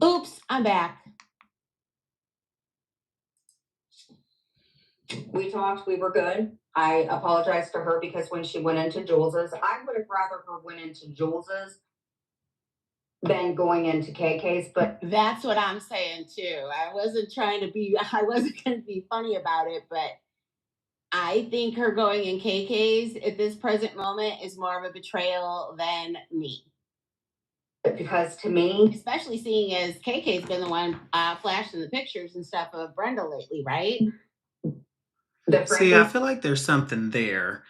Oops, I'm back. We talked, we were good. I apologized to her because when she went into Jules's, I would have rather her went into Jules's than going into KK's, but that's what I'm saying too. I wasn't going to be funny about it, but I think her going in KK's at this present moment is more of a betrayal than me. Because to me, especially seeing as KK's been the one flashing the pictures and stuff of Brenda lately, right? See, I feel like there's something there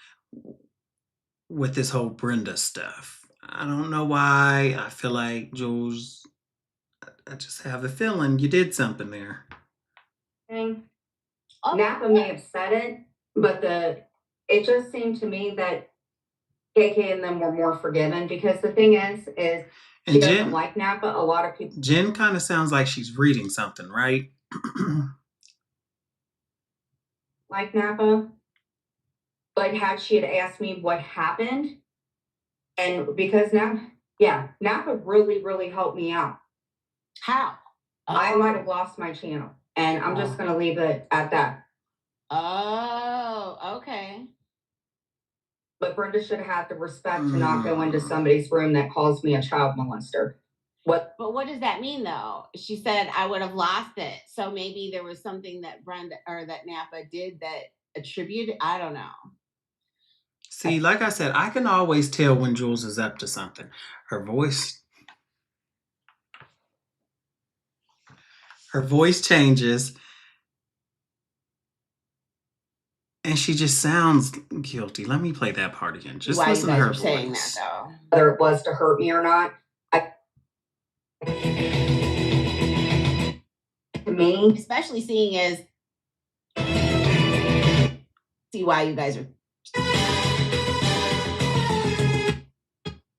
with this whole Brenda stuff. I don't know why. I feel like Jules, I just have a feeling you did something there. Napa may have said it, but it just seemed to me that KK and them were more forgiven because the thing is she doesn't like Napa. A lot of people. Jen kind of sounds like she's reading something, right? Like Napa. But had she had asked me what happened, and because Napa really, really helped me out. How? I might have lost my channel, and I'm just going to leave it at that. Oh, okay. But Brenda should have had the respect to not go into somebody's room that calls me a child molester. But what does that mean, though? She said I would have lost it. So maybe there was something that Brenda or that Napa did that attributed. I don't know. See, like I said, I can always tell when Jules is up to something. Her voice changes. And she just sounds guilty. Let me play that part again. Just listen to her voice. Saying that, though. Whether it was to hurt me or not, me, especially seeing as see why you guys are.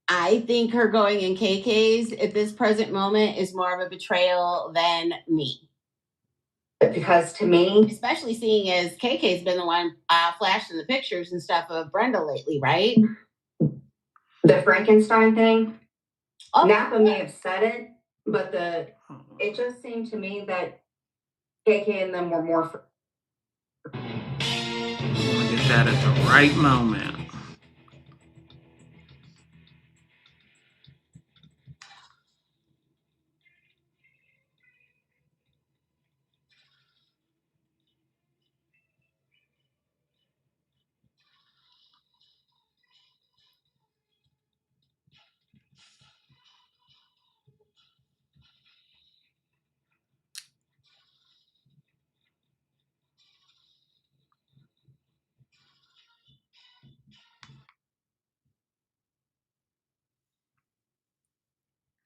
I think her going in KK's at this present moment is more of a betrayal than me. Because to me, especially seeing as KK's been the one flashing the pictures and stuff of Brenda lately, right? The Frankenstein thing. Oh, Napa may have said it, but it just seemed to me that KK and them were more. I'm gonna get that at the right moment.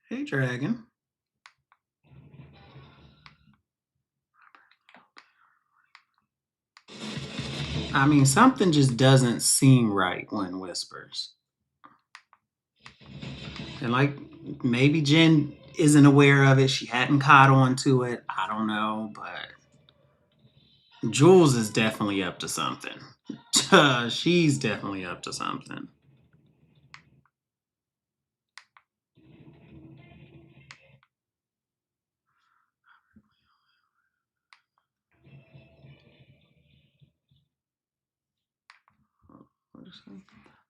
Hey, Dragon. I mean, something just doesn't seem right when whispers. And like, maybe Jen isn't aware of it. She hadn't caught on to it. I don't know, but Jules is definitely up to something. She's definitely up to something.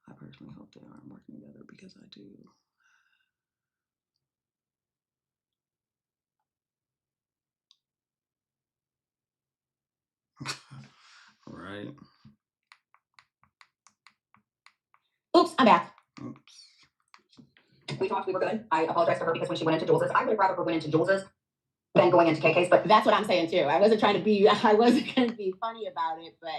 I personally hope they aren't working together because I do. Right. Oops, I'm back. Oops. We talked, we were good. I apologize to her because when she went into Jules's, I would have rather her went into Jules's than going into KK's, but That's what I'm saying too. I wasn't going to be funny about it, but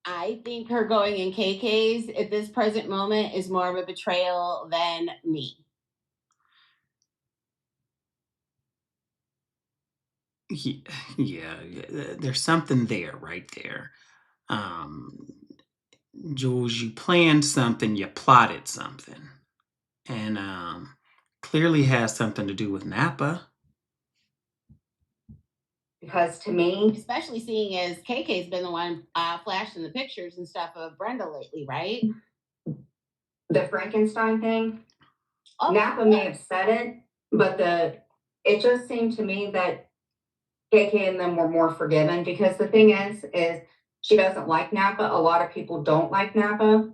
I think her going in KK's at this present moment is more of a betrayal than me. Yeah, there's something there, right there. Jules, you planned something, you plotted something, and clearly has something to do with Napa. Because to me, especially seeing as KK's been the one flashing the pictures and stuff of Brenda lately, right? The Frankenstein thing. Oh, Napa may have said it, but it just seemed to me that KK and them were more forgiven because the thing is she doesn't like Napa. A lot of people don't like Napa.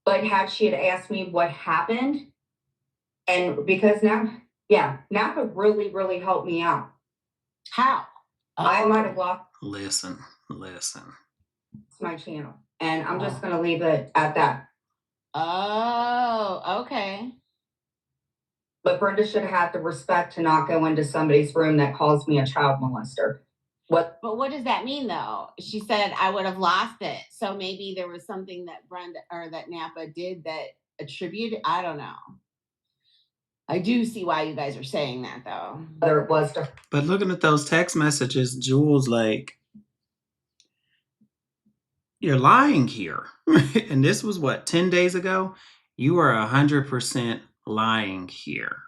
But had she had asked me what happened, and because Napa really, really helped me out. How? I might have lost Listen. my channel, and I'm just going to leave it at that. Oh, okay. But Brenda should have had the respect to not go into somebody's room that calls me a child molester. But what does that mean though? She said I would have lost it. So maybe there was something that Brenda or that Napa did that attributed. I don't know. I do see why you guys are saying that though. Whether it was to. But looking at those text messages, Jules, like, you're lying here. And this was what, 10 days ago? You are 100% lying here.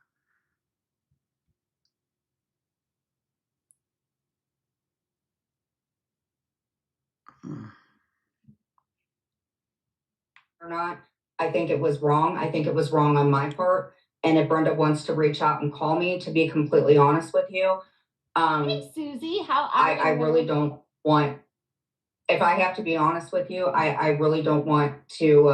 Or not, I think it was wrong. I think it was wrong on my part. And if Brenda wants to reach out and call me, to be completely honest with you, hey, Susie, how I really don't want. If I have to be honest with you, I really don't want to.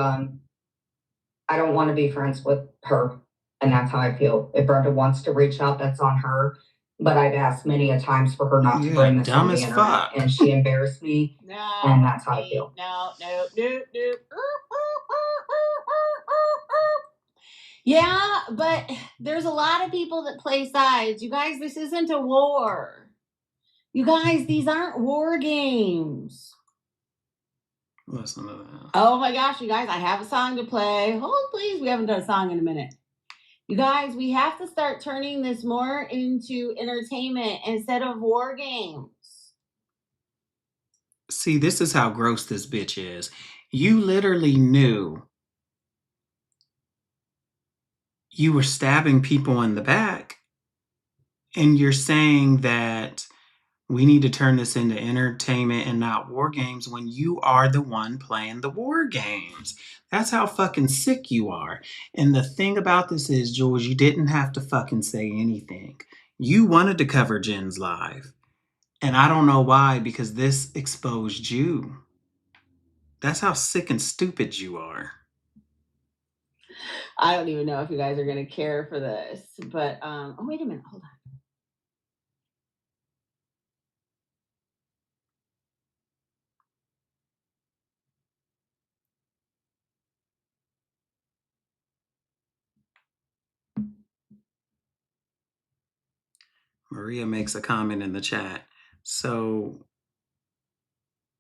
I don't want to be friends with her, and that's how I feel. If Brenda wants to reach out, that's on her. But I've asked many a times for her not to bring this on the internet, and she embarrassed me, and that's how I feel. No. Yeah, but there's a lot of people that play sides. You guys, this isn't a war. You guys, these aren't war games. Listen to that. Oh my gosh, you guys, I have a song to play. Hold please. We haven't done a song in a minute. You guys, we have to start turning this more into entertainment instead of war games. See, this is how gross this bitch is. You literally knew you were stabbing people in the back, and you're saying that we need to turn this into entertainment and not war games when you are the one playing the war games. That's how fucking sick you are. And the thing about this is, Jules, you didn't have to fucking say anything. You wanted to cover Jen's live. And I don't know why, because this exposed you. That's how sick and stupid you are. I don't even know if you guys are going to care for this, but oh, wait a minute. Hold on. Maria makes a comment in the chat. So,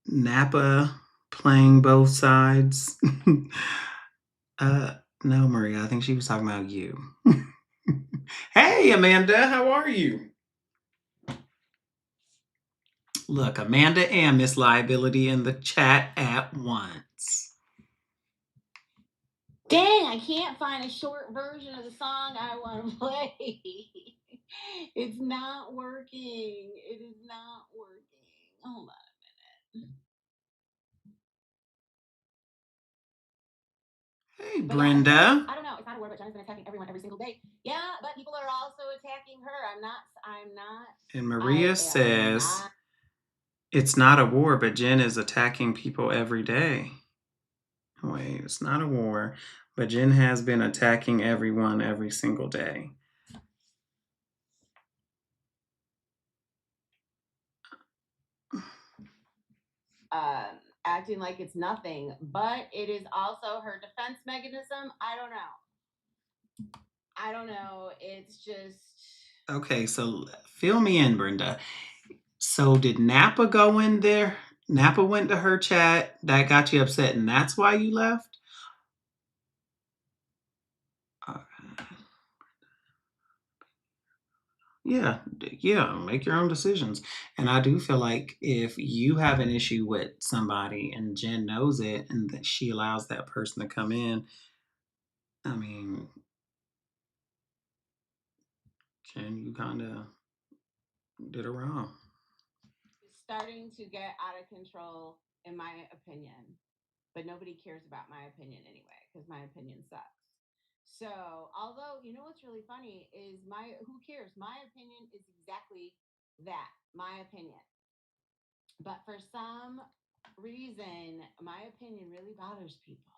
Napa playing both sides? No, Maria, I think she was talking about you. Hey, Amanda, how are you? Look, Amanda and Miss Liability in the chat at once. Dang, I can't find a short version of the song I want to play. It's not working. It is not working. Hold on a minute. Hey, But Brenda. yeah, I don't know. It's not a war, but Jenna's been attacking everyone every single day. Yeah, but people are also attacking her. I'm not. And Maria says it's not a war, but Jen is attacking people every day. Wait, it's not a war, but Jen has been attacking everyone every single day. Acting like it's nothing, but it is also her defense mechanism. I don't know. It's just okay. So fill me in, Brenda. So did Napa go in there? Napa went to her chat. That got you upset, and that's why you left? Yeah, make your own decisions. And I do feel like if you have an issue with somebody and Jen knows it and that she allows that person to come in, I mean, Jen, you kind of did her wrong. Starting to get out of control, in my opinion. But nobody cares about my opinion anyway, because my opinion sucks. So, although you know what's really funny is who cares? My opinion is exactly that, my opinion. But for some reason, my opinion really bothers people.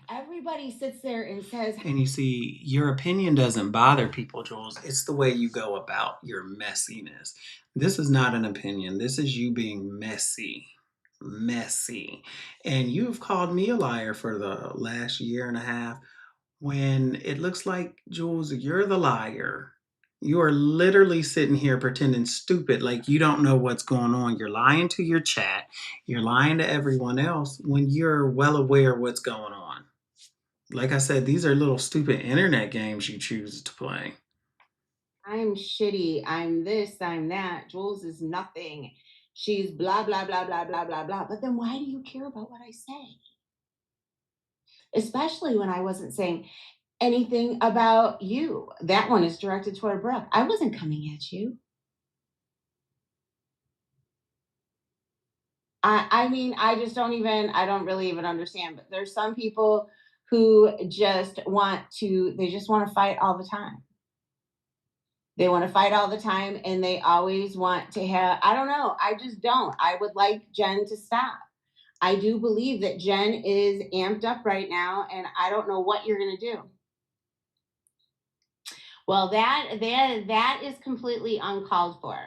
Everybody sits there and says, and you see, your opinion doesn't bother people, Jules. It's the way you go about your messiness. This is not an opinion. This is you being messy. Messy. And you've called me a liar for the last year and a half when it looks like, Jules, you're the liar. You are literally sitting here pretending stupid like you don't know what's going on. You're lying to your chat. You're lying to everyone else when you're well aware what's going on. Like I said, these are little stupid internet games you choose to play. I'm shitty. I'm this, I'm that. Jules is nothing. She's blah, blah, blah, blah, blah, blah, blah. But then why do you care about what I say? Especially when I wasn't saying anything about you. That one is directed toward Brooke. I wasn't coming at you. I mean, I don't really even understand. But there's some people who just want to fight all the time. They want to fight all the time and they always want to have, I don't know. I just don't. I would like Jen to stop. I do believe that Jen is amped up right now and I don't know what you're going to do. Well, that is completely uncalled for.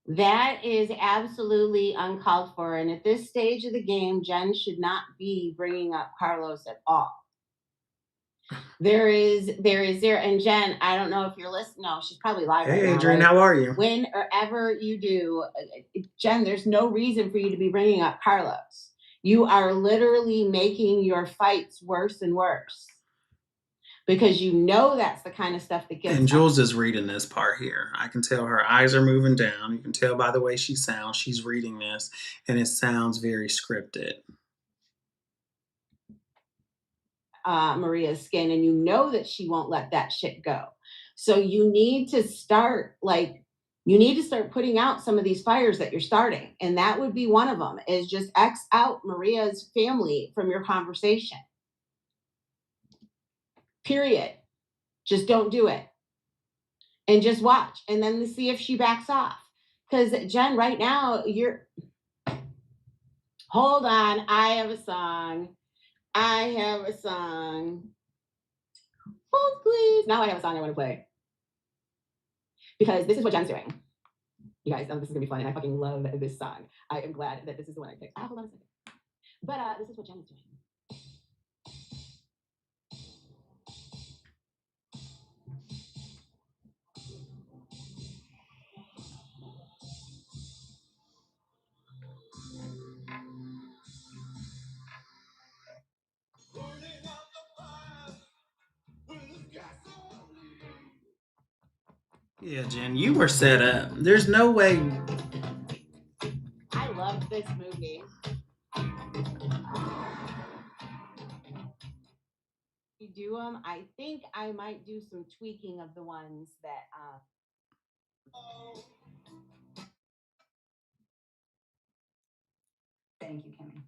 That is absolutely uncalled for. And at this stage of the game, Jen should not be bringing up Carlos at all. There is, and Jen, I don't know if you're listening. No, she's probably live right now. Hey, Adrian, right? how are you? Whenever you do, Jen, there's no reason for you to be bringing up Carlos. You are literally making your fights worse and worse. because you know that's the kind of stuff that gets And Jules is reading this part here. I can tell her eyes are moving down. You can tell by the way she sounds. She's reading this, and it sounds very scripted. Maria's skin, and you know that she won't let that shit go. So you need to start putting out some of these fires that you're starting, and that would be one of them. Is just X out Maria's family from your conversation. Period. Just don't do it. And just watch, and then see if she backs off. Because Jen, right now, hold on, I have a song. Hold please. Now I have a song I want to play. Because this is what Jen's doing. You guys, this is gonna be fun, and I fucking love this song. I am glad that this is the one I picked. Hold on a second. But this is what Jen is doing. Yeah, Jen, you were set up. There's no way. I loved this movie. You do them. I think I might do some tweaking of the ones that. Thank you, Kimmy.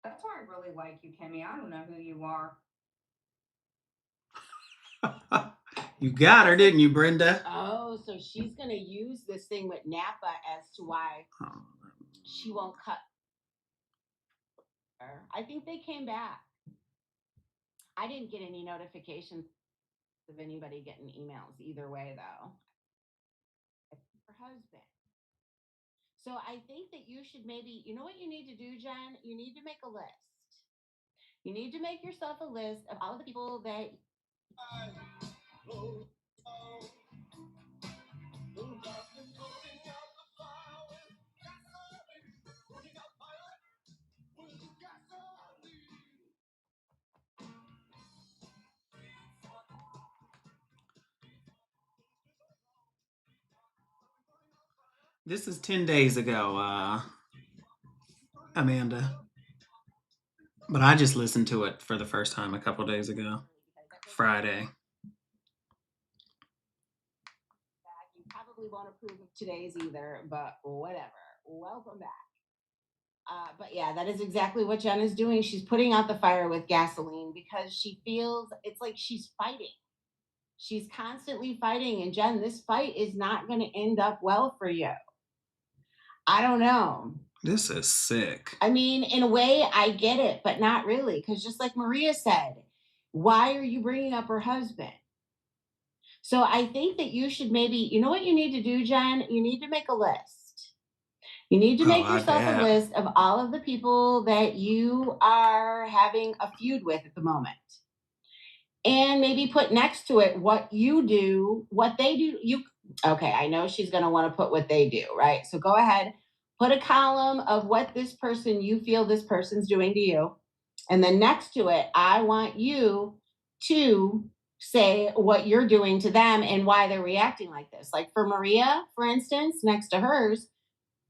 That's why I really like you, Kimmy. I don't know who you are. You got her, didn't you, Brenda? Oh, so she's gonna use this thing with Napa as to why she won't cut her. I think they came back. I didn't get any notifications of anybody getting emails either way, though. Her husband. So I think that you should maybe, you know what you need to do, Jen? You need to make a list. You need to make yourself a list of all of the people that. This is 10 days ago, Amanda. But I just listened to it for the first time a couple days ago. Friday. You probably won't approve of today's either, but whatever. Welcome back. But yeah, that is exactly what Jen is doing. She's putting out the fire with gasoline because she feels it's like she's fighting. She's constantly fighting. And Jen, this fight is not going to end up well for you. I don't know. This is sick. I mean, in a way, I get it, but not really. Because just like Maria said, why are you bringing up her husband? So I think that you should maybe, you know what you need to do, Jen? You need to make a list. You need to make yourself a list of all of the people that you are having a feud with at the moment. And maybe put next to it what you do, what they do. Okay, I know she's going to want to put what they do, right? So go ahead, put a column of what you feel this person's doing to you. And then next to it, I want you to say what you're doing to them and why they're reacting like this. Like for Maria, for instance, next to hers,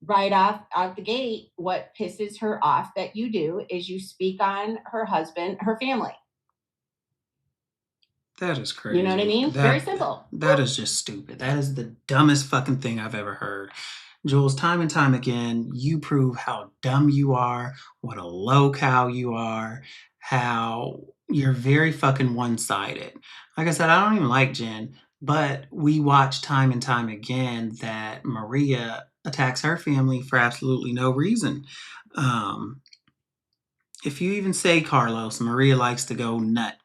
right out the gate, what pisses her off that you do is you speak on her husband, her family. That is crazy. You know what I mean? Very simple. That is just stupid. That is the dumbest fucking thing I've ever heard. Jules, time and time again, you prove how dumb you are, what a low cow you are, how you're very fucking one-sided. Like I said, I don't even like Jen, but we watch time and time again that Maria attacks her family for absolutely no reason. If you even say Carlos, Maria likes to go nut.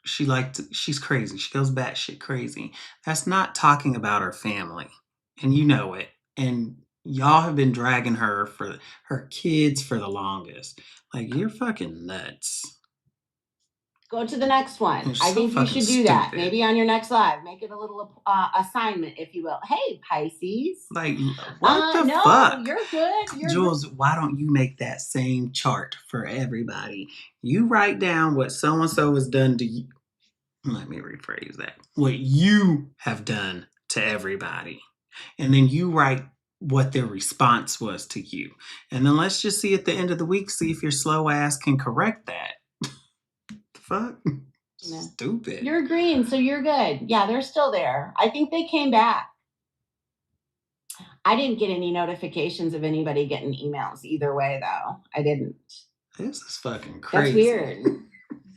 She's crazy. She goes batshit crazy. That's not talking about her family. And you know it. And y'all have been dragging her for her kids for the longest. Like, you're fucking nuts. Go to the next one. I think you should do that. Maybe on your next live, make it a little assignment, if you will. Hey, Pisces. Like, what the fuck? No, you're good. Jules, why don't you make that same chart for everybody? You write down what so-and-so has done to you. Let me rephrase that. What you have done to everybody. And then you write what their response was to you. And then let's just see at the end of the week, see if your slow ass can correct that. The fuck? Yeah. Stupid. You're green, so you're good. Yeah, they're still there. I think they came back. I didn't get any notifications of anybody getting emails either way, though. I didn't. This is fucking crazy. That's weird.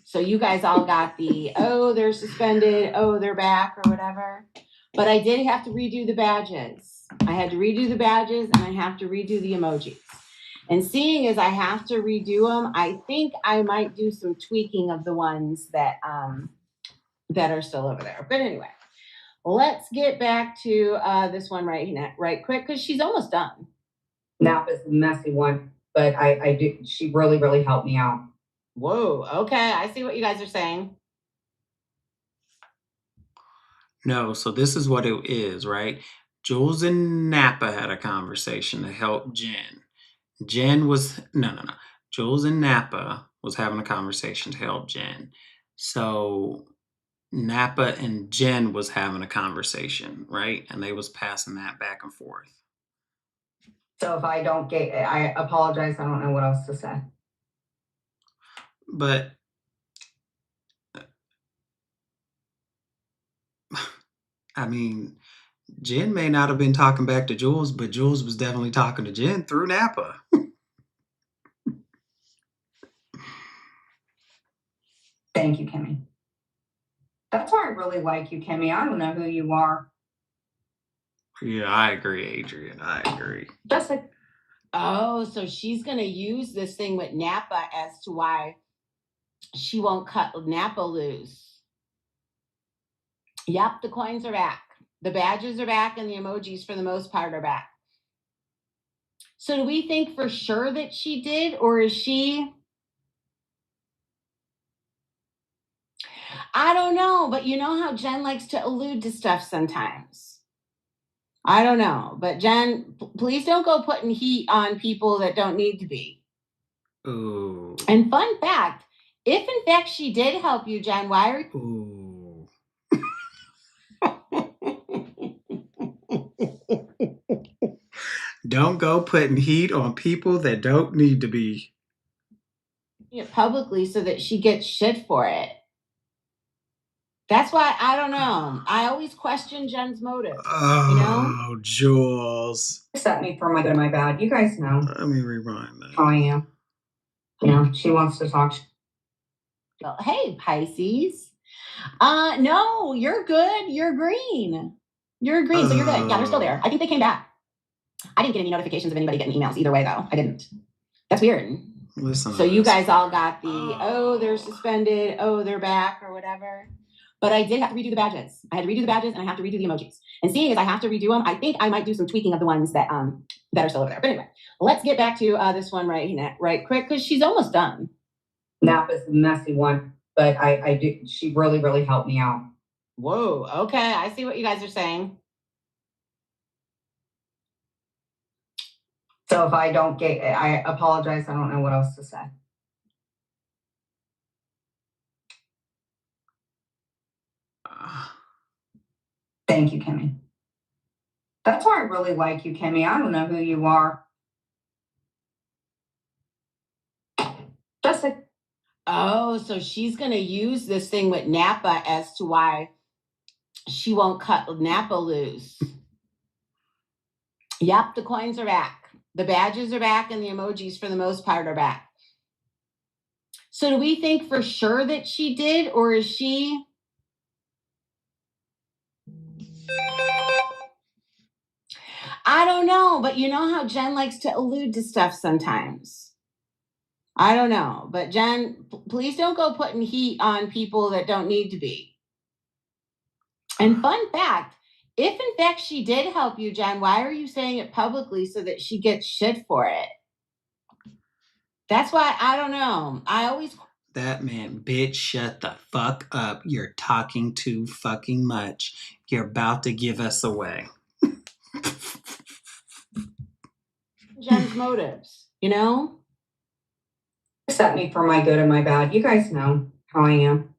So you guys all got the, oh, they're suspended, oh, they're back or whatever. But I did have to redo the badges. I had to redo the badges and I have to redo the emojis. And seeing as I have to redo them, I think I might do some tweaking of the ones that that are still over there. But anyway, let's get back to this one right quick, because she's almost done. Napa's a messy one, but I do. She really, really helped me out. Whoa. Okay, I see what you guys are saying. No, so this is what it is, right? Jules and Napa had a conversation to help Jen. Jen was no. Jules and Napa was having a conversation to help Jen. So Napa and Jen was having a conversation, right? And they was passing that back and forth. So if I don't get, I apologize. I don't know what else to say. But I mean, Jen may not have been talking back to Jules, but Jules was definitely talking to Jen through Napa. Thank you, Kimmy. That's why I really like you, Kimmy. I don't know who you are. Yeah, I agree, Adrian. I agree. Jessica. Oh, so she's going to use this thing with Napa as to why she won't cut Napa loose. Yep, the coins are back. The badges are back and the emojis for the most part are back. So do we think for sure that she did, or is she... I don't know, but you know how Jen likes to allude to stuff sometimes. I don't know, but Jen, please don't go putting heat on people that don't need to be. Ooh. And fun fact, if in fact she did help you, Jen, why are you... Ooh. Don't go putting heat on people that don't need to be. Publicly so that she gets shit for it. That's why I don't know. I always question Jen's motive. Oh, Jules. Set me for my good and my bad. You guys know. Let me rewind that. How I am. Yeah, she wants to talk. Well, hey, Pisces. No, you're good. You're green. You're green, so you're good. Yeah, they're still there. I think they came back. I didn't get any notifications of anybody getting emails either way, though. I didn't. That's weird. Listen. So you guys all got the, oh, they're suspended, oh, they're back, or whatever. But I did have to redo the badges. I had to redo the badges and I have to redo the emojis. And seeing as I have to redo them, I think I might do some tweaking of the ones that that are still over there. But anyway, let's get back to this one right quick, because she's almost done. Napa's a messy one, but I do. She really, really helped me out. Whoa. Okay, I see what you guys are saying. So if I don't get, I apologize. I don't know what else to say. Thank you, Kimmy. That's why I really like you, Kimmy. I don't know who you are. Jessica. Oh, so she's going to use this thing with Napa as to why she won't cut Napa loose. Yep, the coins are back. The badges are back and the emojis for the most part are back. So do we think for sure that she did, or is she... I don't know, but you know how Jen likes to allude to stuff sometimes. I don't know, but Jen, please don't go putting heat on people that don't need to be. And fun fact, if in fact she did help you, Jen, why are you saying it publicly so that she gets shit for it? That's why I don't know. I always... That man, bitch, shut the fuck up. You're talking too fucking much. You're about to give us away. Jen's motives, you know? Set me for my good and my bad. You guys know how I am.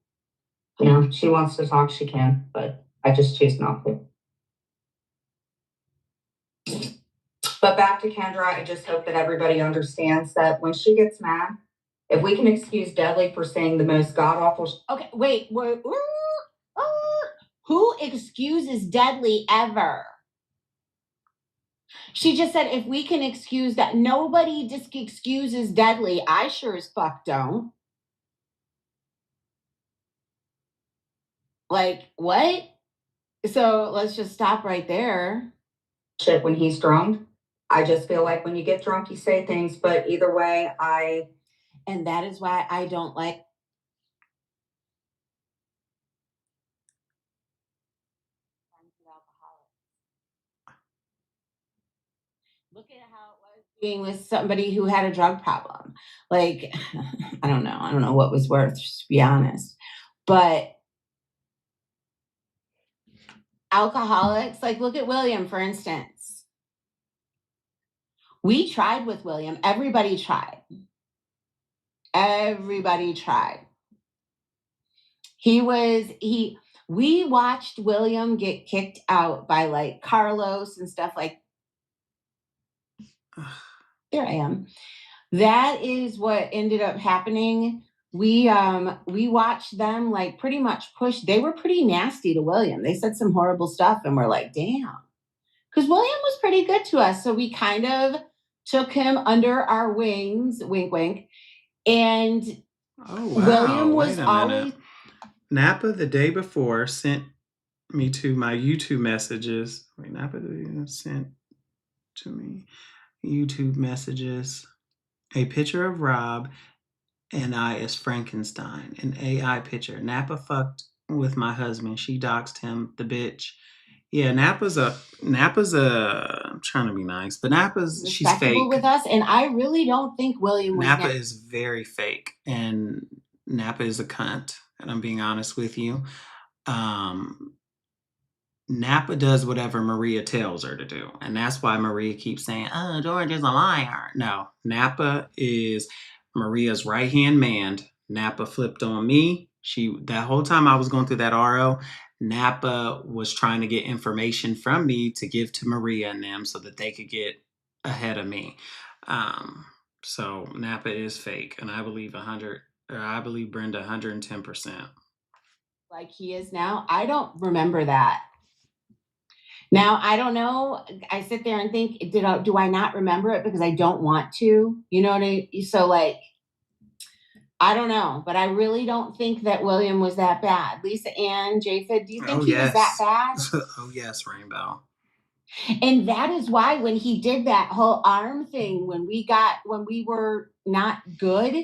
You know, if she wants to talk, she can, but I just choose not to. But back to Kendra, I just hope that everybody understands that when she gets mad, if we can excuse Dudley for saying the most god awful. Okay, wait. Who excuses Deadly ever? She just said if we can excuse that. Nobody just excuses Deadly. I sure as fuck don't. Like, what? So let's just stop right there. Shit when he's drunk. I just feel like when you get drunk, you say things, but either way, and that is why I don't like. Look at how it was being with somebody who had a drug problem. Like, I don't know what was worse, to be honest. But alcoholics, like, look at William, for instance. We tried with William. Everybody tried. We watched William get kicked out by like Carlos and stuff like. There I am. That is what ended up happening. We watched them like pretty much push. They were pretty nasty to William. They said some horrible stuff, and we're like, damn. Because William was pretty good to us. So we kind of took him under our wings, wink, wink. And William was always. Napa the day before sent me to my YouTube messages. Napa sent to me YouTube messages a picture of Rob and I as Frankenstein, an AI picture. Napa fucked with my husband. She doxed him, the bitch. Yeah, Napa's a. I'm trying to be nice, but she's fake with us, and I really don't think William. Napa is very fake, and Napa is a cunt. And I'm being honest with you. Napa does whatever Maria tells her to do, and that's why Maria keeps saying, "Oh, George is a liar." No, Napa is Maria's right hand man. Napa flipped on me. That whole time I was going through that RO. Napa was trying to get information from me to give to Maria and them so that they could get ahead of me. So Napa is fake, and I believe Brenda 110%. Like he is now. I don't remember that. Now I don't know. I sit there and think, do I not remember it because I don't want to? You know what I mean? So like. I don't know, but I really don't think that William was that bad. Lisa Ann, Japheth, do you think he was that bad? Oh, yes, Rainbow. And that is why when he did that whole arm thing, when we were not good,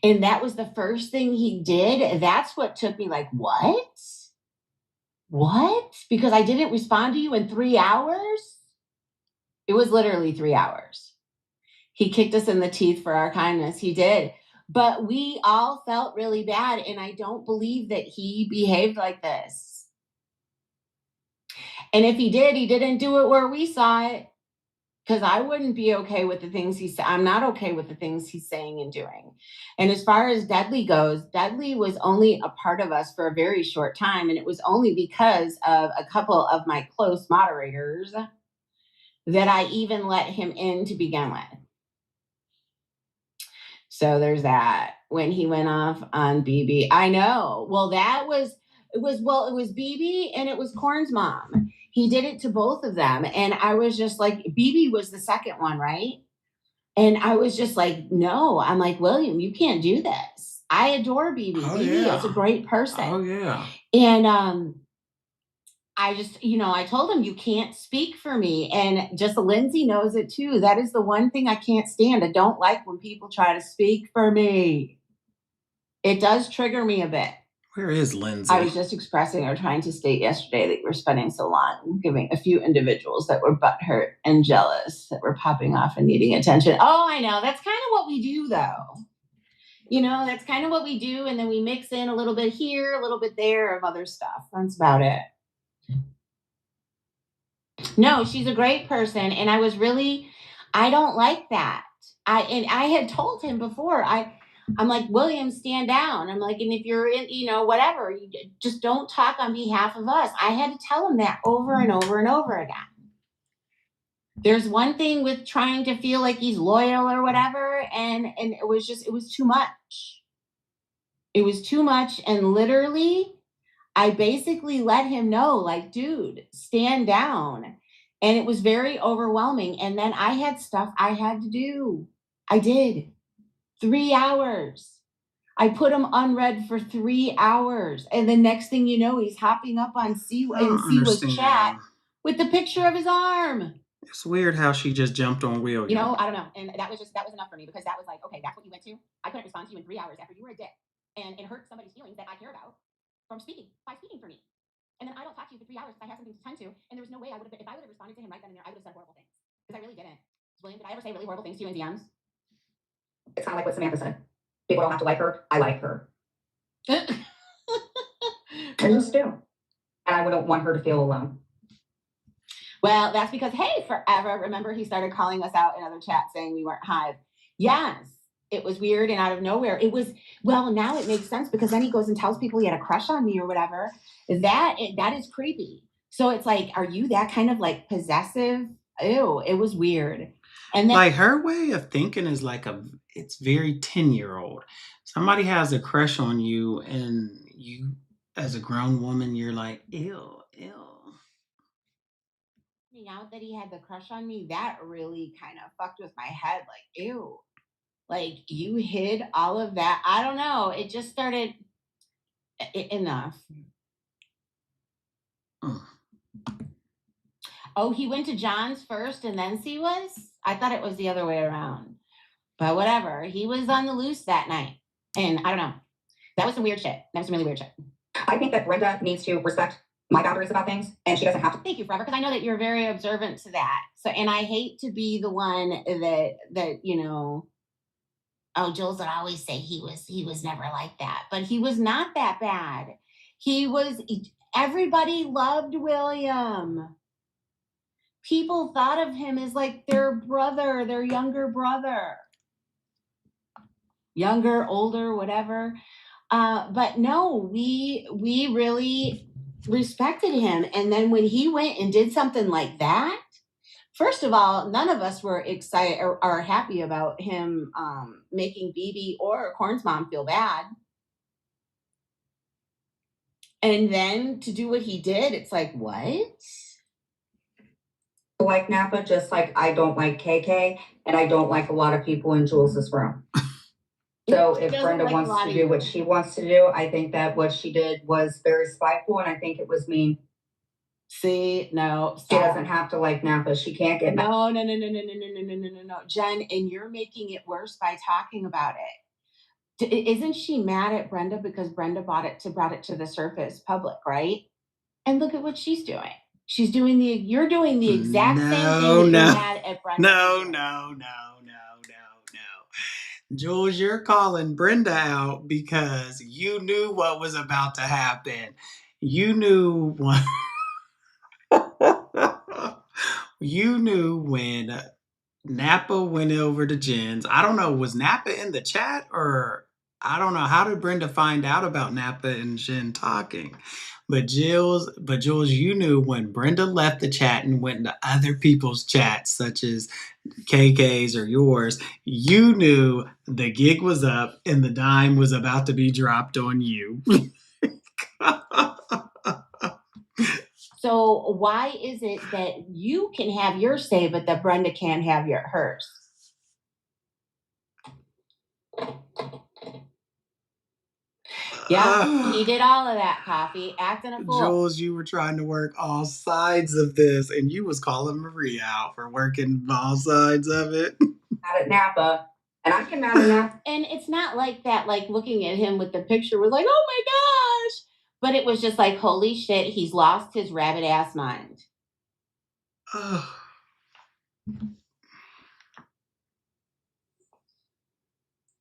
and that was the first thing he did, that's what took me like, what? What? Because I didn't respond to you in 3 hours? It was literally 3 hours. He kicked us in the teeth for our kindness. He did. But we all felt really bad, and I don't believe that he behaved like this. And if he did, he didn't do it where we saw it, because I wouldn't be okay with the things he said. I'm not okay with the things he's saying and doing. And as far as Dudley goes, Dudley was only a part of us for a very short time, and it was only because of a couple of my close moderators that I even let him in to begin with. So there's that. When he went off on BB, I know. Well, it was BB and it was Corn's mom. He did it to both of them, and I was just like, BB was the second one, right? And I was just like, no. I'm like, William, you can't do this. I adore BB. Oh, BB is a great person. Oh yeah. And I just, I told him, you can't speak for me. And just Lindsay knows it too. That is the one thing I can't stand. I don't like when people try to speak for me. It does trigger me a bit. Where is Lindsay? I was just expressing or trying to state yesterday that we're spending so long giving a few individuals that were butthurt and jealous that were popping off and needing attention. Oh, I know. That's kind of what we do, though. That's kind of what we do. And then we mix in a little bit here, a little bit there of other stuff. That's about it. No, she's a great person. And I don't like that. I had told him before, I'm like, William, stand down. I'm like, and if you're in, whatever, you just don't talk on behalf of us. I had to tell him that over and over and over again. There's one thing with trying to feel like he's loyal or whatever, and it was too much. It was too much, and literally, I basically let him know, like, dude, stand down. And it was very overwhelming. And then I had stuff I had to do. I did 3 hours. I put him unread for 3 hours. And the next thing you know, he's hopping up on I don't Siwa's chat understand. with the picture of his arm. It's weird how she just jumped on William. I don't know. And that was enough for me because that was like, okay, that's what you went to. I couldn't respond to you in 3 hours after you were a dick. And it hurt somebody's feelings that I care about by speaking for me. And then I don't talk to you for 3 hours because I have something to tend to. And there was no way I would have, if I would have responded to him right then and there, I would have said horrible things. Because I really didn't. William, did I ever say really horrible things to you in DMs? It's kind of like what Samantha said. People don't have to like her. I like her. I just do. And I wouldn't want her to feel alone. Well, that's because, hey, forever, remember he started calling us out in other chats saying we weren't Hive. Yes, it was weird and out of nowhere. It was, well, now it makes sense because then he goes and tells people he had a crush on me or whatever. That is creepy. So it's like, are you that kind of like possessive? Ew, it was weird. And then Like her way of thinking is like it's very 10-year-old. Somebody has a crush on you and you as a grown woman, you're like, ew, ew. finding out that he had the crush on me, that really kind of fucked with my head. Like, ew. Like you hid all of that. I don't know. It just started enough. Mm. Oh, he went to John's first and then Siwa's? I thought it was the other way around. But whatever. He was on the loose that night. And I don't know. That was some weird shit. That was some really weird shit. I think that Brenda needs to respect my boundaries about things, and she doesn't have to. Thank you, Forever, because I know that you're very observant to that. So, and I hate to be the one that oh, Jules would always say he was never like that, but he was not that bad. Everybody loved William. People thought of him as like their brother, their younger brother. Younger, older, whatever. But no, we really respected him. And then when he went and did something like that, first of all, none of us were excited or happy about him making BB or Corn's mom feel bad. And then to do what he did, it's like, what? Like Napa, just like I don't like KK, and I don't like a lot of people in Jules's room. So if Brenda wants to do what she wants to do, I think that what she did was very spiteful, and I think it was mean. See, no, she doesn't have to like Napa. She can't get no, Jen, and you're making it worse by talking about it. Isn't she mad at Brenda because Brenda brought it to the surface public, right? And look at what she's doing. You're doing the exact same thing that you're mad at Brenda. No. Jules, you're calling Brenda out because you knew what was about to happen. You knew what you knew when Napa went over to Jen's. I don't know, was Napa in the chat or I don't know. How did Brenda find out about Napa and Jen talking? But Jules, you knew when Brenda left the chat and went into other people's chats, such as KK's or yours, you knew the gig was up and the dime was about to be dropped on you. So why is it that you can have your say, but that Brenda can't have hers? Yeah, he did all of that, Coffee, acting a fool. Jules, you were trying to work all sides of this, and you was calling Maria out for working all sides of it. Mad at Napa, and I get mad at Napa. And it's not like that, like looking at him with the picture was like, oh my gosh. But it was just like, holy shit, he's lost his rabbit ass mind.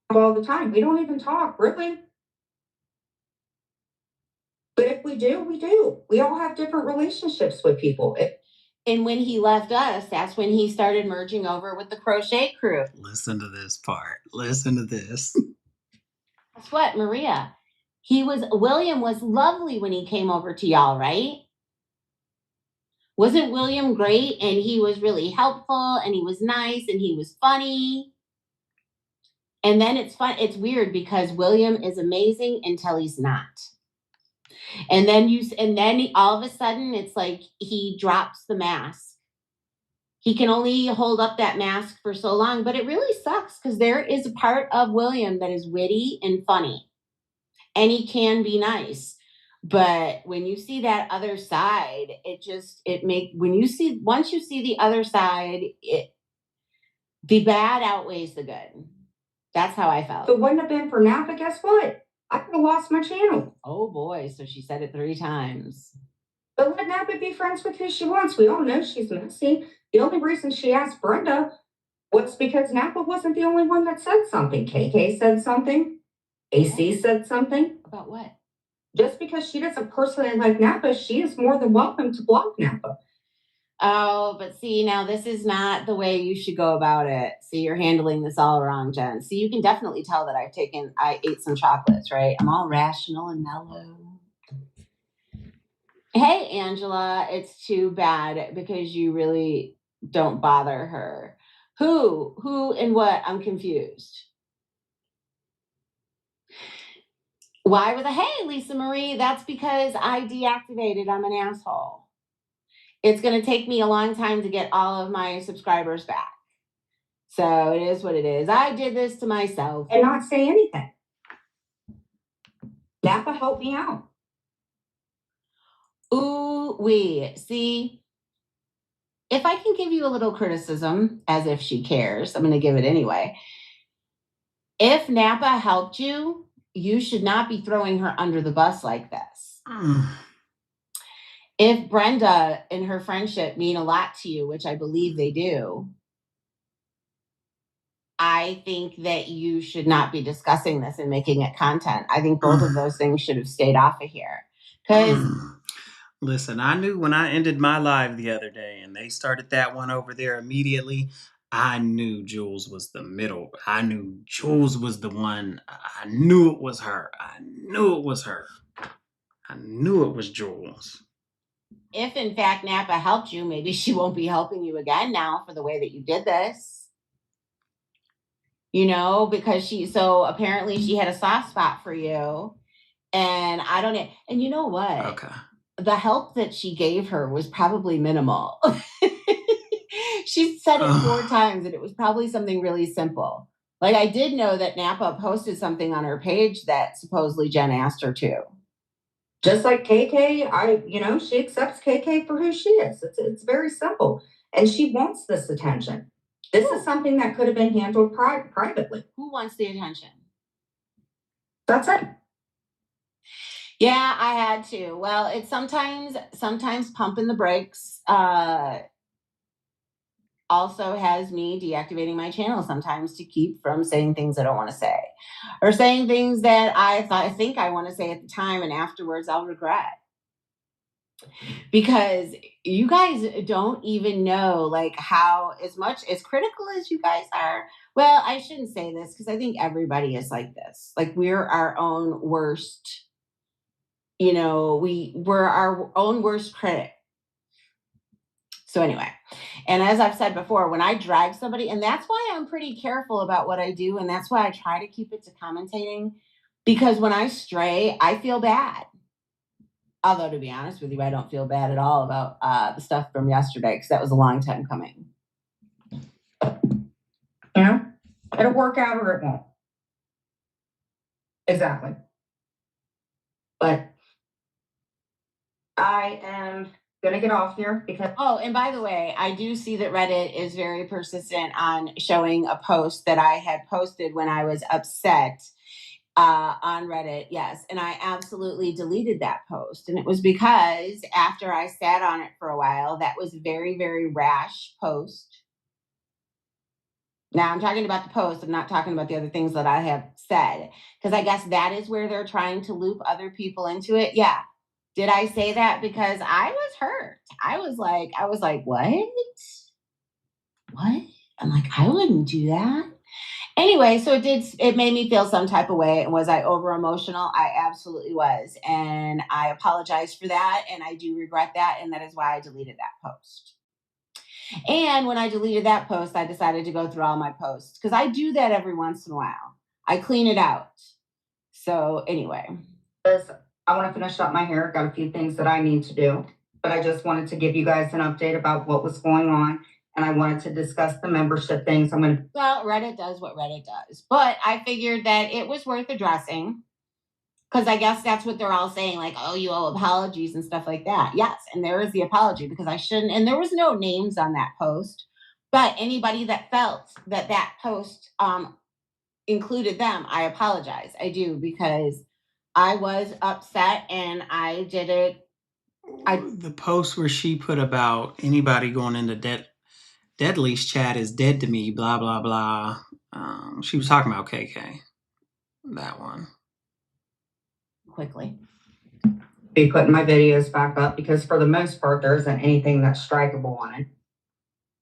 All the time. We don't even talk, really. But if we do, we do. We all have different relationships with people. And when he left us, that's when he started merging over with the crochet crew. Listen to this part. Listen to this. Guess what, Maria? William was lovely when he came over to y'all, right? Wasn't William great? And he was really helpful and he was nice and he was funny. And then it's weird because William is amazing until he's not. And then all of a sudden it's like he drops the mask. He can only hold up that mask for so long, but it really sucks because there is a part of William that is witty and funny. And he can be nice. But when you see that other side, once you see the other side, the bad outweighs the good. That's how I felt. If it wouldn't have been for Napa, guess what? I could have lost my channel. Oh boy, so she said it 3 times. But let Napa be friends with who she wants. We all know she's messy. The only reason she asked Brenda was because Napa wasn't the only one that said something. KK said something. AC said something. About what? Just because she doesn't personally like Napa, she is more than welcome to block Napa. Oh, but see, now this is not the way you should go about it. See, you're handling this all wrong, Jen. See, you can definitely tell that I ate some chocolates, right? I'm all rational and mellow. Hey, Angela, it's too bad because you really don't bother her. Who and what? I'm confused. Why was hey, Lisa Marie? That's because I deactivated. I'm an asshole. It's going to take me a long time to get all of my subscribers back. So it is what it is. I did this to myself. And not say anything. Napa helped me out. Ooh, see, if I can give you a little criticism, as if she cares, I'm going to give it anyway. If Napa helped you, you should not be throwing her under the bus like this. If Brenda and her friendship mean a lot to you, which I believe they do, I think that you should not be discussing this and making it content. I think both of those things should have stayed off of here. Because listen, I knew when I ended my live the other day and they started that one over there immediately, I knew Jules was the middle. I knew Jules was the one. I knew it was her. I knew it was her. I knew it was Jules. If in fact Napa helped you, maybe she won't be helping you again now for the way that you did this. You know, because apparently she had a soft spot for you. And I don't know. And you know what? Okay. The help that she gave her was probably minimal. She said it 4 times and it was probably something really simple. Like I did know that Napa posted something on her page that supposedly Jen asked her to. Just like KK, she accepts KK for who she is. It's very simple. And she wants this attention. This is something that could have been handled privately. Who wants the attention? That's it. Yeah, I had to. Well, it's sometimes pumping the brakes also has me deactivating my channel sometimes to keep from saying things I don't want to say or saying things that I think I want to say at the time and afterwards I'll regret. Because you guys don't even know like how as critical as you guys are. Well, I shouldn't say this because I think everybody is like this. Like we're our own worst, we're our own worst critic. So anyway, and as I've said before, when I drag somebody, and that's why I'm pretty careful about what I do, and that's why I try to keep it to commentating, because when I stray, I feel bad. Although, to be honest with you, I don't feel bad at all about the stuff from yesterday, because that was a long time coming. It'll work out or it won't. Exactly. But I am going to get off here because... Oh, and by the way, I do see that Reddit is very persistent on showing a post that I had posted when I was upset on Reddit. Yes. And I absolutely deleted that post. And it was because after I sat on it for a while, that was a very, very rash post. Now I'm talking about the post. I'm not talking about the other things that I have said, because I guess that is where they're trying to loop other people into it. Yeah. Did I say that? Because I was hurt. I was like, what? What? I'm like, I wouldn't do that. Anyway, so it made me feel some type of way. And was I over emotional? I absolutely was. And I apologize for that. And I do regret that. And that is why I deleted that post. And when I deleted that post, I decided to go through all my posts because I do that every once in a while. I clean it out. So, anyway. I want to finish up my hair. Got a few things that I need to do, but I just wanted to give you guys an update about what was going on. And I wanted to discuss the membership things. Well, Reddit does what Reddit does, but I figured that it was worth addressing because I guess that's what they're all saying, like, oh, you owe apologies and stuff like that. Yes, and there is the apology because I shouldn't, and there was no names on that post, but anybody that felt that that post included them, I apologize. I do because I was upset and I did it. The post where she put about anybody going into Deadly's chat is dead to me, blah, blah, blah. She was talking about KK. That one. Quickly. Be putting my videos back up because for the most part, there isn't anything that's strikeable on it.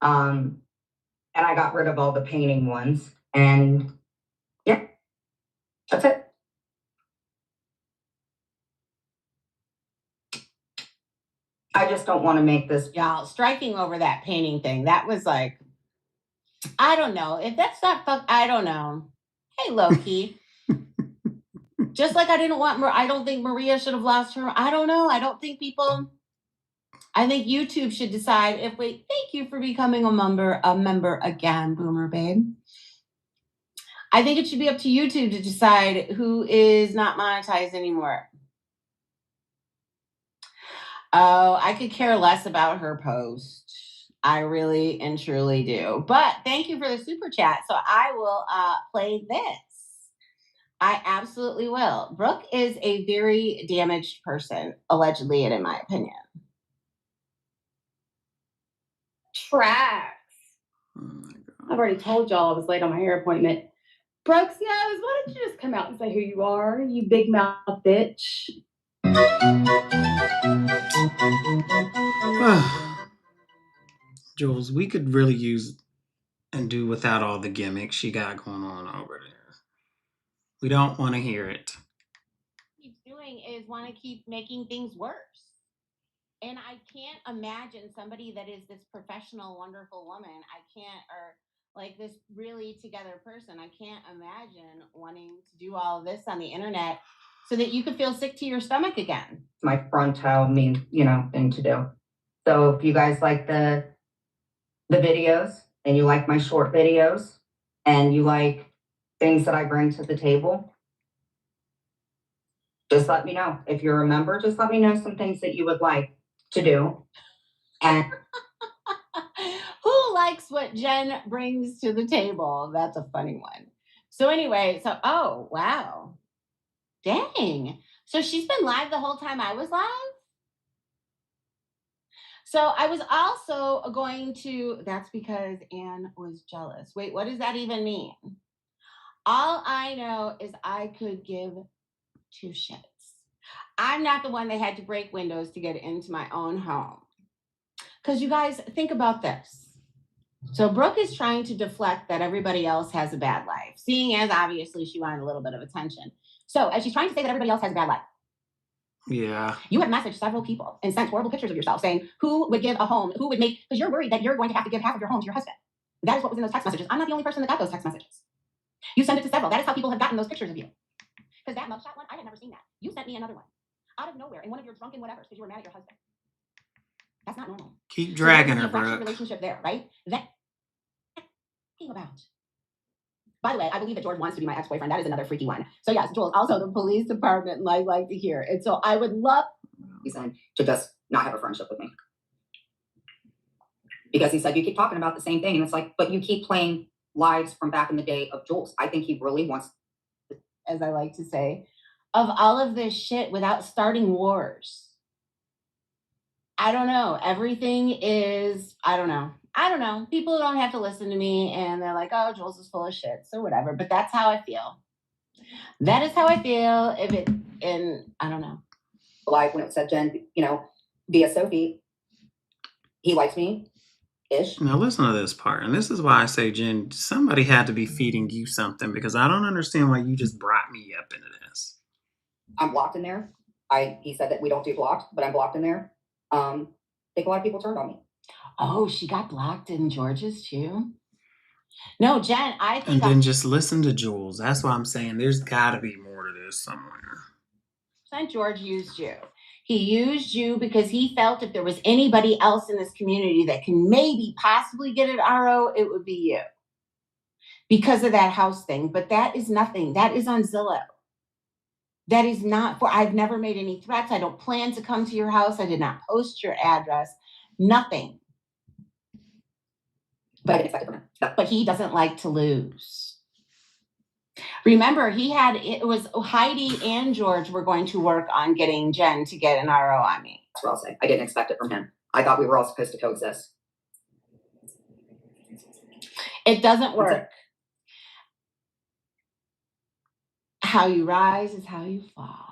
And I got rid of all the painting ones. And yeah, that's it. I just don't want to make this. Y'all, striking over that painting thing, that was like, I don't know. If that's not I don't know. Hey, Loki. Just like I didn't want, I don't think Maria should have lost her. I don't know. I think YouTube should decide if thank you for becoming a member again, Boomer Babe. I think it should be up to YouTube to decide who is not monetized anymore. Oh, I could care less about her post. I really and truly do. But thank you for the super chat. So I will play this. I absolutely will. Brooke is a very damaged person, allegedly, and in my opinion. Tracks. I've already told y'all I was late on my hair appointment. Brooks knows. Why don't you just come out and say who you are, you big mouth bitch? Jules, we could really use and do without all the gimmicks she got going on over there. We don't want to hear it. What he's doing is want to keep making things worse. And I can't imagine somebody that is this professional, wonderful woman. Or like this really together person. I can't imagine wanting to do all of this on the internet so that you could feel sick to your stomach again. My frontal thing to do. So if you guys like the videos and you like my short videos and you like things that I bring to the table, just let me know. If you're a member, just let me know some things that you would like to do. And who likes what Jen brings to the table? That's a funny one. So anyway, oh, wow. Dang. So she's been live the whole time I was live? So I was also going to, that's because Anne was jealous. Wait, what does that even mean? All I know is I could give two shits. I'm not the one that had to break windows to get into my own home. Because you guys, think about this. So Brooke is trying to deflect that everybody else has a bad life, seeing as obviously she wanted a little bit of attention. So as she's trying to say that everybody else has a bad life, yeah, you have messaged several people and sent horrible pictures of yourself saying who would give a home, who would make, because you're worried that you're going to have to give half of your home to your husband. That is what was in those text messages. I'm not the only person that got those text messages. You sent it to several. That is how people have gotten those pictures of you. Because that mugshot one, I had never seen that. You sent me another one out of nowhere in one of your drunken whatevers because you were mad at your husband. That's not normal. Keep dragging her, bro. Relationship there, right? That about. By the way, I believe that George wants to be my ex-boyfriend. That is another freaky one. So yes, Jules, also the police department might like to hear. And so I would love to just not have a friendship with me. Because he said you keep talking about the same thing. And it's like, but you keep playing lives from back in the day of Jules. I think he really wants, as I like to say, of all of this shit without starting wars. I don't know. Everything is, I don't know. People don't have to listen to me and they're like, oh, Jules is full of shit. So whatever. But that's how I feel. That is how I feel. I don't know. Like when it said Jen, via Sophie, he likes me. ish. Now listen to this part, and this is why I say, Jen, somebody had to be feeding you something because I don't understand why you just brought me up into this. I'm blocked in there. He said that we don't do blocked, but I'm blocked in there. I think a lot of people turned on me. Oh, she got blocked in George's too? No, Jen, I And think then just listen to Jules. That's why I'm saying there's got to be more to this somewhere. George used you. He used you because he felt if there was anybody else in this community that can maybe possibly get an RO, it would be you. Because of that house thing. But that is nothing. That is on Zillow. That is not for, I've never made any threats. I don't plan to come to your house. I did not post your address. Nothing. But I didn't expect it from him. But he doesn't like to lose. Remember, it was Heidi and George were going to work on getting Jen to get an RO on me. That's what I'll say. I didn't expect it from him. I thought we were all supposed to coexist. It doesn't work. That's it. How you rise is how you fall.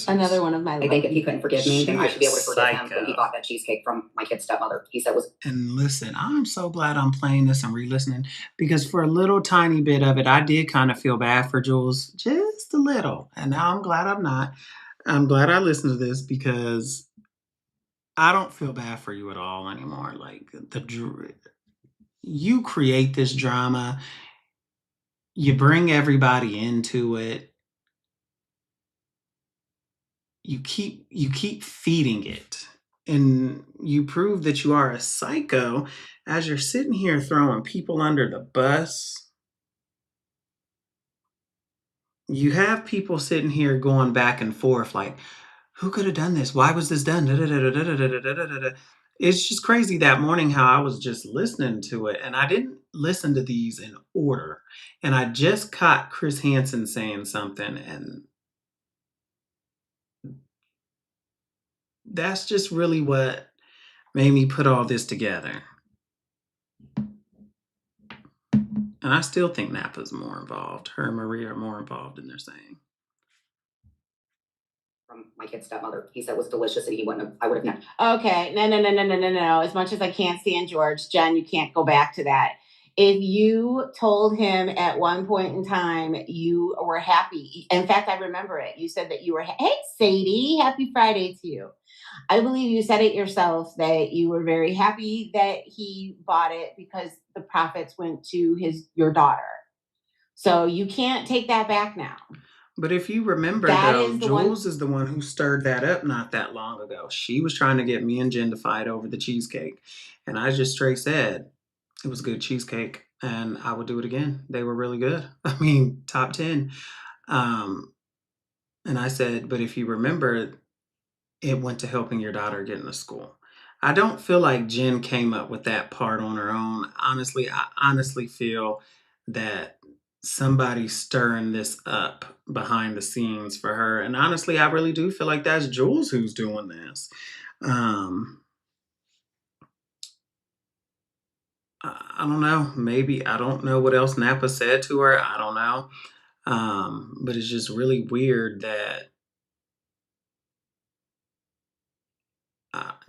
Another one of my. I think if he couldn't forgive me, then I should be able to forgive him Psycho. when he bought that cheesecake from my kid's stepmother. He said was. And listen, I'm so glad I'm playing this and re-listening because for a little tiny bit of it, I did kind of feel bad for Jules, just a little. And now I'm glad I'm not. I'm glad I listened to this because I don't feel bad for you at all anymore. Like you create this drama, you bring everybody into it. You keep feeding it, and you prove that you are a psycho as you're sitting here throwing people under the bus. You have people sitting here going back and forth like, who could have done this? Why was this done? It's just crazy that morning how I was just listening to it, and I didn't listen to these in order. And I just caught Chris Hansen saying something, and that's just really what made me put all this together. And I still think Napa's more involved. Her and Maria are more involved than they're saying. From my kid's stepmother. He said it was delicious and I would have never. Okay. No. As much as I can't stand George, Jen, you can't go back to that. If you told him at one point in time you were happy, in fact, I remember it. You said that you were, hey, Sadie, happy Friday to you. I believe you said it yourself that you were very happy that he bought it because the profits went to your daughter. So you can't take that back now. But if you remember, though, Jules is the one who stirred that up not that long ago. She was trying to get me and Jen to fight over the cheesecake. And I just straight said it was good cheesecake and I would do it again. They were really good. I mean, top 10. And I said, but if you remember, it went to helping your daughter get into school. I don't feel like Jen came up with that part on her own. Honestly, I honestly feel that somebody's stirring this up behind the scenes for her. And honestly, I really do feel like that's Jules who's doing this. I don't know. Maybe I don't know what else Napa said to her. I don't know. But it's just really weird that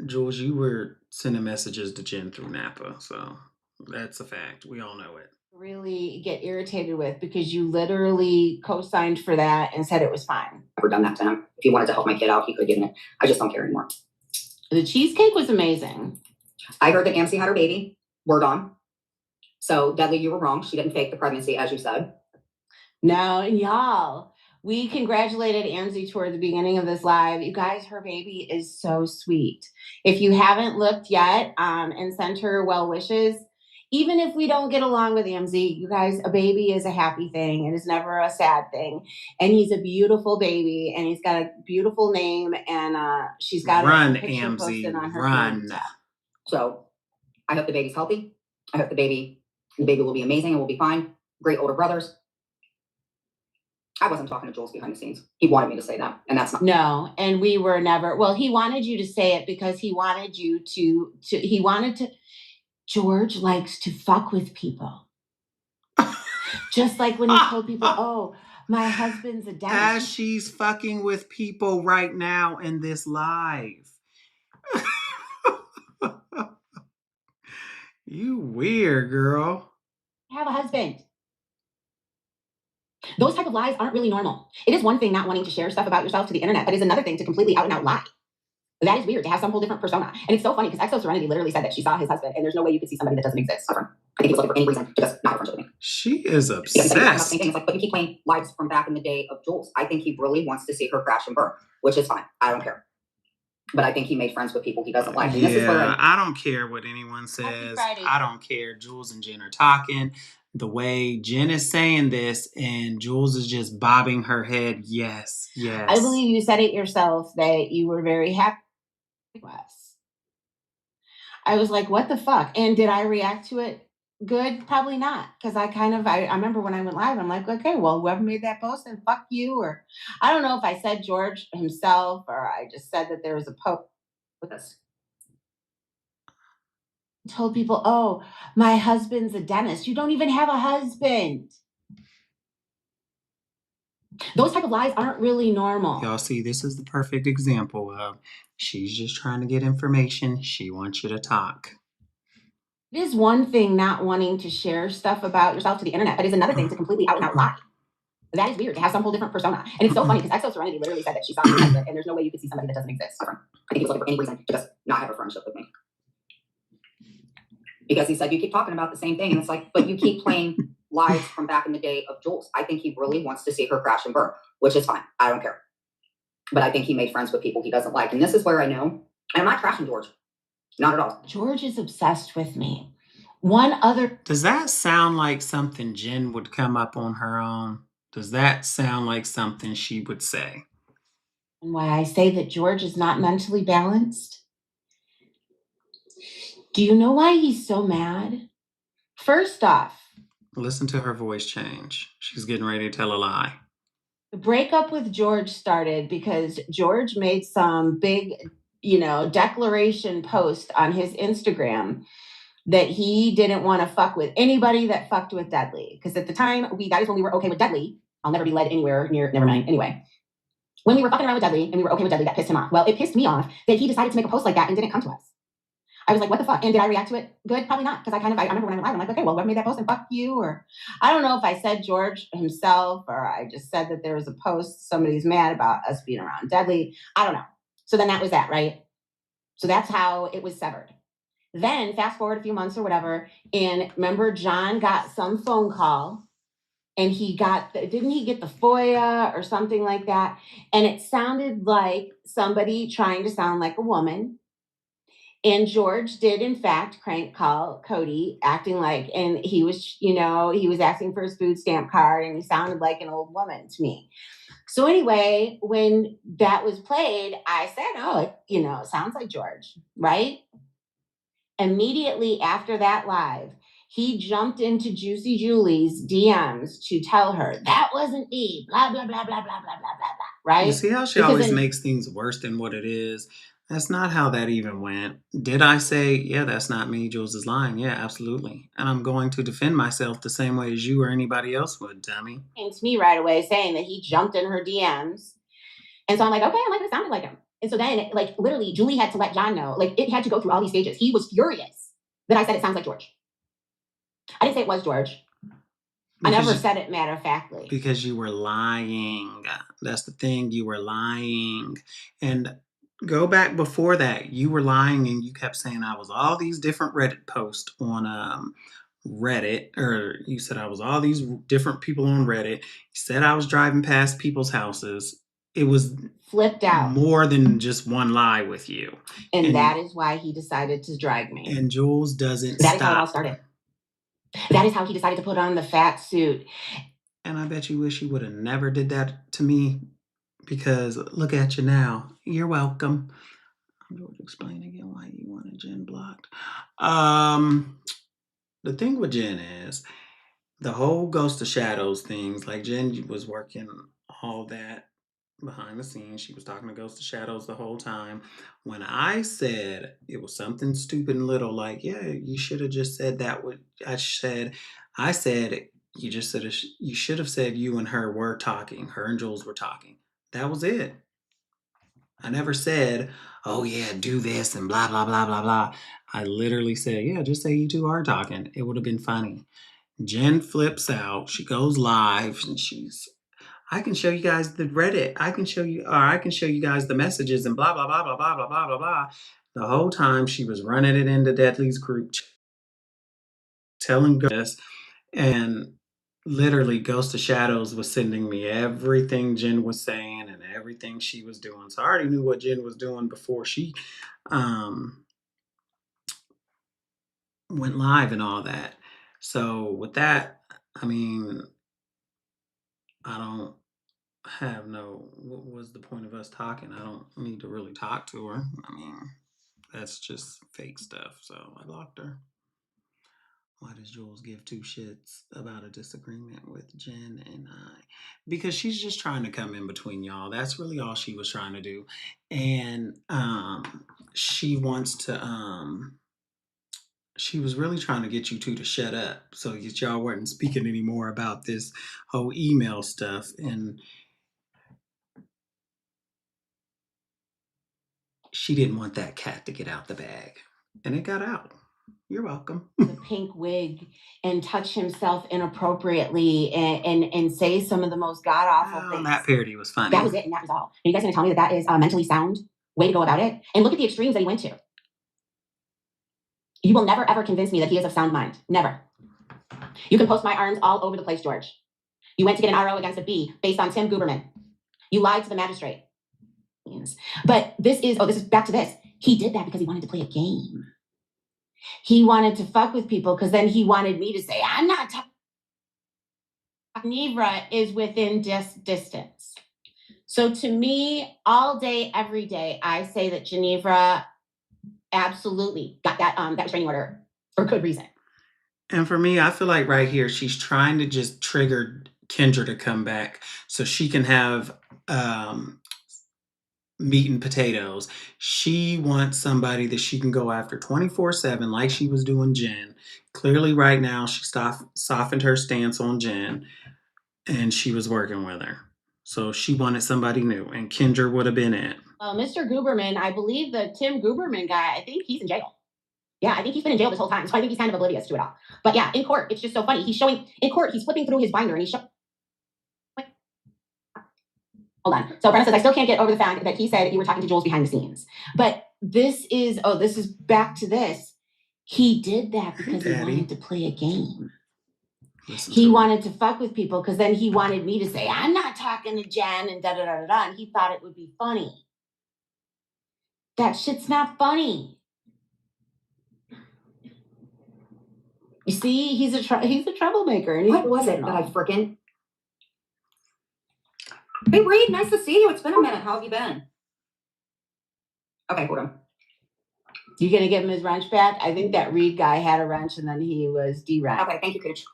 Jules, you were sending messages to Jen through Napa, so that's a fact. We all know it. Really get irritated with because you literally co-signed for that and said it was fine. Never done that to him. If he wanted to help my kid out, he could have given it. I just don't care anymore. The cheesecake was amazing. I heard that Amcy had her baby. Word on. So, Dudley, you were wrong. She didn't fake the pregnancy, as you said. No, y'all. We congratulated Amzy toward the beginning of this live. You guys, her baby is so sweet. If you haven't looked yet and sent her well wishes, even if we don't get along with Amzy, you guys, a baby is a happy thing and it's never a sad thing. And he's a beautiful baby and he's got a beautiful name and she's got Run, a picture Amzy, posted on her run. phone. So I hope the baby's healthy. I hope the baby will be amazing and will be fine. Great older brothers. I wasn't talking to Jules behind the scenes. He wanted me to say that, and that's not. No, and we were never. Well, he wanted you to say it because he wanted you to. He wanted to. George likes to fuck with people, just like when he told people, "Oh, my husband's a dentist." As she's fucking with people right now in this live. You weird, girl. Have a husband. Those type of lies aren't really normal. It is one thing not wanting to share stuff about yourself to the internet, but it's another thing to completely out and out lie. That is weird to have some whole different persona. And it's so funny because Exo Serenity literally said that she saw his husband, and there's no way you could see somebody that doesn't exist. I think he was looking for any reason to just not have a friendship with me. She is Because he's talking about the obsessed. same thing. It's like, but you keep playing lives from back in the day of Jules. I think he really wants to see her crash and burn, which is fine. I don't care. But I think he made friends with people he doesn't like. And this is where Yeah, I don't care what anyone says. Friday. I don't care. Jules and Jen are talking. The way Jen is saying this and Jules is just bobbing her head. Yes, yes. I believe you said it yourself that you were very happy with us. I was like, what the fuck? And did I react to it good? Probably not. Because I remember when I went live, I'm like, okay, well, whoever made that post, then fuck you. Or I don't know if I said George himself or I just said that there was a post with us. Told people, oh, my husband's a dentist. You don't even have a husband. Those type of lies aren't really normal. Y'all see, this is the perfect example of she's just trying to get information. She wants you to talk. It is one thing not wanting to share stuff about yourself to the internet, but it's another thing to completely out and out lie. That is weird to have some whole different persona. And it's so funny because Exo Serenity literally said that she saw his husband, and there's no way you could see somebody that doesn't exist. I think he was looking for any reason to just not have a friendship with me. Because he said, you keep talking about the same thing. And it's like, but you keep playing lives from back in the day of Jules. I think he really wants to see her crash and burn, which is fine. I don't care. But I think he made friends with people he doesn't like. And this is where I know, and I'm not trashing George. Not at all. George is obsessed with me. One other. Does that sound like something Jen would come up on her own? Does that sound like something she would say? And why I say that George is not mentally balanced? Do you know why he's so mad? First off, listen to her voice change. She's getting ready to tell a lie. The breakup with George started because George made some big, declaration post on his Instagram that he didn't want to fuck with anybody that fucked with Deadly. Because at the time, that is when we were okay with Deadly. I'll never be led anywhere near, never mind. Anyway, when we were fucking around with Deadly and we were okay with Deadly, that pissed him off. Well, it pissed me off that he decided to make a post like that and didn't come to us. I was like, what the fuck? And did I react to it good? Probably not. Because I remember when I went live, I'm like, okay, well, whoever made that post and fuck you. Or I don't know if I said George himself or I just said that there was a post, somebody's mad about us being around Deadly. I don't know. So then that was that, right? So that's how it was severed. Then fast forward a few months or whatever. And remember, John got some phone call and didn't he get the FOIA or something like that? And it sounded like somebody trying to sound like a woman. And George did, in fact, crank call Cody, acting like, and he was, he was asking for his food stamp card and he sounded like an old woman to me. So anyway, when that was played, I said, oh, it sounds like George, right? Immediately after that live, he jumped into Juicy Julie's DMs to tell her that wasn't me, blah, blah, blah, blah, blah, blah, blah, blah, blah, right? You see how she always makes things worse than what it is? That's not how that even went. Did I say, yeah, that's not me, Jules is lying? Yeah, absolutely. And I'm going to defend myself the same way as you or anybody else would, dummy. Came to me right away saying that he jumped in her DMs. And so I'm like, okay, it sounded like him. And so then, literally, Julie had to let John know. It had to go through all these stages. He was furious that I said it sounds like George. I didn't say it was George. I never said it matter-of-factly. Because you were lying. That's the thing. You were lying. And go back before that. You were lying and you kept saying I was all these different Reddit posts on Reddit. Or you said I was all these different people on Reddit. You said I was driving past people's houses. It was flipped out. More than just one lie with you. And that is why he decided to drag me. And Jules doesn't stop. That is how it all started. That is how he decided to put on the fat suit. And I bet you wish you would have never did that to me because look at you now. You're welcome. I'm going to explain again why you wanted Jen blocked. The thing with Jen is the whole Ghost of Shadows things. Like Jen was working all that behind the scenes. She was talking to Ghost of Shadows the whole time. When I said it was something stupid and little, like, yeah, you should have just said that. What I said you should have said you and her were talking. Her and Jules were talking. That was it. I never said, oh yeah, do this and blah, blah, blah, blah, blah. I literally said, yeah, just say you two are talking. It would have been funny. Jen flips out. She goes live and I can show you guys the Reddit. I can show you guys the messages and blah, blah, blah, blah, blah, blah, blah, blah, blah. The whole time she was running it into Deadly's group, telling this, and literally Ghost of Shadows was sending me everything Jen was saying and everything she was doing. So I already knew what Jen was doing before she um, went live and all that. So with that, I mean, I don't have no. What was the point of us talking? I don't need to really talk to her. I mean, that's just fake stuff. So I blocked her. Why does Jules give two shits about a disagreement with Jen and I? Because she's just trying to come in between y'all. That's really all she was trying to do. And she wants to she was really trying to get you two to shut up so that y'all weren't speaking anymore about this whole email stuff. And she didn't want that cat to get out the bag. And it got out. You're welcome. The pink wig and touch himself inappropriately and say some of the most god awful things. That parody was funny. That was it, and that was all. Are you guys going to tell me that is a mentally sound way to go about it? And look at the extremes that he went to. You will never ever convince me that he is of sound mind. Never. You can post my arms all over the place, George. You went to get an RO against a B based on Tim Guberman. You lied to the magistrate. But this is back to this. He did that because he wanted to play a game. He wanted to fuck with people because then he wanted me to say, I'm not talking. Genevra is within distance. So to me, all day, every day, I say that Genevra absolutely got that restraining order for good reason. And for me, I feel like right here, she's trying to just trigger Kendra to come back so she can have meat and potatoes. She wants somebody that she can go after 24/7 like she was doing Jen. Clearly right now she softened her stance on Jen and she was working with her. So she wanted somebody new and Kendra would have been it. Well, Mr. Guberman, I believe the Tim Guberman guy, I think he's in jail. Yeah, I think he's been in jail this whole time. So I think he's kind of oblivious to it all. But yeah, in court, it's just so funny. He's showing, in court, he's flipping through his binder and he's showing. Hold on. So Brenna says, I still can't get over the fact that he said you were talking to Jules behind the scenes. But this is back to this. He did that because he wanted to play a game. He wanted to fuck with people because then he wanted me to say, I'm not talking to Jen and da-da-da-da-da. And he thought it would be funny. That shit's not funny. You see, he's a troublemaker. And what was it that I freaking... Hey, Reed, nice to see you. It's been a minute. How have you been? Okay, hold on. You gonna give him his wrench back? I think that Reed guy had a wrench and then he was de-wrenched. Okay, thank you, Cooch.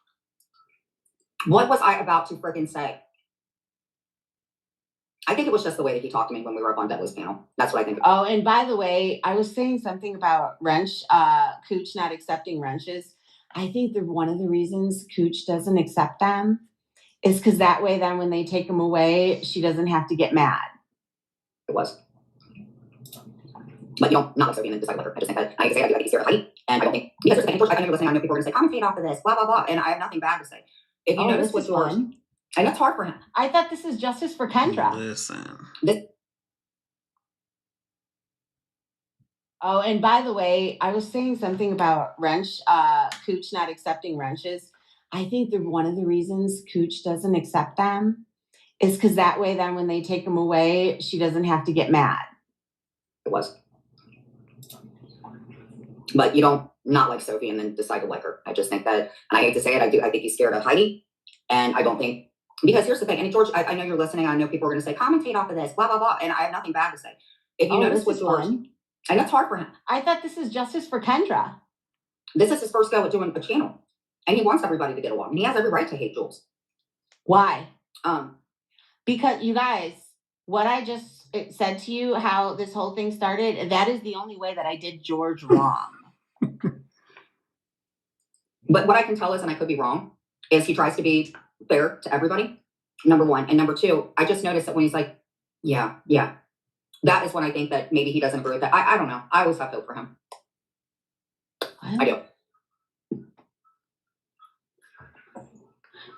What was I about to freaking say? I think it was just the way that he talked to me when we were up on Deadly's panel. That's what I think. Oh, and by the way, I was saying something about wrench, Cooch not accepting wrenches. I think that one of the reasons Cooch doesn't accept them is because that way then when they take them away, she doesn't have to get mad. It was. But not like Sophie and then decide like her. I just think that I can say I think he's height. And I don't think because there's a thing, George, I know you're listening, I know people are gonna say, commentate off of this, blah, blah, blah. And I have nothing bad to say. If you notice what's George, and that's hard for him. I thought this is justice for Kendra. Listen. Oh, and by the way, I was saying something about wrench, Cooch not accepting wrenches. I think that one of the reasons Cooch doesn't accept them is because that way then when they take them away, she doesn't have to get mad. It was. But you don't not like Sophie and then decide to like her. I just think that, and I hate to say it, I think he's scared of Heidi. And I don't think, because here's the thing, and George, I know you're listening, I know people are going to say, commentate off of this, blah, blah, blah, and I have nothing bad to say. If you notice with George, and that's hard for him. I thought this is justice for Kendra. This is his first go at doing a channel. And he wants everybody to get along. And he has every right to hate Jules. Why? Because you guys, what I just said to you, how this whole thing started, that is the only way that I did George wrong. But what I can tell is, and I could be wrong, is he tries to be fair to everybody, number one. And number two, I just noticed that when he's like, yeah, That is when I think that maybe he doesn't agree with that. I don't know. I always have hope for him. I do.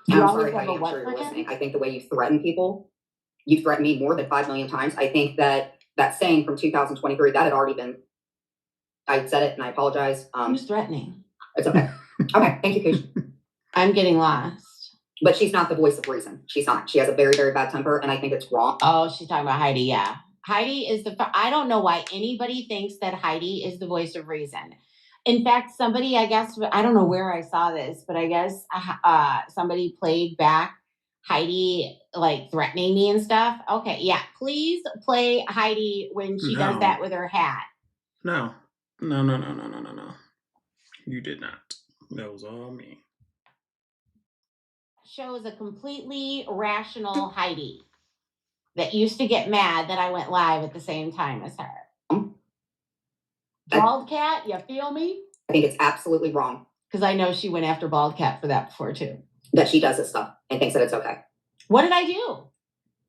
You I'm always sorry, have Heidi, a I'm what sure for you're him? listening. I think the way you threaten people, you've threatened me more than 5 million times. I think that saying from 2023, that had already been, I said it and I apologize. Who's threatening? It's okay. Okay, thank you, Keish. I'm getting lost. But she's not the voice of reason. She's not. She has a very, very bad temper, and I think it's wrong. Oh, she's talking about Heidi. Yeah. Heidi is I don't know why anybody thinks that Heidi is the voice of reason. In fact, somebody, I guess, I don't know where I saw this, but I guess somebody played back Heidi like threatening me and stuff. Okay. Yeah. Please play Heidi when she does that with her hat. No. You did not. That was all me. Shows a completely rational Heidi that used to get mad that I went live at the same time as her. Bald Cat, you feel me? I think it's absolutely wrong. Because I know she went after Bald Cat for that before too. That she does this stuff and thinks that it's okay. What did I do?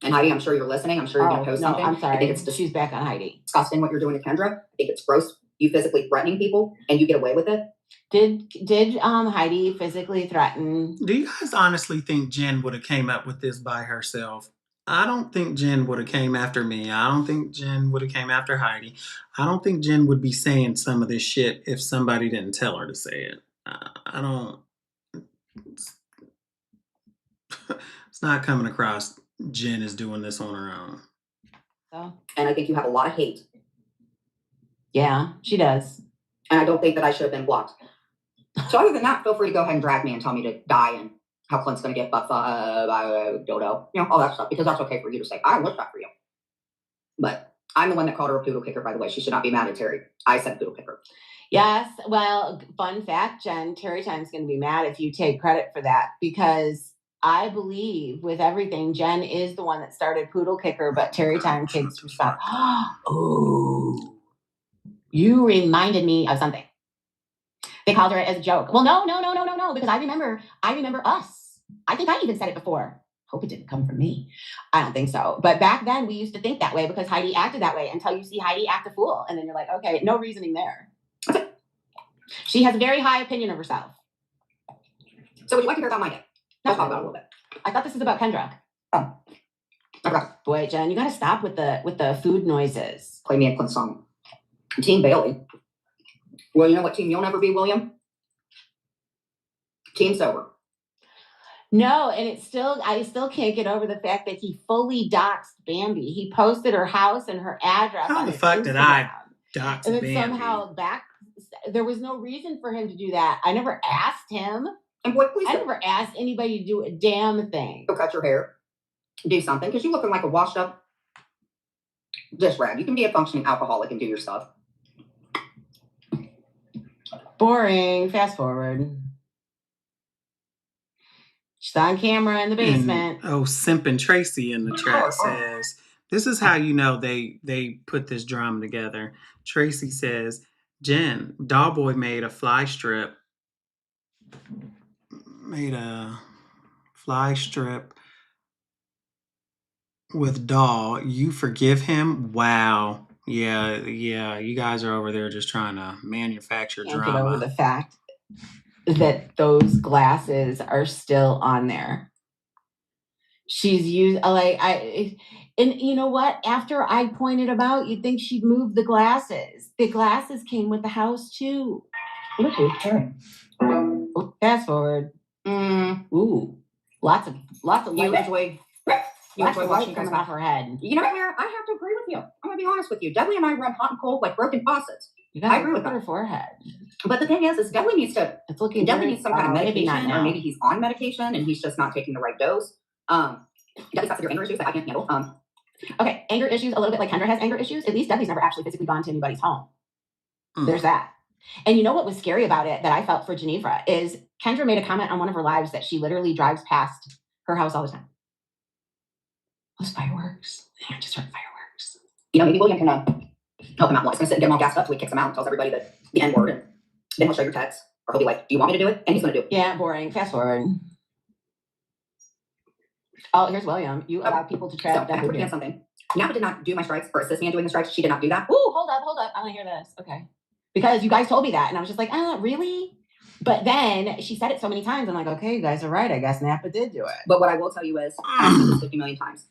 And Heidi, I'm sure you're listening. I'm sure you're going to post something. I'm sorry. I think it's She's back on Heidi. disgusting what you're doing to Kendra. I think it's gross. You physically threatening people and you get away with it. Did Heidi physically threaten? Do you guys honestly think Jen would have came up with this by herself? I don't think Jen would have came after me. I don't think Jen would have came after Heidi. I don't think Jen would be saying some of this shit if somebody didn't tell her to say it. I don't. It's not coming across Jen is doing this on her own. So? And I think you have a lot of hate. Yeah, she does. And I don't think that I should have been blocked. So other than that, feel free to go ahead and drag me and tell me to die and how Clint's going to get buff, dodo, all that stuff, because that's okay for you to say. I don't wish that for you. But I'm the one that called her a poodle kicker, by the way. She should not be mad at Terry. I said poodle kicker. Yes. Well, fun fact, Jen, Terry Time's going to be mad if you take credit for that, because I believe with everything, Jen is the one that started poodle kicker, but Terry Time takes responsibility. Oh, you reminded me of something. They called her as a joke. Well, no, because I remember us. I think I even said it before. Hope it didn't come from me. I don't think so. But back then we used to think that way because Heidi acted that way until you see Heidi act a fool. And then you're like, okay, no reasoning there. She has a very high opinion of herself. So would you like to hear about my day? Let's talk about it a little bit. I thought this was about Kendra. Oh. Okay. Boy, Jen, you got to stop with the food noises. Play me a Clint song. Team Bailey. Well, you know what team you'll never be, William? Team Sober. No, and I still can't get over the fact that he fully doxed Bambi. He posted her house and her address. How on the his fuck Instagram. did I dox And then Bambi? somehow there was no reason for him to do that. I never asked him. And boy, please I never asked anybody to do a damn thing. Go cut your hair. Do something, because you're looking like a washed up dish rag. You can be a functioning alcoholic and do your stuff. Boring. Fast forward. She's on camera in the basement. And, Simpin' Tracy in the chat says, this is how you know they put this drama together. Tracy says, Jen, Dollboy made a fly strip with Doll. You forgive him? Wow. Yeah. You guys are over there just trying to manufacture Can't drama. get over the fact that those glasses are still on there. She's used and you know what? After I pointed them out, you'd think she'd move the glasses. The glasses came with the house too. Look who's turning. Fast forward. Ooh, lots of You light. enjoy Lots of light watching coming guys. off her head. You know what, Mara? I have to agree with you. I'm gonna be honest with you. Dudley and I run hot and cold like broken faucets. You I got agree with look at that. her forehead. But the thing is Dudley needs to. It's looking. Dudley needs some kind of maybe not medication, now. or maybe he's on medication and he's just not taking the right dose. Dudley's got severe anger issues that I can't handle. Okay, anger issues, a little bit like Kendra has anger issues. At least Dudley's never actually physically gone to anybody's home. There's that. And you know what was scary about it that I felt for Geneva is Kendra made a comment on one of her lives that she literally drives past her house all the time. Those fireworks. I just heard fireworks. You know, maybe William can help him out more. He's gonna sit and get him all gassed up till he kicks him out and tells everybody the N word, and then he'll show your text, or he'll be like, "Do you want me to do it?" And he's gonna do it. Yeah, boring. Fast forward. Oh, here's William. You allow people to So trap I have to that. forget something. Napa did not do my strikes or assist me in doing the strikes. She did not do that. Ooh, hold up, hold up. I want to hear this. Okay. Because you guys told me that, and I was just like, really? But then she said it so many times. I'm like, okay, you guys are right. I guess Napa did do it. But what I will tell you is, I've seen this 50 million times.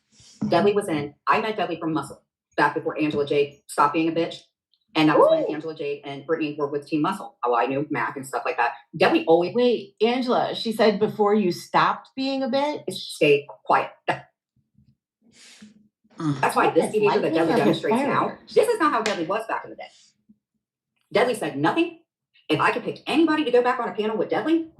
Dudley was in. I met Dudley from Muscle back before Angela Jade stopped being a bitch. And that was when Angela Jade and Brittany were with Team Muscle. Oh, I knew Mac and stuff like that. Dudley always. Wait, Angela, she said before you stopped being a bitch? Stay quiet. That's why this behavior that Dudley demonstrates now, this is not how Dudley was back in the day. Dudley said nothing. If I could pick anybody to go back on a panel with Dudley,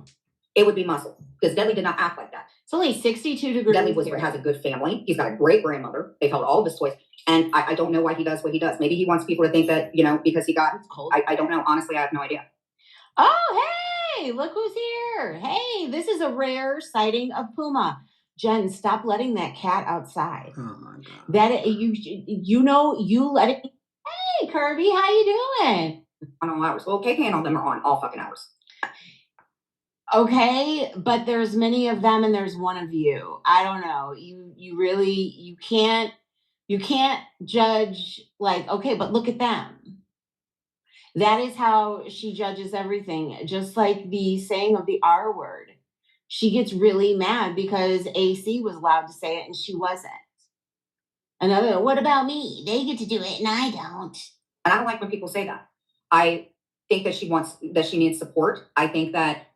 it would be Muscle. Because Dudley did not act like that. It's only 62 degrees. Dudley has a good family. He's got a great grandmother. They've held all of his toys. And I don't know why he does what he does. Maybe he wants people to think that, because he got cold. I don't know. Honestly, I have no idea. Oh, hey, look who's here. Hey, this is a rare sighting of Puma. Jen, stop letting that cat outside. Oh my God. That you let it. Hey, Kirby, how you doing? On all hours. Well, KK and all them are on all fucking hours. Okay, but there's many of them and there's one of you. I don't know. You can't judge like, okay, but look at them. That is how she judges everything. Just like the saying of the R word. She gets really mad because AC was allowed to say it and she wasn't. Another, what about me? They get to do it and I don't. And I don't like when people say that. I think that she needs support. I think that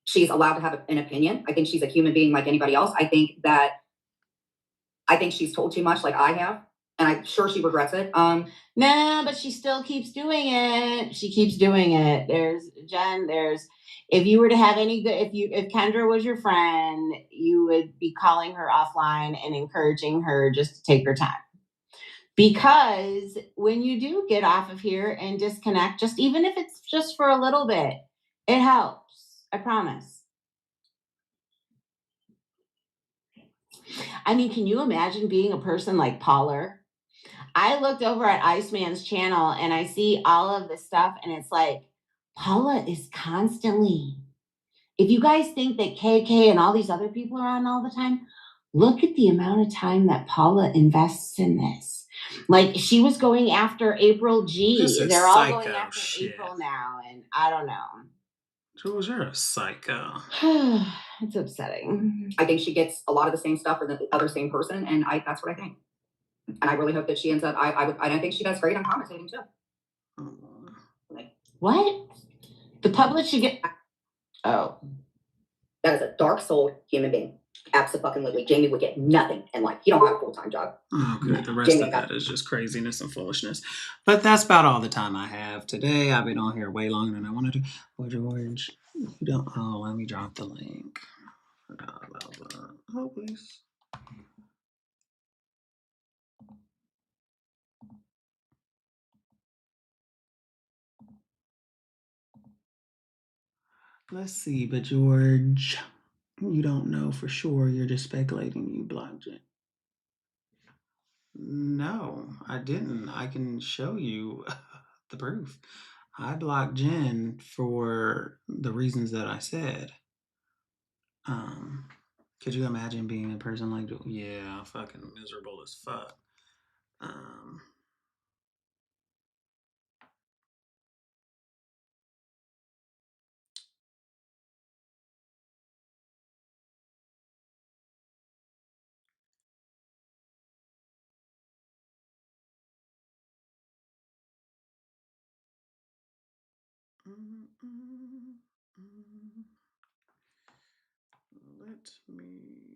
she's allowed to have an opinion. I think she's a human being like anybody else. I think she's told too much like I have. And I'm sure she regrets it. Nah, but she still keeps doing it. She keeps doing it. If you were to have if Kendra was your friend, you would be calling her offline and encouraging her just to take her time. Because when you do get off of here and disconnect, just even if it's just for a little bit, it helps. I promise. I mean, can you imagine being a person like Pollard? I looked over at Iceman's channel and I see all of this stuff, and it's like, Paula is constantly. If you guys think that KK and all these other people are on all the time, look at the amount of time that Paula invests in this. Like, she was going after April G. They're all going after April now, and I don't know. Jules, you're a psycho. It's upsetting. I think she gets a lot of the same stuff for the other same person, and that's what I think. And I really hope that she ends up. I think she does great on commentating too. What? The public should get. Oh, that is a dark souled human being. Absolutely, Jamie would get nothing in life. He don't have a full-time job. Oh, good. The rest of that is just craziness and foolishness. But that's about all the time I have today. I've been on here way longer than I wanted to. Oh, George, you don't. Oh, let me drop the link. Forgot about that. Oh, please. Let's see, but George, you don't know for sure. You're just speculating you blocked it. No, I didn't. I can show you the proof. I blocked Jen for the reasons that I said. Could you imagine being a person like, yeah, fucking miserable as fuck. Let me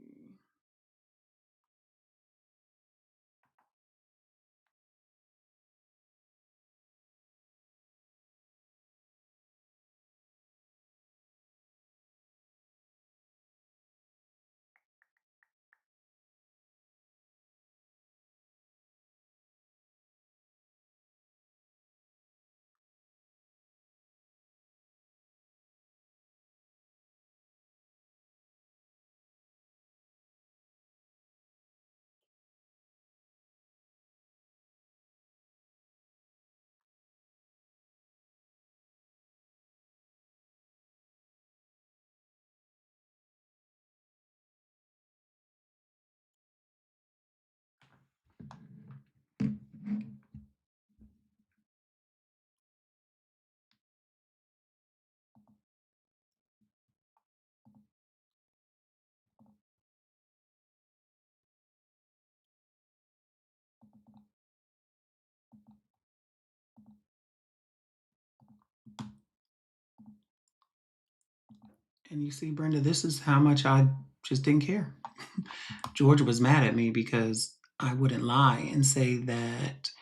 And you see, Brenda, this is how much I just didn't care. Georgia was mad at me because I wouldn't lie and say that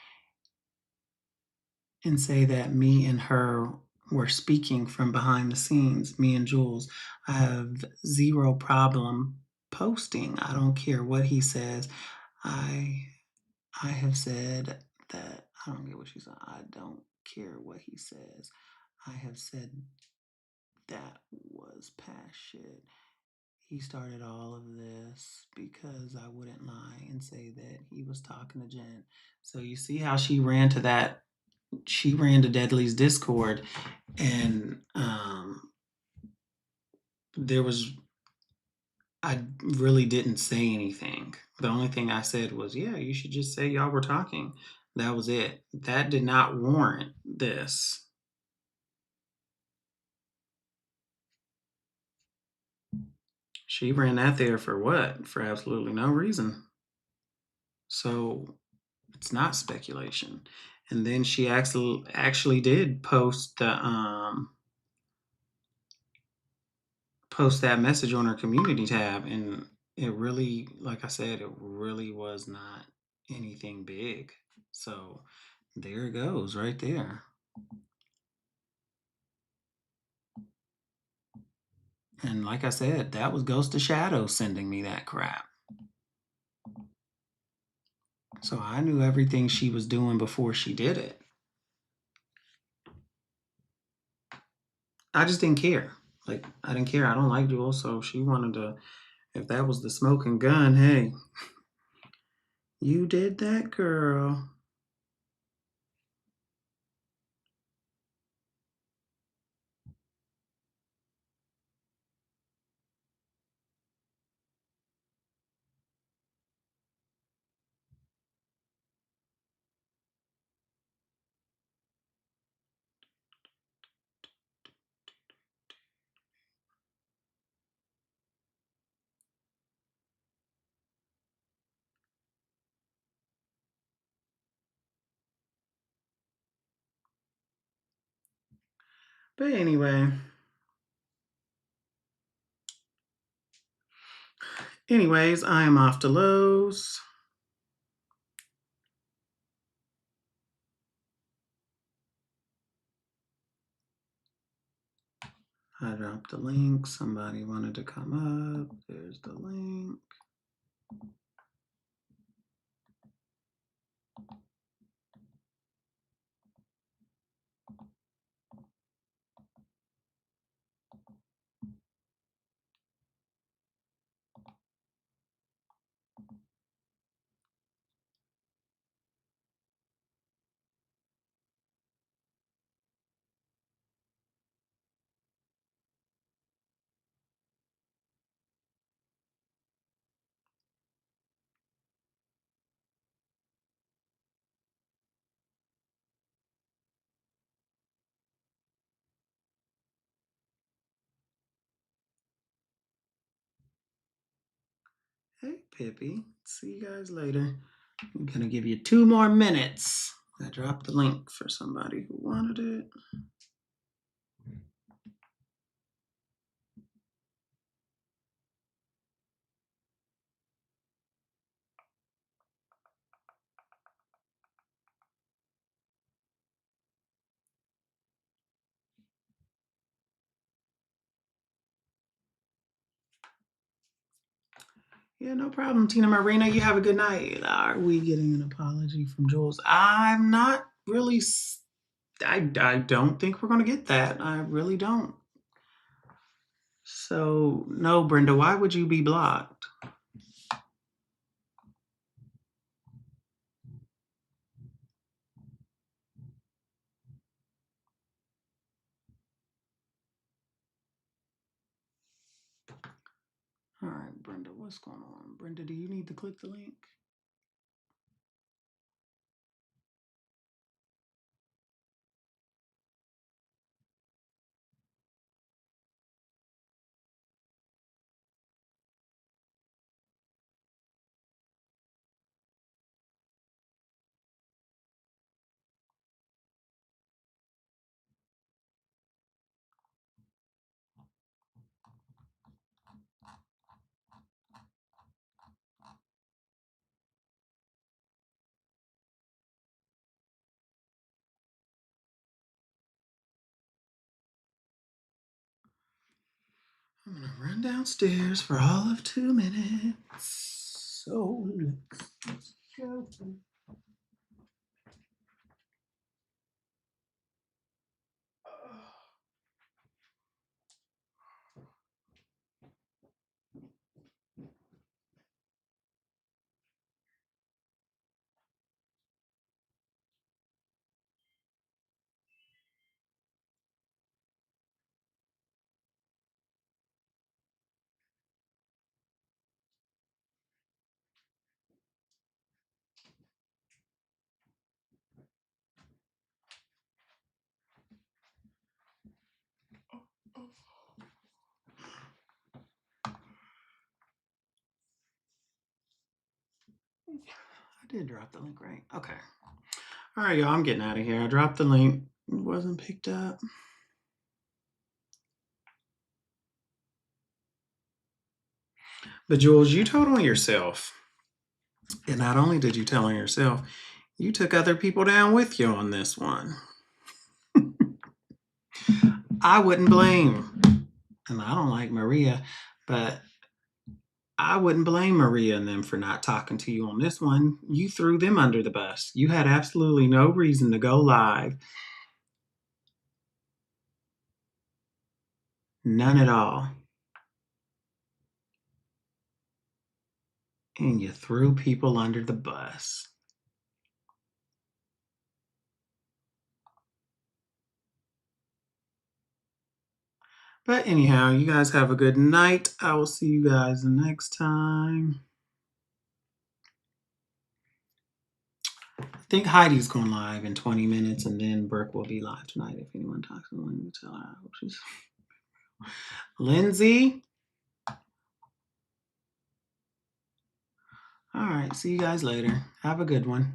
me and her were speaking from behind the scenes, me and Jules. I have zero problem posting. I don't care what he says. I I have said that I don't get what she said. I don't care what he says. I have said that was past shit. He started all of this because I wouldn't lie and say that he was talking to Jen. So you see how she ran to that, she ran to Deadly's Discord, and there was, I really didn't say anything. The only thing I said was, yeah, you should just say y'all were talking. That was it. That did not warrant this. She ran that there for what? For absolutely no reason. So it's not speculation. And then she actually did post that message on her community tab, and it really, like I said, it really was not anything big. So there it goes right there. And like I said, that was Ghost of Shadow sending me that crap. So I knew everything she was doing before she did it. I just didn't care. Like, I didn't care. I don't like Jewel, so she wanted to, if that was the smoking gun, hey, you did that, girl. But anyway, I am off to Lowe's. I dropped the link. Somebody wanted to come up. There's the link. Hey, Pippi. See you guys later. I'm going to give you 2 more minutes. I dropped the link for somebody who wanted it. Yeah, no problem, Tina Marina. You have a good night. Are we getting an apology from Jules? I'm not really. I don't think we're going to get that. I really don't. So, no, Brenda, why would you be blocked? All right, Brenda, what's going on? Brenda, do you need to click the link? I'm gonna run downstairs for all of 2 minutes. So let's go. I did drop the link, right? Okay. All right, y'all, I'm getting out of here. I dropped the link. It wasn't picked up. But Jules, you told on yourself. And not only did you tell on yourself, you took other people down with you on this one. I wouldn't blame, and I don't like Maria, but I wouldn't blame Maria and them for not talking to you on this one. You threw them under the bus. You had absolutely no reason to go live. None at all. And you threw people under the bus. But anyhow, you guys have a good night. I will see you guys next time. I think Heidi's going live in 20 minutes, and then Brooke will be live tonight. If anyone talks to Lindsay, tell her I hope she's... Lindsay? All right, see you guys later. Have a good one.